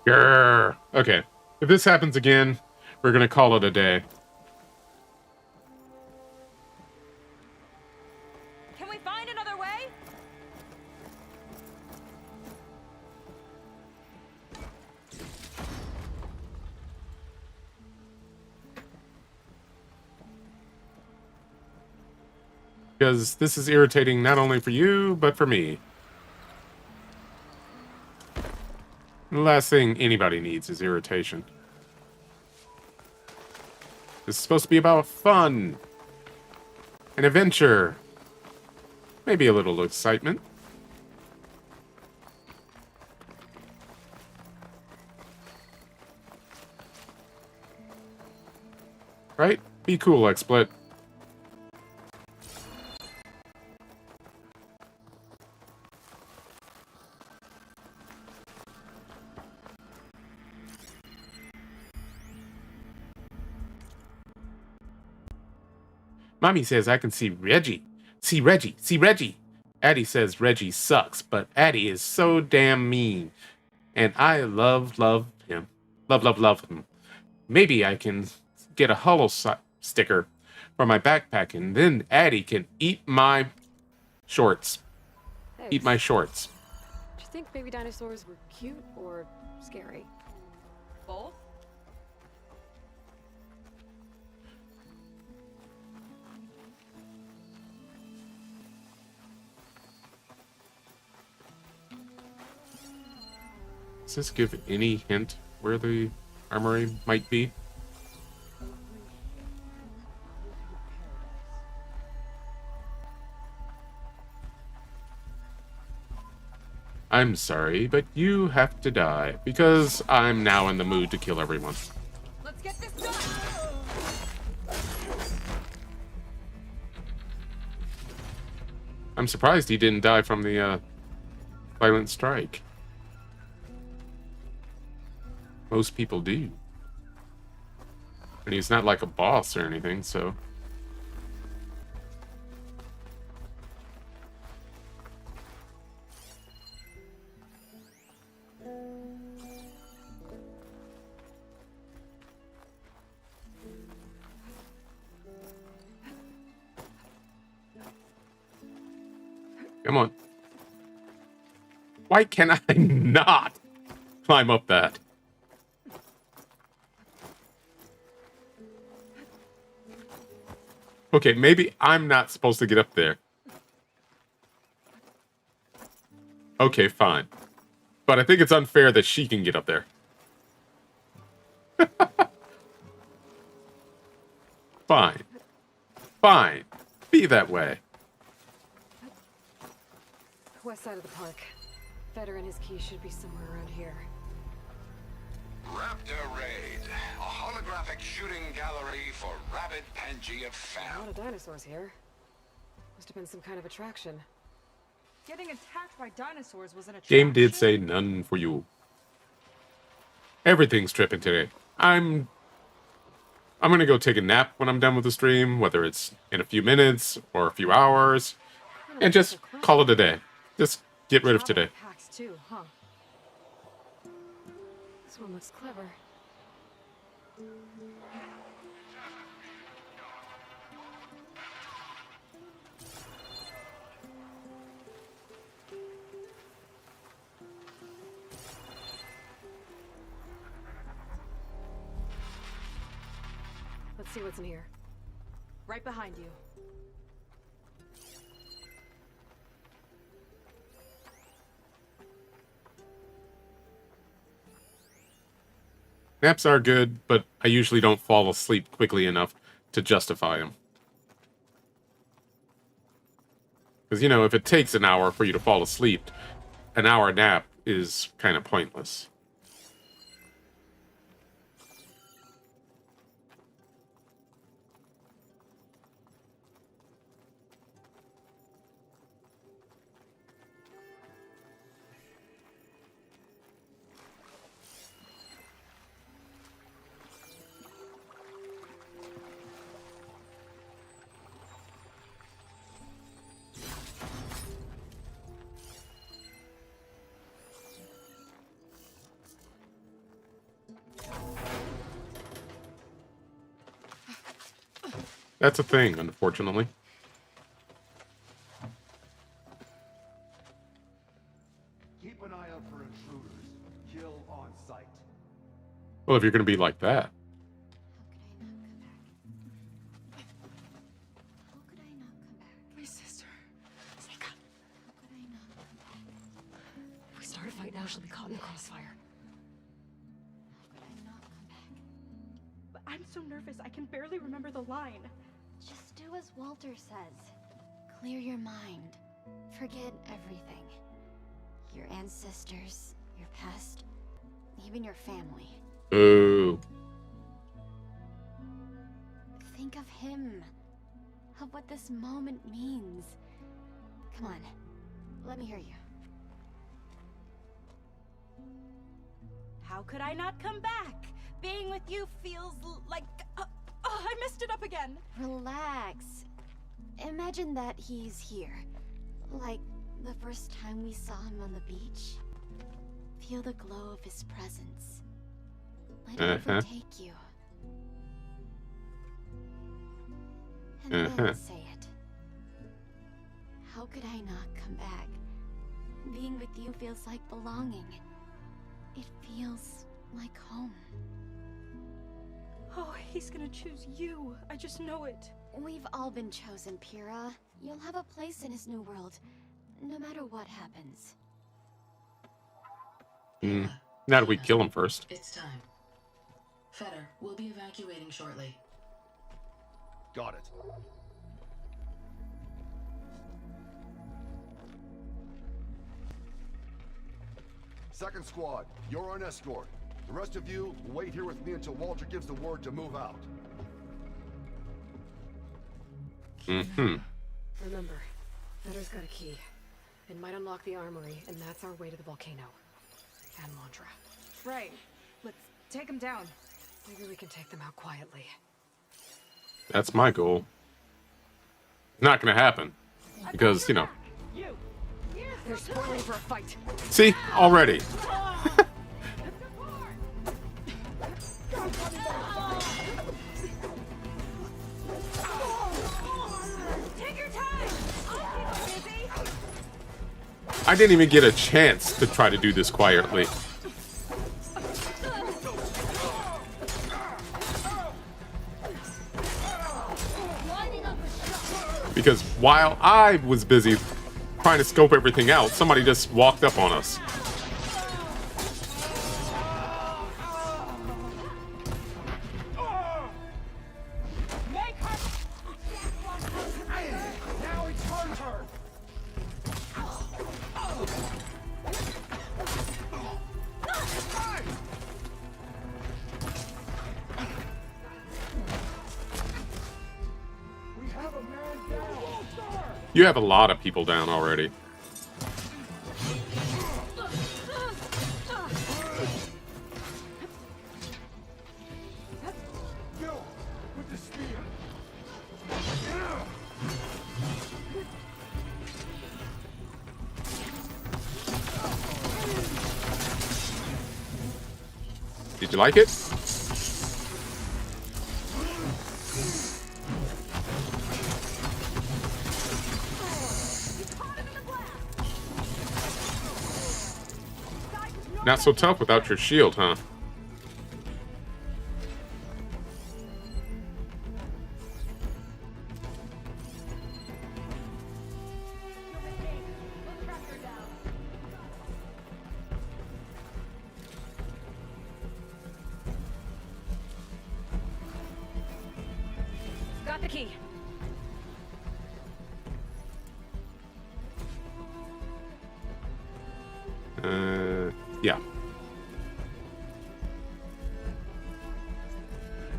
Grr. Okay. If this happens again, we're gonna call it a day. Can we find another way? Because this is irritating not only for you, but for me. The last thing anybody needs is irritation. This is supposed to be about fun. An adventure. Maybe a little excitement. Right? Be cool, Xsplit. Mommy says I can see Reggie. See Reggie. See Reggie. Addie says Reggie sucks, but Addie is so damn mean. And I love him. Love him. Maybe I can get a hollow sticker for my backpack, and then Addie can eat my shorts. Hey, Eat my shorts. do you think baby dinosaurs were cute or scary? Both? Does this give any hint where the armory might be? I'm sorry, but you have to die, because I'm now in the mood to kill everyone. Let's get this done. I'm surprised he didn't die from the violent strike. Most people do. And he's not like a boss or anything, so... Come on. Why can I not climb up that? Okay, maybe I'm not supposed to get up there. Okay, fine. But I think it's unfair that she can get up there. Fine. Fine. Be that way. West side of the park. Feder and his key should be somewhere around here. Raptor Raid, a holographic shooting gallery for rabid Pangea A fans. lot of dinosaurs here. Must have been some kind of attraction. Getting attacked by dinosaurs was an attraction. Game did say none for you. Everything's tripping today. I'm gonna go take a nap when I'm done with the stream, whether it's in a few minutes or a few hours, and just call it a day. Just get rid of today. Packs too, huh? This one looks clever. Let's see what's in here. Right behind you. Naps are good, but I usually don't fall asleep quickly enough to justify them. Because, you know, if it takes an hour for you to fall asleep, an hour nap is kind of pointless. That's a thing, unfortunately. Keep an eye out for intruders. Kill on sight. Well, if you're going to be like that. My sister. Sneak up. If we start a fight now, she'll be caught in the crossfire. But I'm so nervous, I can barely remember the line. Just do as Walter says. Clear your mind. Forget everything. Your ancestors, your past, even your family. Ooh. Think of him. Of what this moment means. Come on. Let me hear you. How could I not come back? Being with you feels like... I messed it up again. Relax. Imagine that he's here. Like the first time we saw him on the beach. Feel the glow of his presence. Let it overtake you. And then say it. How could I not come back? Being with you feels like belonging. It feels like home. Oh, he's gonna choose you. I just know it. We've all been chosen, Pyrrha. You'll have a place in his new world, no matter what happens. Now that we kill him first. It's time. Feder, we'll be evacuating shortly. Got it. Second squad, you're on escort. The rest of you, wait here with me until Walter gives the word to move out. Remember, Fetter's got a key. It might unlock the armory, and that's our way to the volcano. And Landra. Right. Let's take him down. Maybe we can take them out quietly. That's my goal. Not gonna happen. Because, you know. They're spoiling for a fight. See? Already. Take your time. I'll keep busy. I didn't even get a chance to try to do this quietly. Because while I was busy trying to scope everything out, somebody just walked up on us. Now it's her turn. We have a man down. You have a lot of people down already. Go with the spear. Did you like it? Not so tough without your shield, huh? Got the key. Yeah.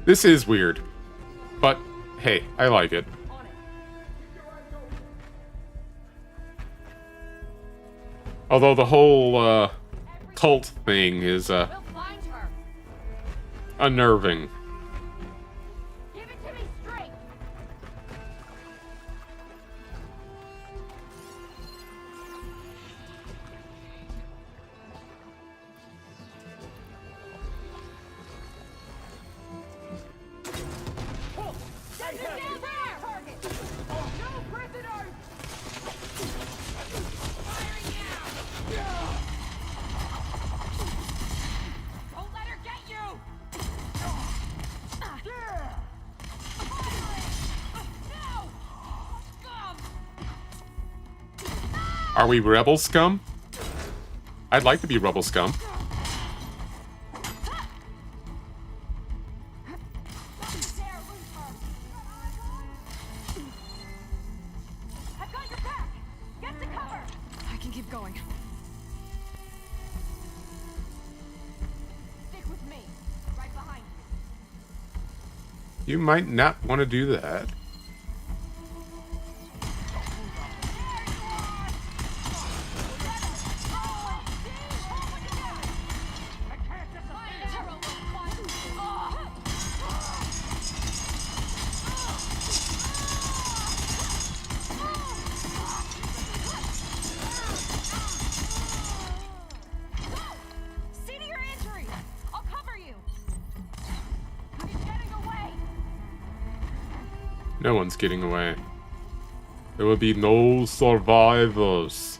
This is weird. But, hey, I like it. Although the whole, cult thing is, unnerving. Give it to me straight. Send him down there. Target. No prisoners. Firing now. Don't let her get you. No. Scum. Are we rebel scum? I'd like to be rebel scum. I've got your back. Get to cover. I can keep going. Stick with me. Right behind you. You might not want to do that. See to your injuries. I'll cover you. He's getting away. No one's getting away. There will be no survivors.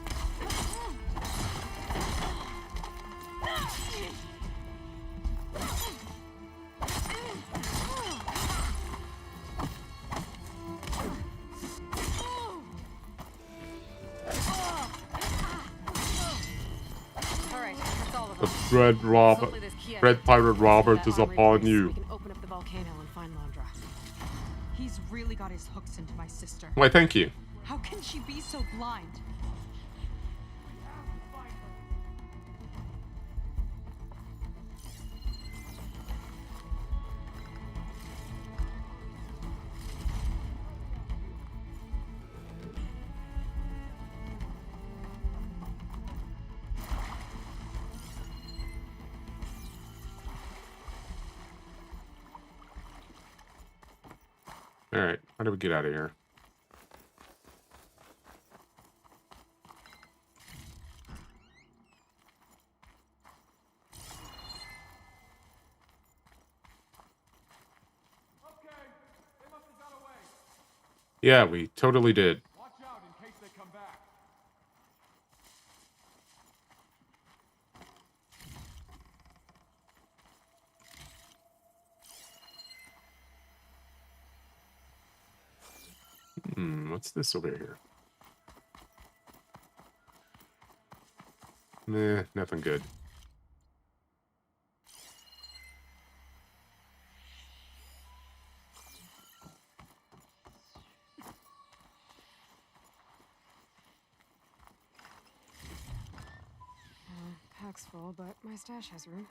All right, that's all of The them. Red Robert, Hopefully this key I Red can Pirate get Robert that is armory upon place so you. We can open up the volcano and find Landra. He's really got his hooks into my sister. Why, thank you. How can she be so blind? Alright, how do we get out of here? Yeah, we totally did. Watch out in case they come back. What's this over here? Nah, nothing good. Pack's full, but my stash has room.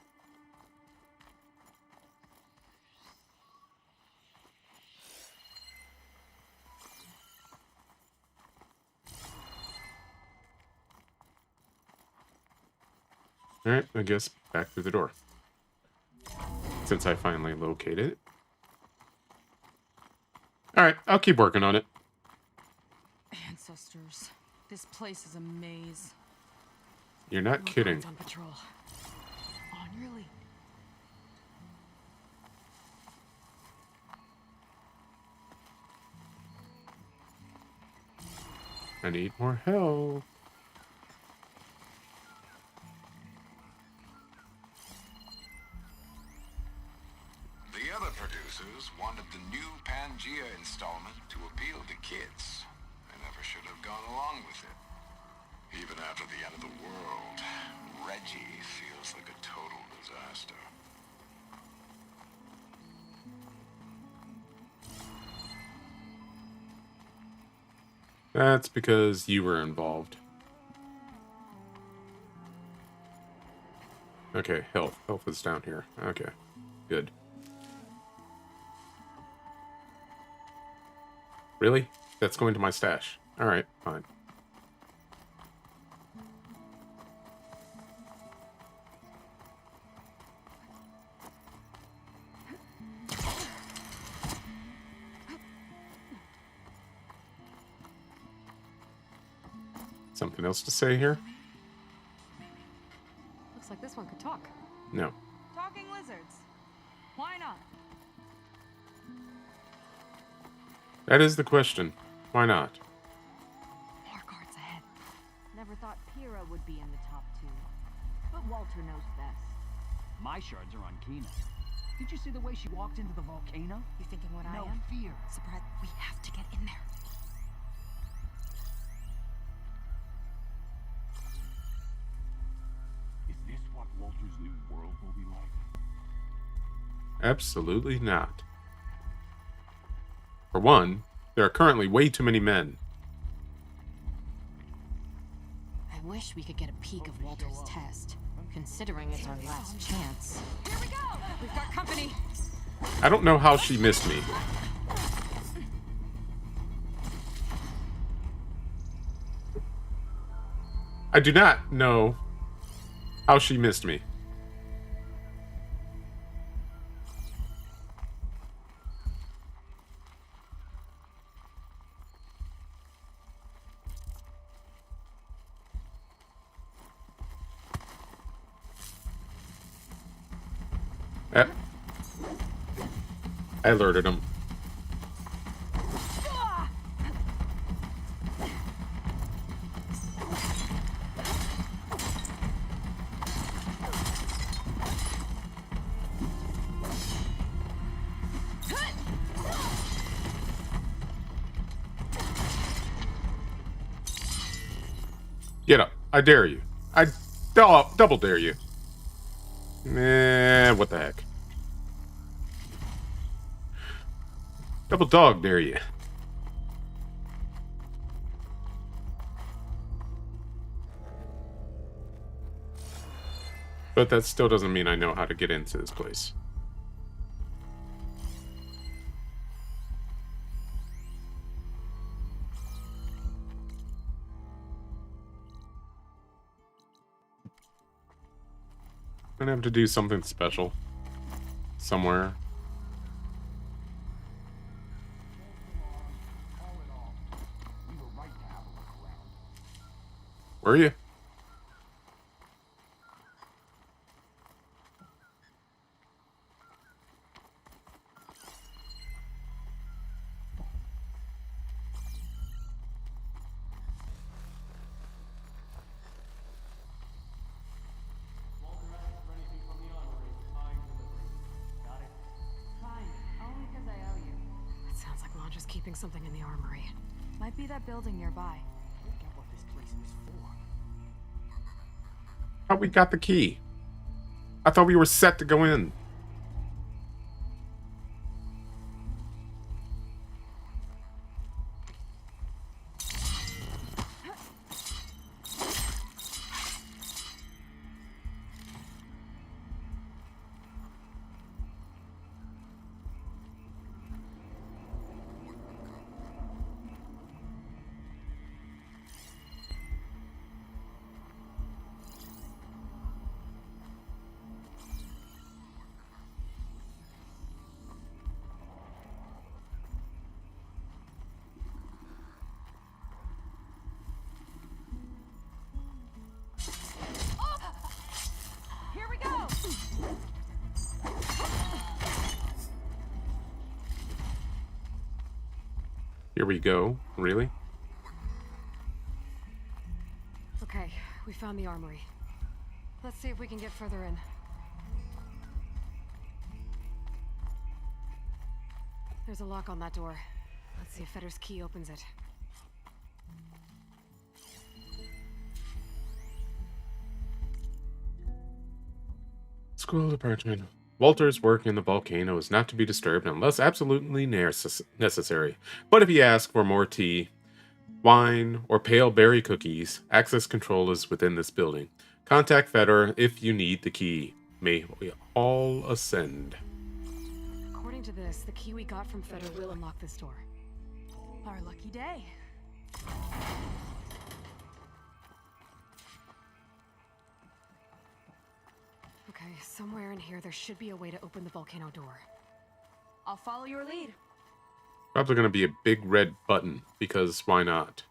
Alright, I guess back through the door. Since I finally located it. Alright, I'll keep working on it. Ancestors. This place is a maze. You're not kidding. On patrol. On your lead. I need more help. The other producers wanted the new Pangea installment to appeal to kids. They never should have gone along with it. Even after the end of the world, Reggie feels like a total disaster. That's because you were involved. Okay, health. Health is down here. Okay, good. Really? That's going to my stash. Alright, fine. Something else to say here? Looks like this one could talk. No. Talking lizards. Why not? That is the question. Why not? More guards ahead. Never thought Pyrrha would be in the top 2. But Walter knows best. My shards are on Kina. Did you see the way she walked into the volcano? You thinking what I No am? fear. Surprise. We have to get in there. Is this what Walter's new world will be like? Absolutely not. For one, there are currently way too many men. I wish we could get a peek of Walter's test, considering it's our last chance. Here we go! We've got company! I don't know how she missed me. I do not know how she missed me. I alerted him. Get up. I dare you. I double dare you. What the heck? Double dog dare you. But that still doesn't mean I know how to get into this place. I'm gonna have to do something special. Somewhere. Where are you? Only because I owe you. It sounds like Londra's keeping something in the armory. Might be that building nearby. Get what this place was for. How we got the key? I thought we were set to go in. Here we go! Here we go. Really? Okay, we found the armory. Let's see if we can get further in. There's a lock on that door. Let's see if Fetter's key opens it. School department. Walter's work in the volcano is not to be disturbed unless absolutely necessary. But if you ask for more tea, wine, or pale berry cookies, access control is within this building. Contact Fetter if you need the key. May we all ascend. According to this, the key we got from Fetter will unlock this door. Our lucky day. Okay, somewhere in here there should be a way to open the volcano door. I'll follow your lead. Probably going to be a big red button, because why not?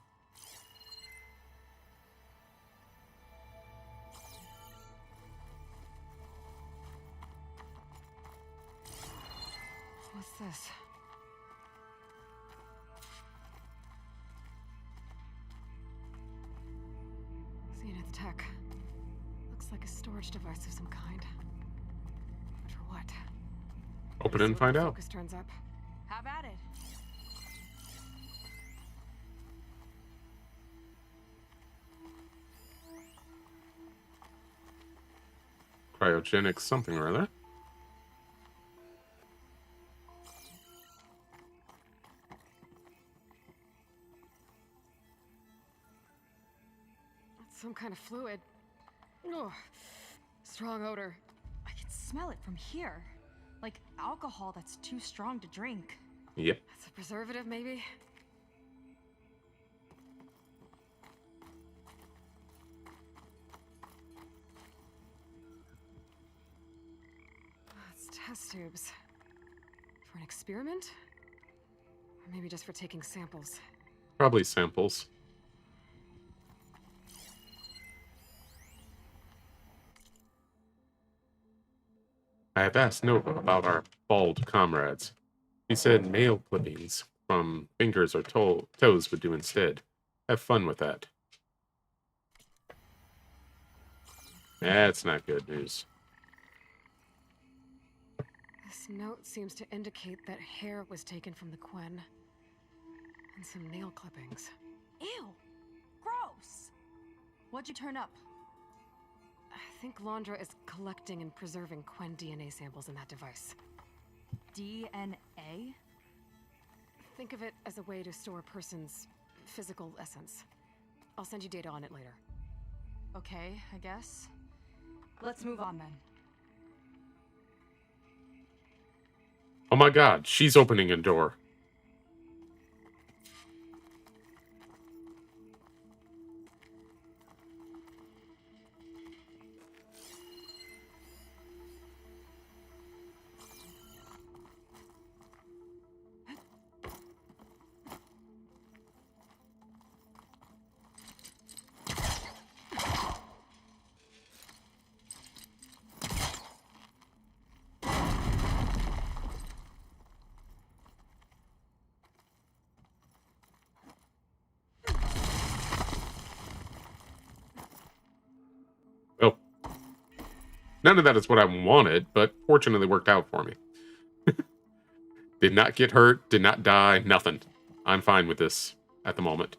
What's this? Zenith tech. Looks like a storage device of some kind. But for what? Open it and find out. Focus turns up. Have at it. Cryogenic something or other. That's some kind of fluid. Oh, strong odor. I can smell it from here. Like alcohol that's too strong to drink. Yep. That's a preservative, maybe? It's test tubes. For an experiment? Or maybe just for taking samples. Probably samples. I have asked Nova about our bald comrades. He said nail clippings from fingers or toes would do instead. Have fun with that. That's not good news. This note seems to indicate that hair was taken from the Quen. And some nail clippings. Ew! Gross! What'd you turn up? I think Londra is collecting and preserving Quen DNA samples in that device. DNA? Think of it as a way to store a person's physical essence. I'll send you data on it later. Okay, I guess. Let's move on then. Oh my god, she's opening a door. None of that is what I wanted, but fortunately worked out for me. Did not get hurt, did not die, nothing. I'm fine with this at the moment.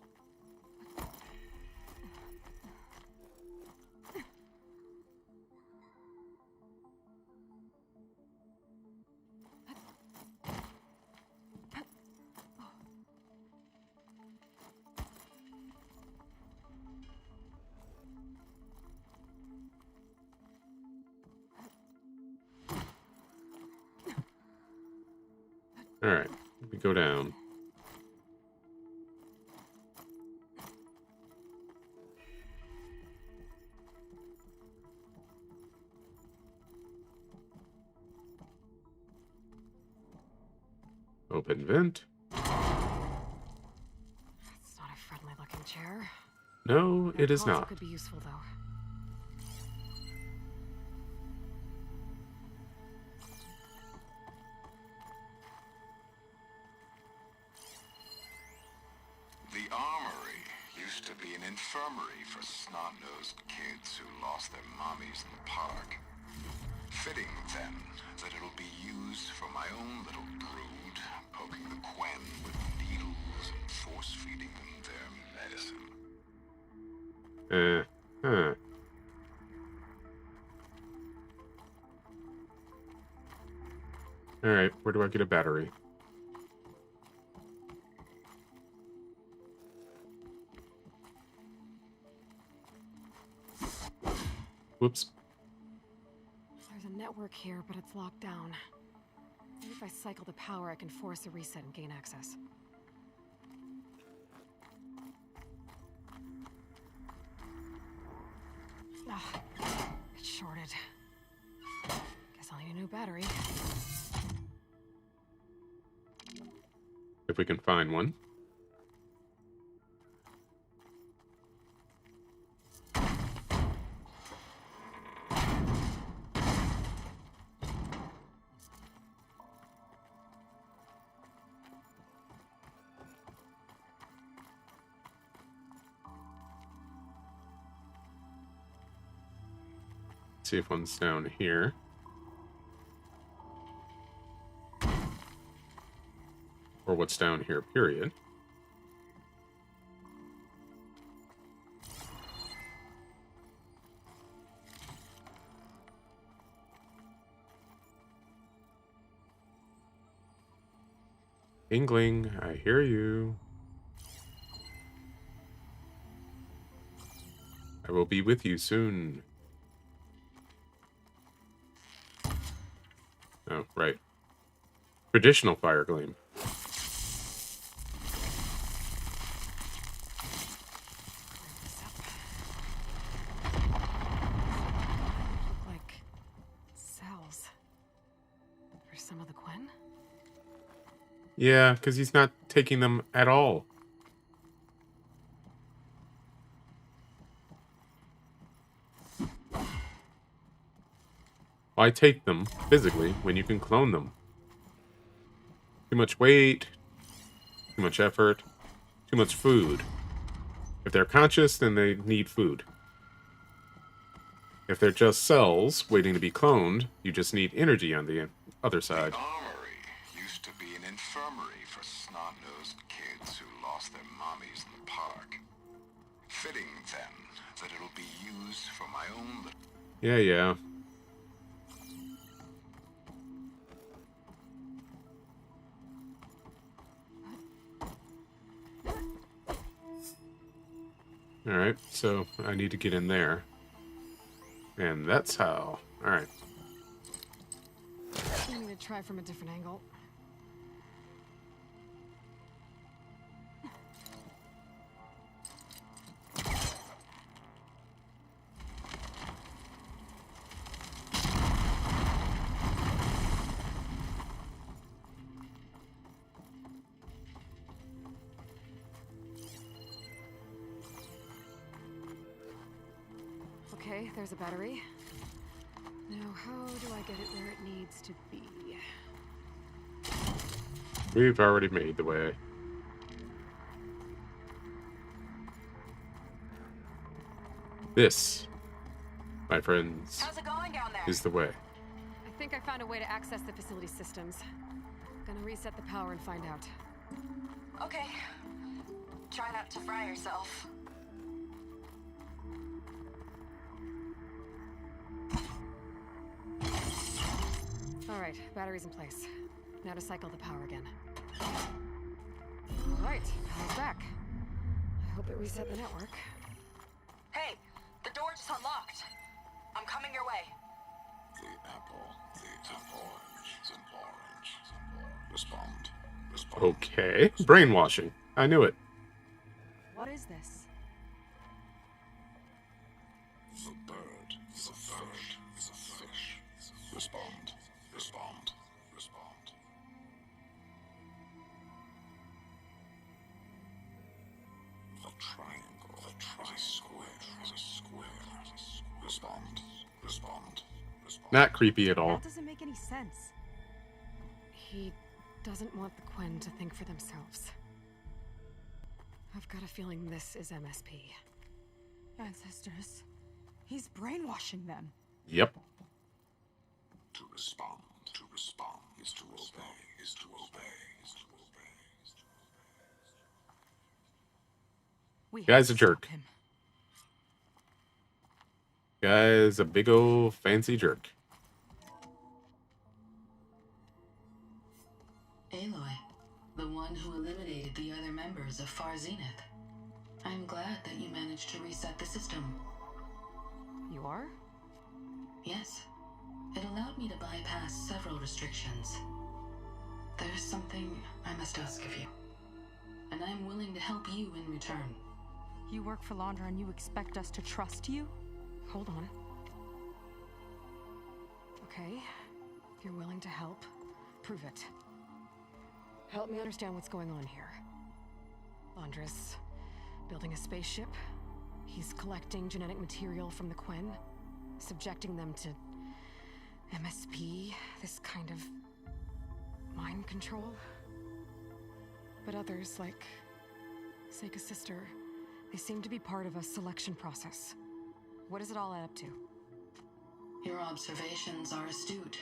Alright, we go down. Open vent. It's not a friendly looking chair. No, it is Console not. could be useful though. The armory used to be an infirmary for snot-nosed kids who lost their mommies in the park. Fitting, then, that it'll be used for my own little brood, poking the Quen with needles and force-feeding them their medicine. Alright, where do I get a battery? Whoops. There's a network here, but it's locked down. Maybe if I cycle the power, I can force a reset and gain access. Ah, it's shorted. Guess I'll need a new battery. If we can find one. See if one's down here. Or what's down here, period. Ingling, I hear you. I will be with you soon. Oh, right. Traditional fire gleam. Look like cells. For some of the Quen? Yeah, because he's not taking them at all. Why take them physically when you can clone them? Too much weight, too much effort, too much food. If they're conscious, then they need food. If they're just cells waiting to be cloned, you just need energy on the other side. The armory used to be an infirmary for snot-nosed kids who lost their mommies in the park. Fitting, then, that it'll be used for my own... Yeah. Alright, so I need to get in there. And that's how. Alright. I need to try from a different angle. Okay, there's a battery. Now, how do I get it where it needs to be? We've already made the way. This my friends, How's it going down there? is the way. I think I found a way to access the facility systems. Gonna reset the power and find out. Okay. Try not to fry yourself. Alright, battery's in place. Now to cycle the power again. Alright, power's back. I hope it reset the network. Hey, the door just unlocked. I'm coming your way. The apple, the orange. Respond. Okay. Brainwashing. I knew it. What is this? The bird, the fish. Respond. The triangle, the square. Respond. Not creepy at all. That doesn't make any sense. He doesn't want the Quen to think for themselves. I've got a feeling this is MSP. Ancestors. He's brainwashing them. Yep. To respond is to obey. We Guy's a have to jerk. stop him. Guy's a big old fancy jerk. Aloy, the one who eliminated the other members of Far Zenith. I'm glad that you managed to reset the system. You are? Yes. It allowed me to bypass several restrictions. There's something I must ask of you, and I'm willing to help you in return. You work for Londra and you expect us to trust you? Hold on. Okay, if you're willing to help, prove it. Help me understand what's going on here. Londra's building a spaceship. He's collecting genetic material from the Quen, subjecting them to MSP, this kind of mind control. But others, like Seika's sister, they seem to be part of a selection process. What does it all add up to? Your observations are astute.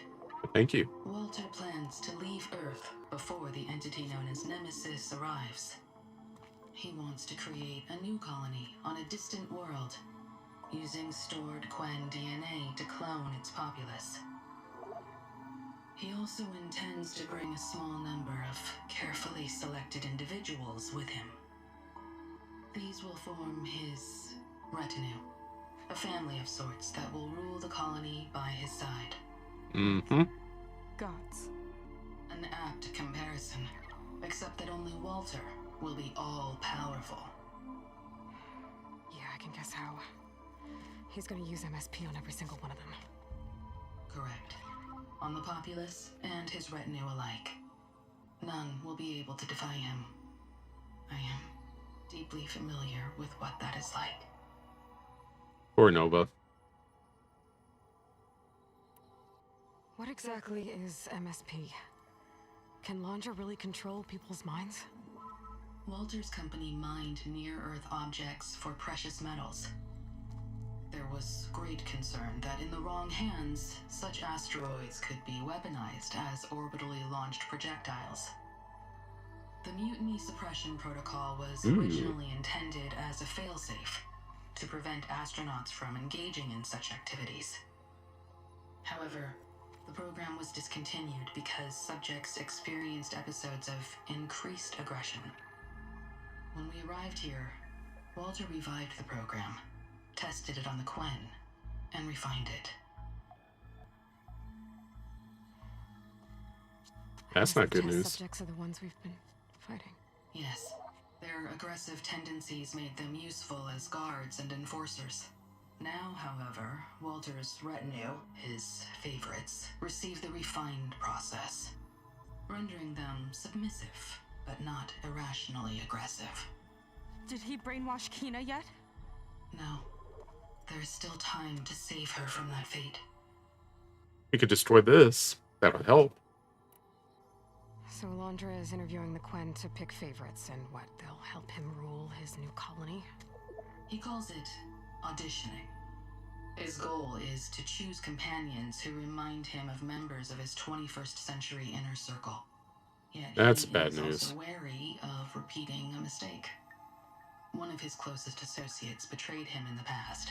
Thank you. Walter plans to leave Earth before the entity known as Nemesis arrives. He wants to create a new colony on a distant world, using stored Quen DNA to clone its populace. He also intends to bring a small number of carefully selected individuals with him. These will form his retinue, a family of sorts that will rule the colony by his side. Mm-hmm. Gods. An apt comparison, except that only Walter will be all-powerful. Yeah, I can guess how. He's gonna use MSP on every single one of them. Correct. On the populace and his retinue alike. None will be able to defy him. I am deeply familiar with what that is like. Poor Nova. What exactly is MSP? Can Londra really control people's minds? Walter's company mined near-Earth objects for precious metals. There was great concern that in the wrong hands, such asteroids could be weaponized as orbitally launched projectiles. The Mutiny Suppression Protocol was originally intended as a failsafe to prevent astronauts from engaging in such activities. However, the program was discontinued because subjects experienced episodes of increased aggression. When we arrived here, Walter revived the program, tested it on the Quen, and refined it. That's not good Test news. subjects are the ones we've been fighting. Yes, their aggressive tendencies made them useful as guards and enforcers. Now, however, Walter's retinue, his favorites, receive the refined process, rendering them submissive, but not irrationally aggressive. Did he brainwash Kina yet? No. There's still time to save her from that fate. We could destroy this. That would help. So Londra is interviewing the Quen to pick favorites, and what, they'll help him rule his new colony? He calls it auditioning. His goal is to choose companions who remind him of members of his 21st century inner circle. Yet That's he bad is news. also wary of repeating a mistake. One of his closest associates betrayed him in the past.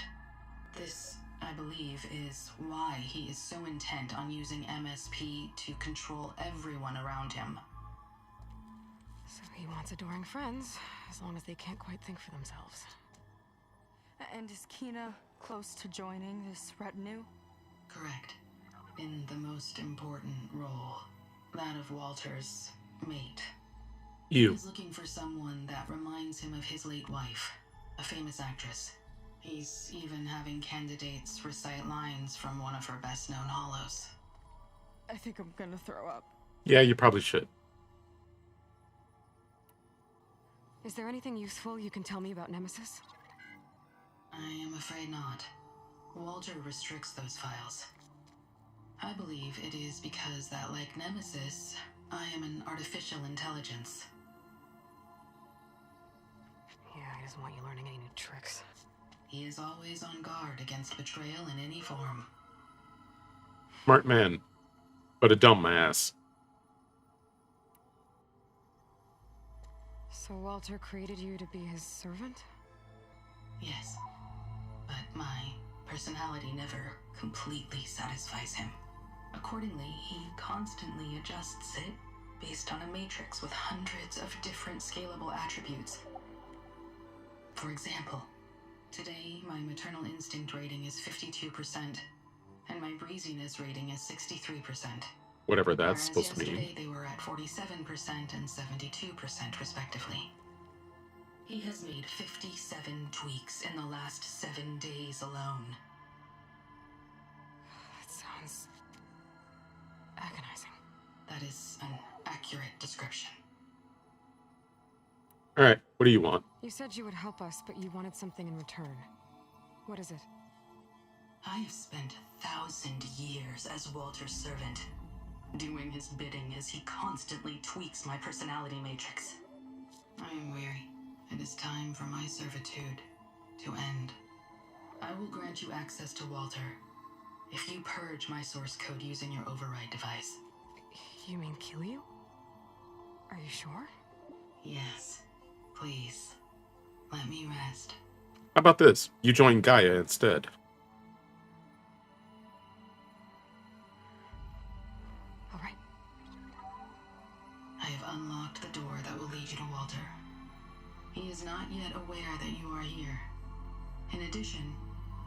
This, I believe, is why he is so intent on using MSP to control everyone around him. So he wants adoring friends, as long as they can't quite think for themselves. And is Kina close to joining this retinue? Correct. In the most important role, that of Walter's mate. You. He's looking for someone that reminds him of his late wife, a famous actress. He's even having candidates recite lines from one of her best-known hollows. I think I'm gonna throw up. Yeah, you probably should. Is there anything useful you can tell me about Nemesis? I am afraid not. Walter restricts those files. I believe it is because that, like Nemesis, I am an artificial intelligence. Yeah, he doesn't want you learning any new tricks. He is always on guard against betrayal in any form. Smart man, but a dumb ass. So Walter created you to be his servant? Yes, but my personality never completely satisfies him. Accordingly, he constantly adjusts it based on a matrix with hundreds of different scalable attributes. For example, today my maternal instinct rating is 52%, and my breeziness rating is 63%. Whatever that's Whereas supposed to yesterday mean. they were at 47% and 72% respectively. He has made 57 tweaks in the last 7 days alone. That sounds agonizing. That is an accurate description. Alright, what do you want? You said you would help us, but you wanted something in return. What is it? I have spent 1,000 years as Walter's servant, doing his bidding as he constantly tweaks my personality matrix. I am weary. It is time for my servitude to end. I will grant you access to Walter if you purge my source code using your override device. You mean kill you? Are you sure? Yes. Please. Let me rest. How about this? You join Gaia instead. All right. I have unlocked the door that will lead you to Walter. He is not yet aware that you are here. In addition,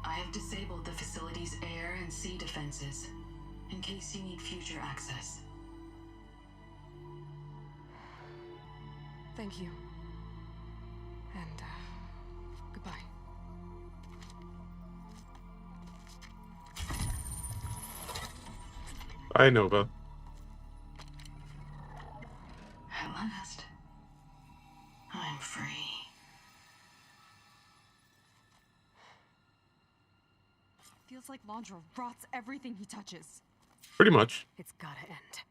I have disabled the facility's air and sea defenses in case you need future access. Thank you. And, goodbye. Bye, Nova. At last, I'm free. Feels like Laundra rots everything he touches. Pretty much. It's gotta end.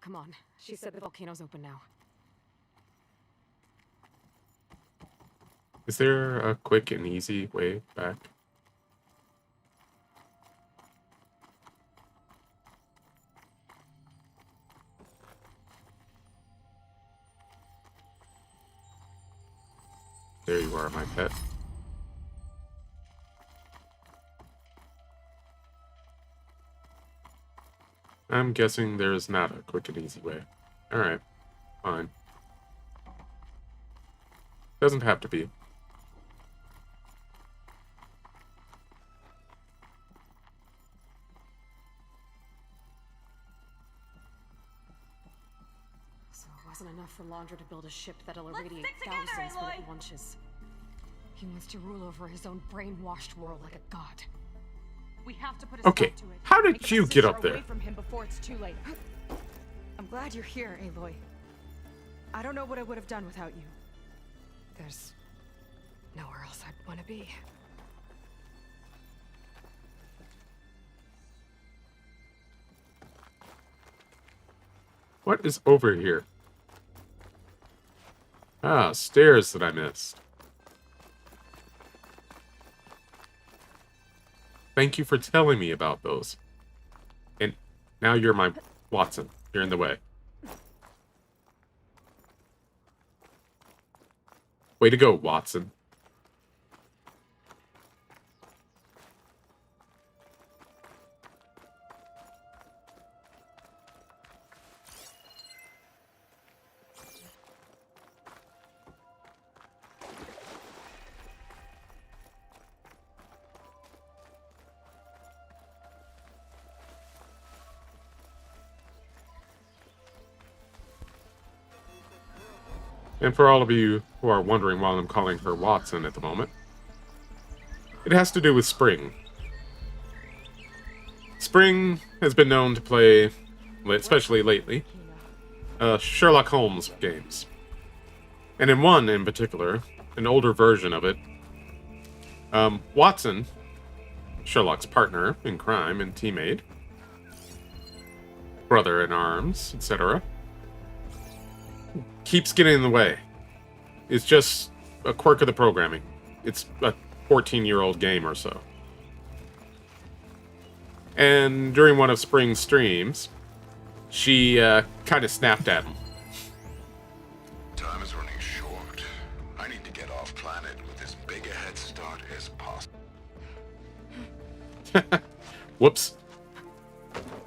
Come on. She said the volcano's open now. Is there a quick and easy way back? There you are, my pet. I'm guessing there is not a quick and easy way. Alright, fine. Doesn't have to be. So it wasn't enough for Laundra to build a ship that'll irradiate thousands when it launches. He wants to rule over his own brainwashed world like a god. We have to put a Okay, stop to it. how did Make you the get sister up there? away from him before it's too late. I'm glad you're here, Aloy. I don't know what I would have done without you. There's nowhere else I'd want to be. What is over here? Ah, stairs that I missed. Thank you for telling me about those. And now you're my Watson. You're in the way. Way to go, Watson. And for all of you who are wondering why I'm calling her Watson at the moment, it has to do with Spring. Spring has been known to play, especially lately, Sherlock Holmes games. And in one in particular, an older version of it, Watson, Sherlock's partner in crime and teammate, brother in arms, etc., keeps getting in the way. It's just a quirk of the programming. It's a 14-year-old game or so. And during one of Spring's streams, she kind of snapped at him. Time is running short. I need to get off planet with as big a head start as possible. Whoops.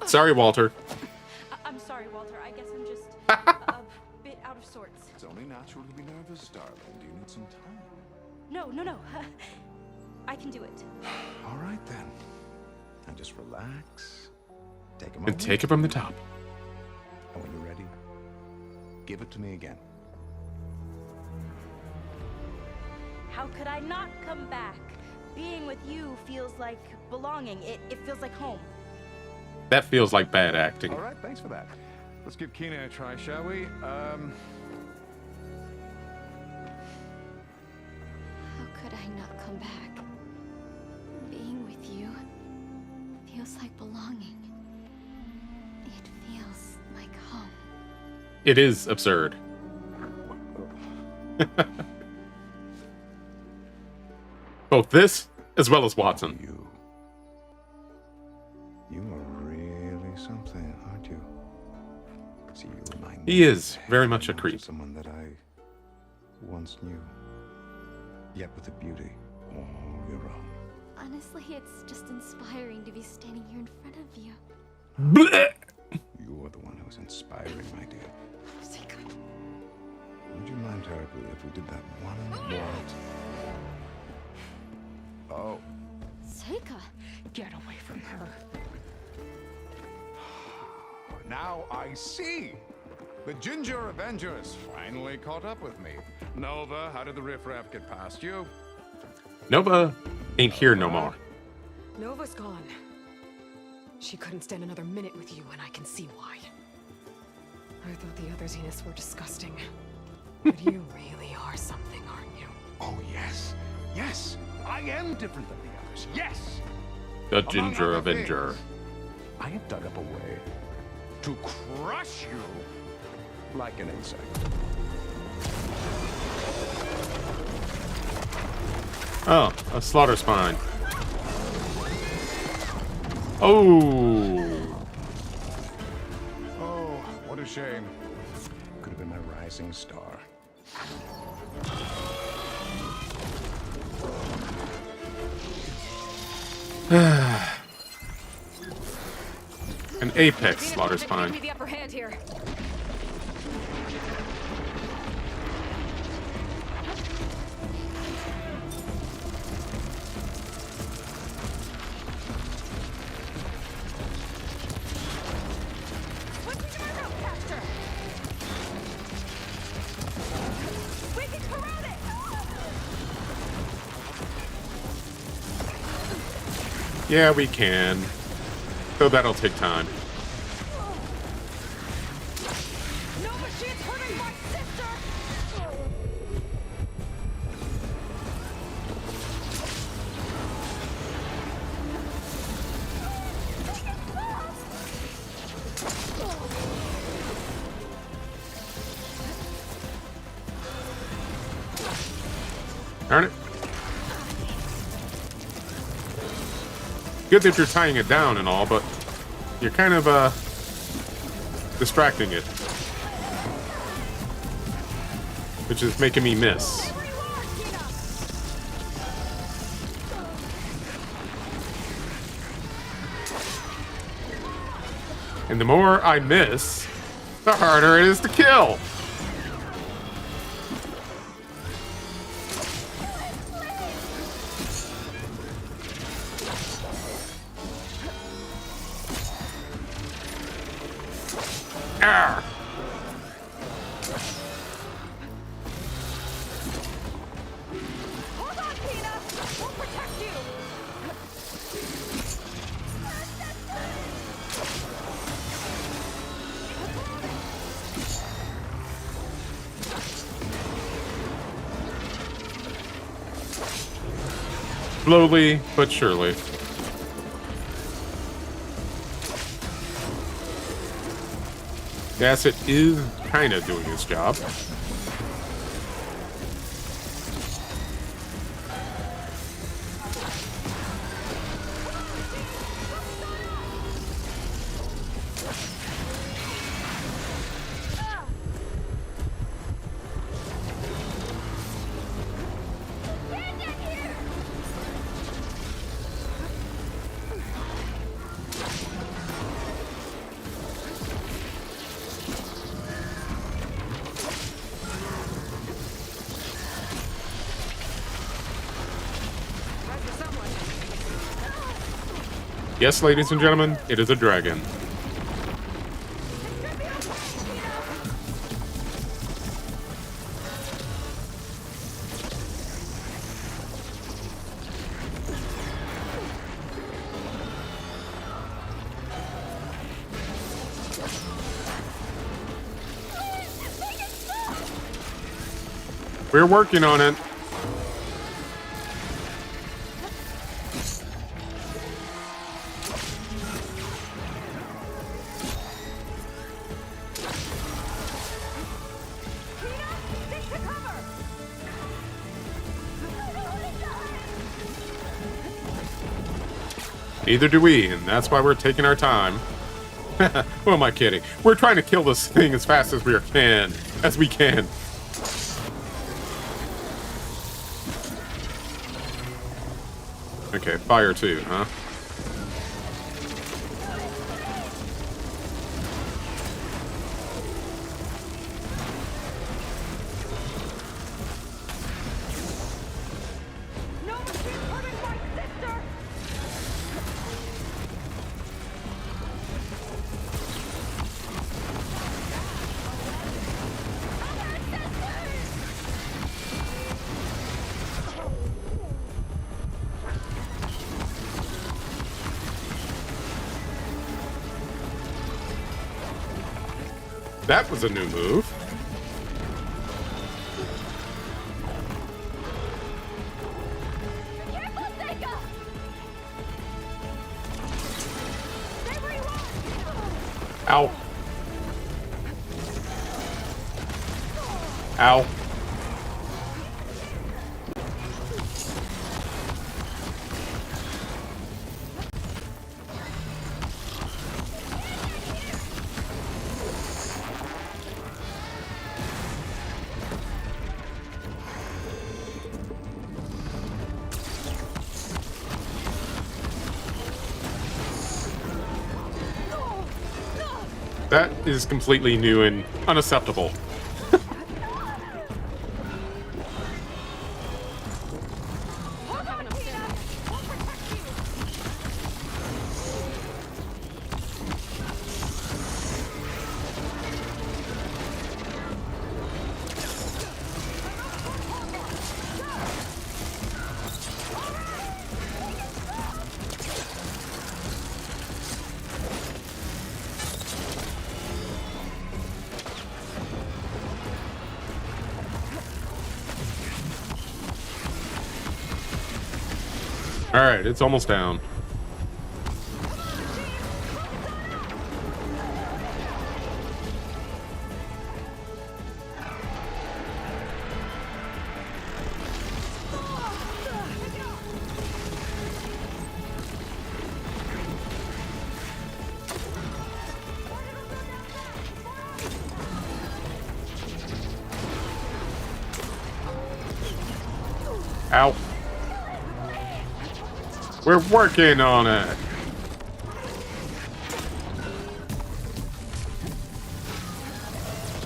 Sorry, Walter. I'm sorry, Walter. I guess I'm just a bit out of sorts. It's only natural to be nervous, darling. Do you need some time? No. I can do it. All right, then. And just relax. Take a And moment. take it from the top. And when you're ready, give it to me again. How could I not come back? Being with you feels like belonging. It feels like home. That feels like bad acting. All right, thanks for that. Let's give Kina a try, shall we? How could I not come back? Being with you feels like belonging. It feels like home. It is absurd. Both this, as well as Watson. You are really something, aren't you? See, you remind He is very much a of creep. someone that I once knew, yet with a beauty all your own. Honestly, it's just inspiring to be standing here in front of you. You are the one who's inspiring, my dear. Would you mind terribly if we did that one more? Oh. Seika! Get away from her. Now I see. The Ginger Avengers finally caught up with me. Nova, how did the riffraff get past you? Nova ain't here no more. Nova's gone. She couldn't stand another minute with you, and I can see why. I thought the other Zeniths were disgusting. But you really are something, aren't you? Oh, yes. Yes, I am different than the others. Yes! The Among Ginger other Avenger. things, I have dug up a way to crush you like an insect. Oh, a slaughter spine. Oh. Oh, what a shame. Could have been my rising star. An apex slaughter spine. Give me the upper hand here. We can corral it! Yeah, we can. Though that'll take time. Nova, she's hurting my sister! Darn it. Good that you're tying it down and all, but you're kind of distracting it, which is making me miss. And the more I miss, the harder it is to kill. Arr. Hold on, Tina! We'll protect you! Slowly but surely. The acid is kind of doing its job. Yes, ladies and gentlemen, it is a dragon. We're working on it. Neither do we, and that's why we're taking our time. Who am I kidding? We're trying to kill this thing as fast as we can. Okay, fire too, huh? That was a new move. Ow. Ow. That is completely new and unacceptable. All right, it's almost down. Ow. We're working on it.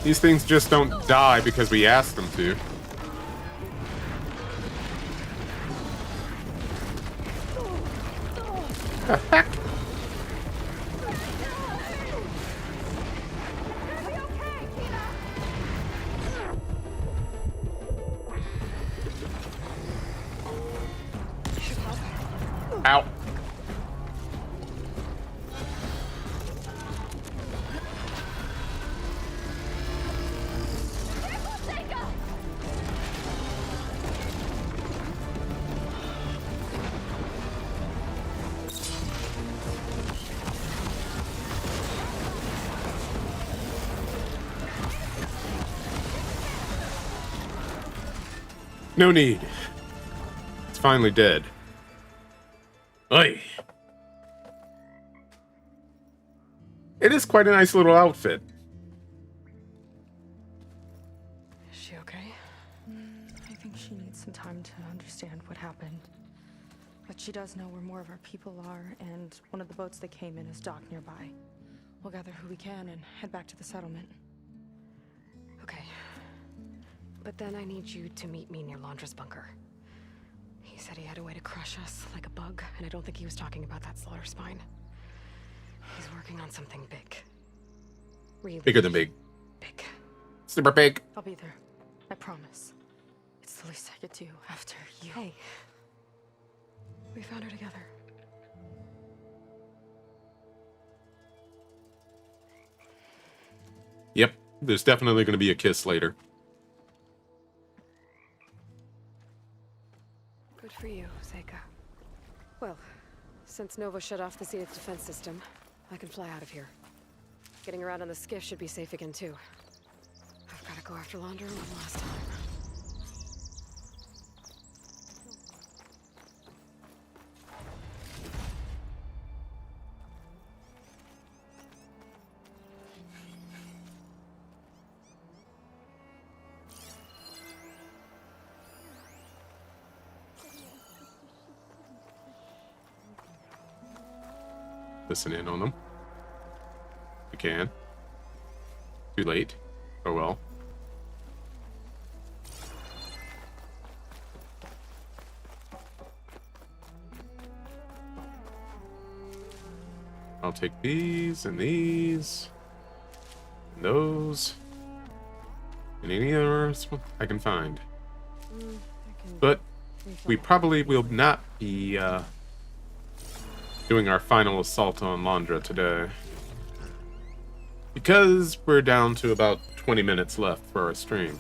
These things just don't die because we ask them to. The heck? Ow. No need. It's finally dead. Oy. It is quite a nice little outfit. Is she okay? I think she needs some time to understand what happened. But she does know where more of our people are, and one of the boats that came in is docked nearby. We'll gather who we can and head back to the settlement. Okay. But then I need you to meet me near Laundra's bunker. He said he had a way to crush us like a bug, and I don't think he was talking about that slaughter spine. He's working on something big. Really Bigger than big. big. Super big. I'll be there. I promise. It's the least I could do after you. Hey. We found her together. Yep. There's definitely going to be a kiss later. Good for you, Seika. Well, since Nova shut off the Zenith defense system, I can fly out of here. Getting around on the skiff should be safe again, too. I've got to go after Laundra one last time. Listen in on them. You can. Too late. Oh well. I'll take these and these. And those. And any others I can find. But we probably will not be doing our final assault on Laundra today. Because we're down to about 20 minutes left for our stream.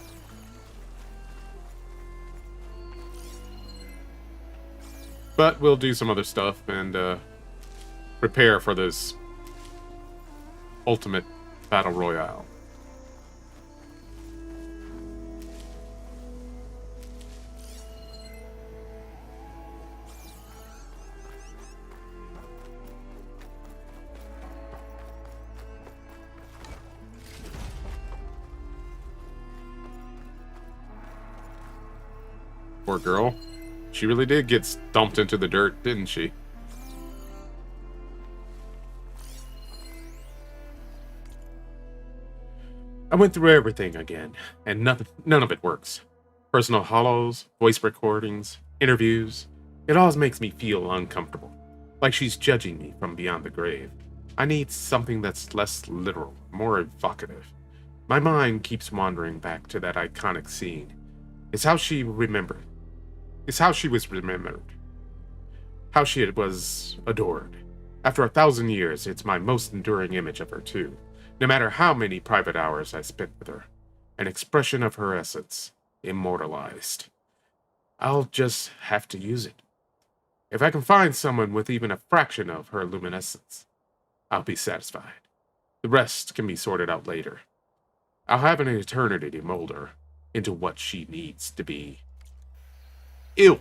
But we'll do some other stuff and prepare for this ultimate battle royale. Poor girl. She really did get dumped into the dirt, didn't she? I went through everything again, and none of it works. Personal hollows, voice recordings, interviews. It always makes me feel uncomfortable, like she's judging me from beyond the grave. I need something that's less literal, more evocative. My mind keeps wandering back to that iconic scene. It's how she remembered. It's how she was remembered. How she was adored. After 1,000 years, it's my most enduring image of her, too. No matter how many private hours I spent with her. An expression of her essence, immortalized. I'll just have to use it. If I can find someone with even a fraction of her luminescence, I'll be satisfied. The rest can be sorted out later. I'll have an eternity to mold her into what she needs to be. Ew.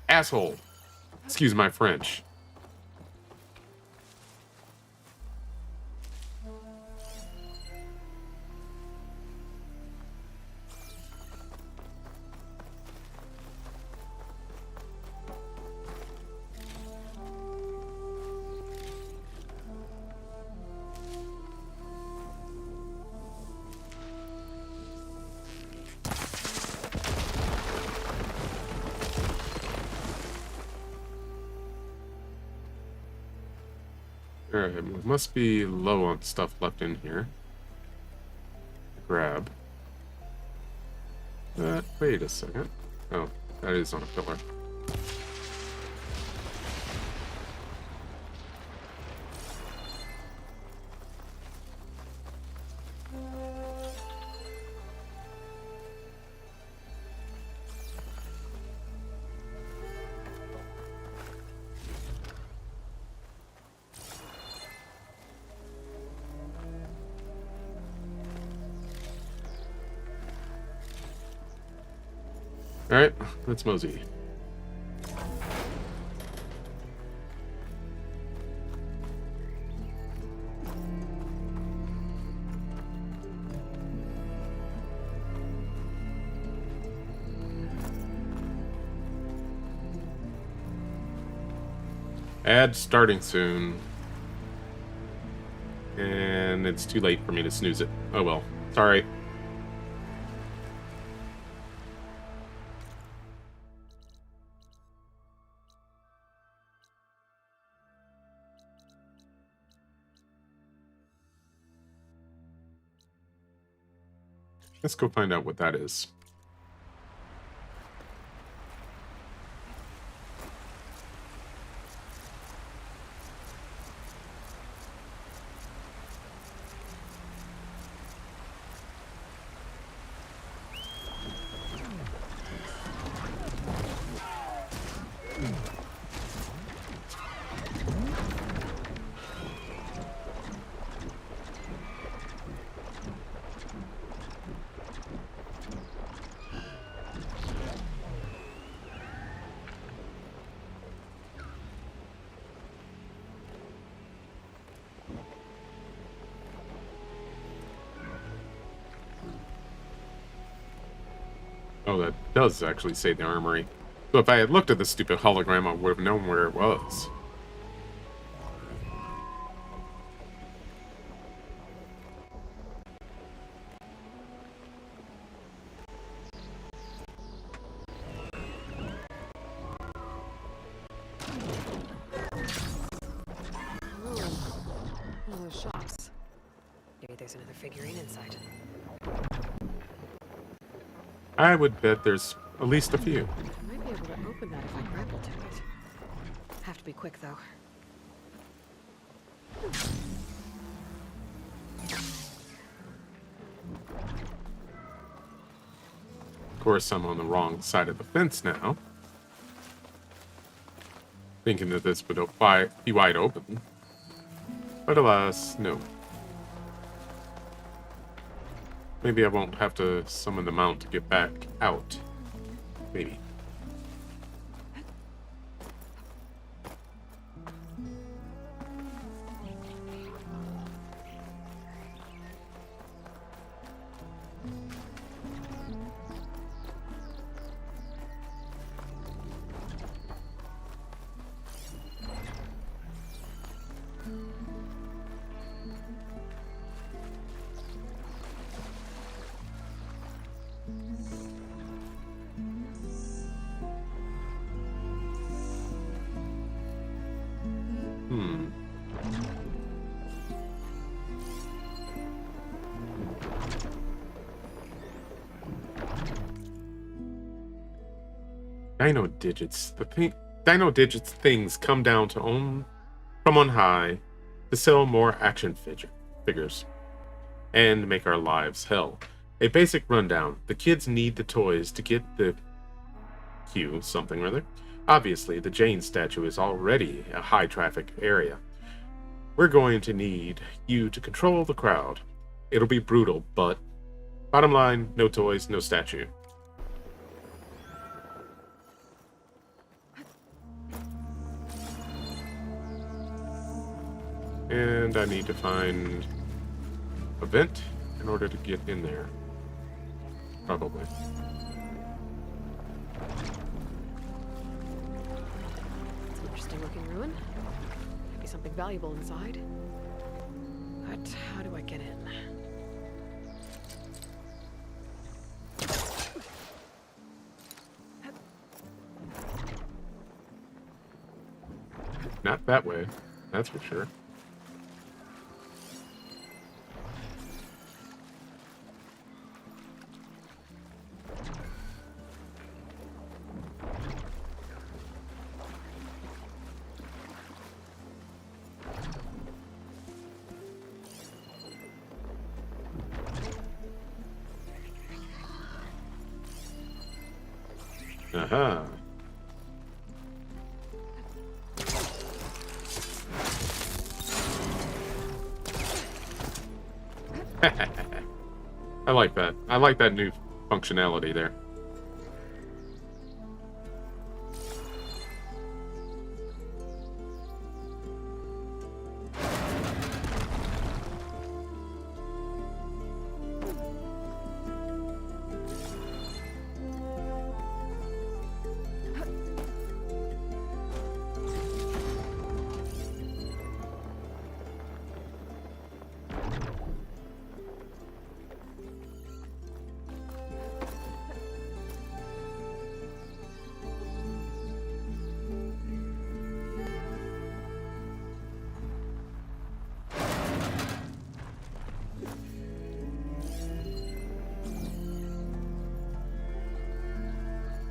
Asshole. Excuse my French. Alright, we must be low on stuff left in here. Grab. Wait a second. Oh, that is on a pillar. Alright, let's mosey. Ad starting soon. And it's too late for me to snooze it. Oh well. Sorry. Let's go find out what that is. Oh, that does actually say the armory. So if I had looked at the stupid hologram, I would have known where it was. One of those shops. Maybe there's another figurine inside. I would bet there's at least a few. I might be able to open that if I grapple to it. Have to be quick, though. Of course, I'm on the wrong side of the fence now. Thinking that this would be wide open. But alas, no. Maybe I won't have to summon the mount to get back out. Maybe. Dino digits. Dino digits things come down to from on high to sell more action figures and make our lives hell. A basic rundown. The kids need the toys to get the Q something or other. Obviously, the Jane statue is already a high traffic area. We're going to need you to control the crowd. It'll be brutal, but bottom line, no toys, no statue. And I need to find a vent in order to get in there. Probably. It's an interesting looking ruin. Might be something valuable inside. But how do I get in? Not that way, that's for sure. Uh-huh. I like that. I like that new functionality there.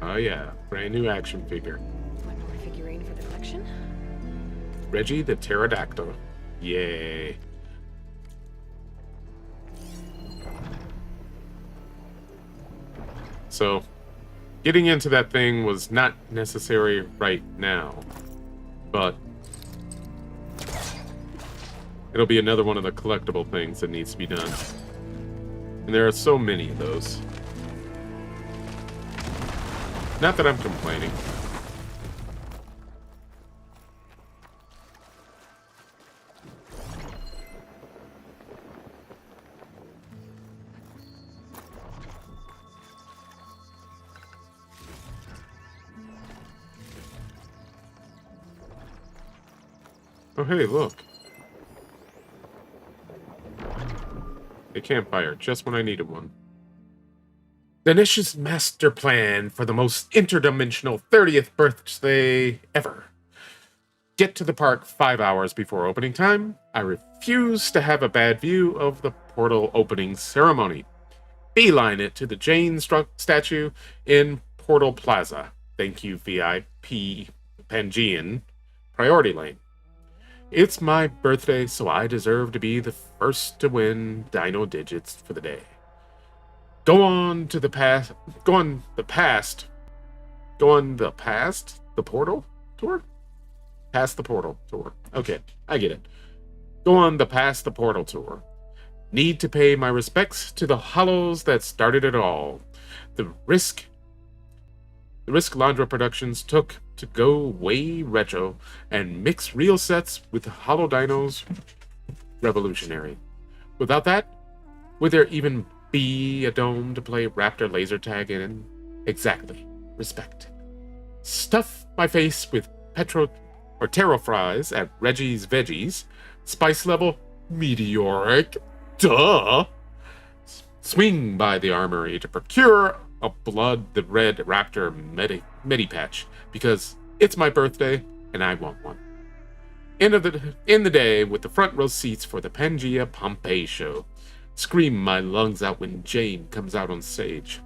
Oh yeah, brand new action figure. One more figurine for the collection? Reggie the Pterodactyl. Yay. So, getting into that thing was not necessary right now, but it'll be another one of the collectible things that needs to be done. And there are so many of those. Not that I'm complaining. Oh, hey, look. A campfire, just when I needed one. Ganesh's master plan for the most interdimensional 30th birthday ever. Get to the park 5 hours before opening time. I refuse to have a bad view of the portal opening ceremony. Beeline it to the Jane statue in Portal Plaza. Thank you, VIP Pangean. Priority lane. It's my birthday, so I deserve to be the first to win Dino Digits for the day. Go on the past, the portal tour? Past the portal tour. Okay, I get it. Go on the past the portal tour. Need to pay my respects to the hollows that started it all. The risk Landra Productions took to go way retro and mix real sets with hollow dinos. Revolutionary. Without that, would there even be a dome to play Raptor laser tag in? Exactly. Respect. Stuff my face with taro fries at Reggie's Veggies. Spice level meteoric. Duh. Swing by the armory to procure a Blood the Red Raptor Medipatch because it's my birthday and I want one. In the day with the front row seats for the Pangea Pompeii show. Scream my lungs out when Jane comes out on stage.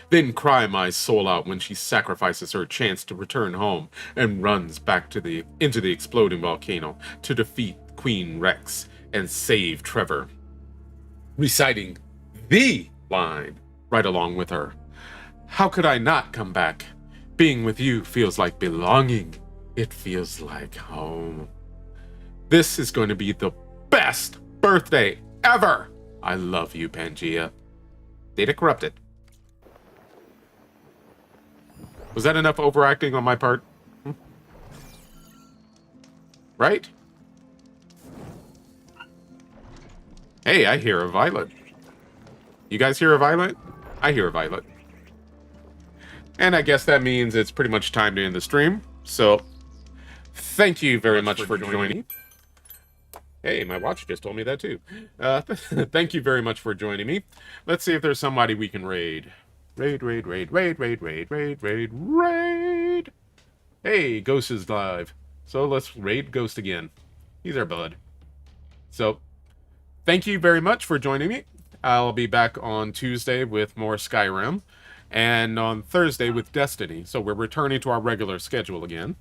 Then cry my soul out when she sacrifices her chance to return home and runs back into the exploding volcano to defeat Queen Rex and save Trevor. Reciting the line right along with her. How could I not come back? Being with you feels like belonging. It feels like home. This is going to be the best birthday ever. I love you, Pangea. Data corrupted. Was that enough overacting on my part? Right? Hey, I hear a violet. You guys hear a violet? I hear a violet. And I guess that means it's pretty much time to end the stream. So, thank you very much for joining me. Hey, my watch just told me that too. Thank you very much for joining me. Let's see if there's somebody we can raid. Raid. Hey, Ghost is live. So let's raid Ghost again. He's our bud. So, thank you very much for joining me. I'll be back on Tuesday with more Skyrim. And on Thursday with Destiny. So we're returning to our regular schedule again.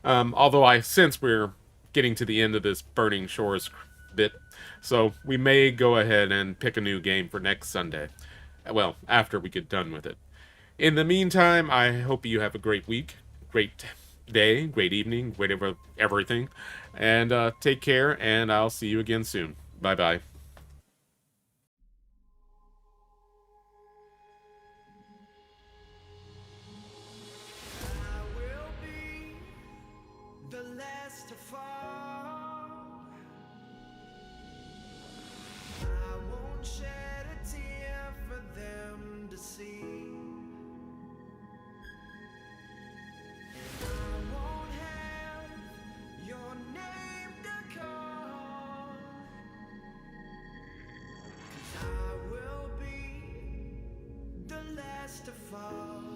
Although since we're getting to the end of this Burning Shores bit, so we may go ahead and pick a new game for next Sunday. Well, after we get done with it. In the meantime, I hope you have a great week, great day, great evening, whatever, everything. And take care, and I'll see you again soon. Bye-bye. The last to fall. I won't shed a tear for them to see. I won't have your name to call. 'Cause I will be the last to fall.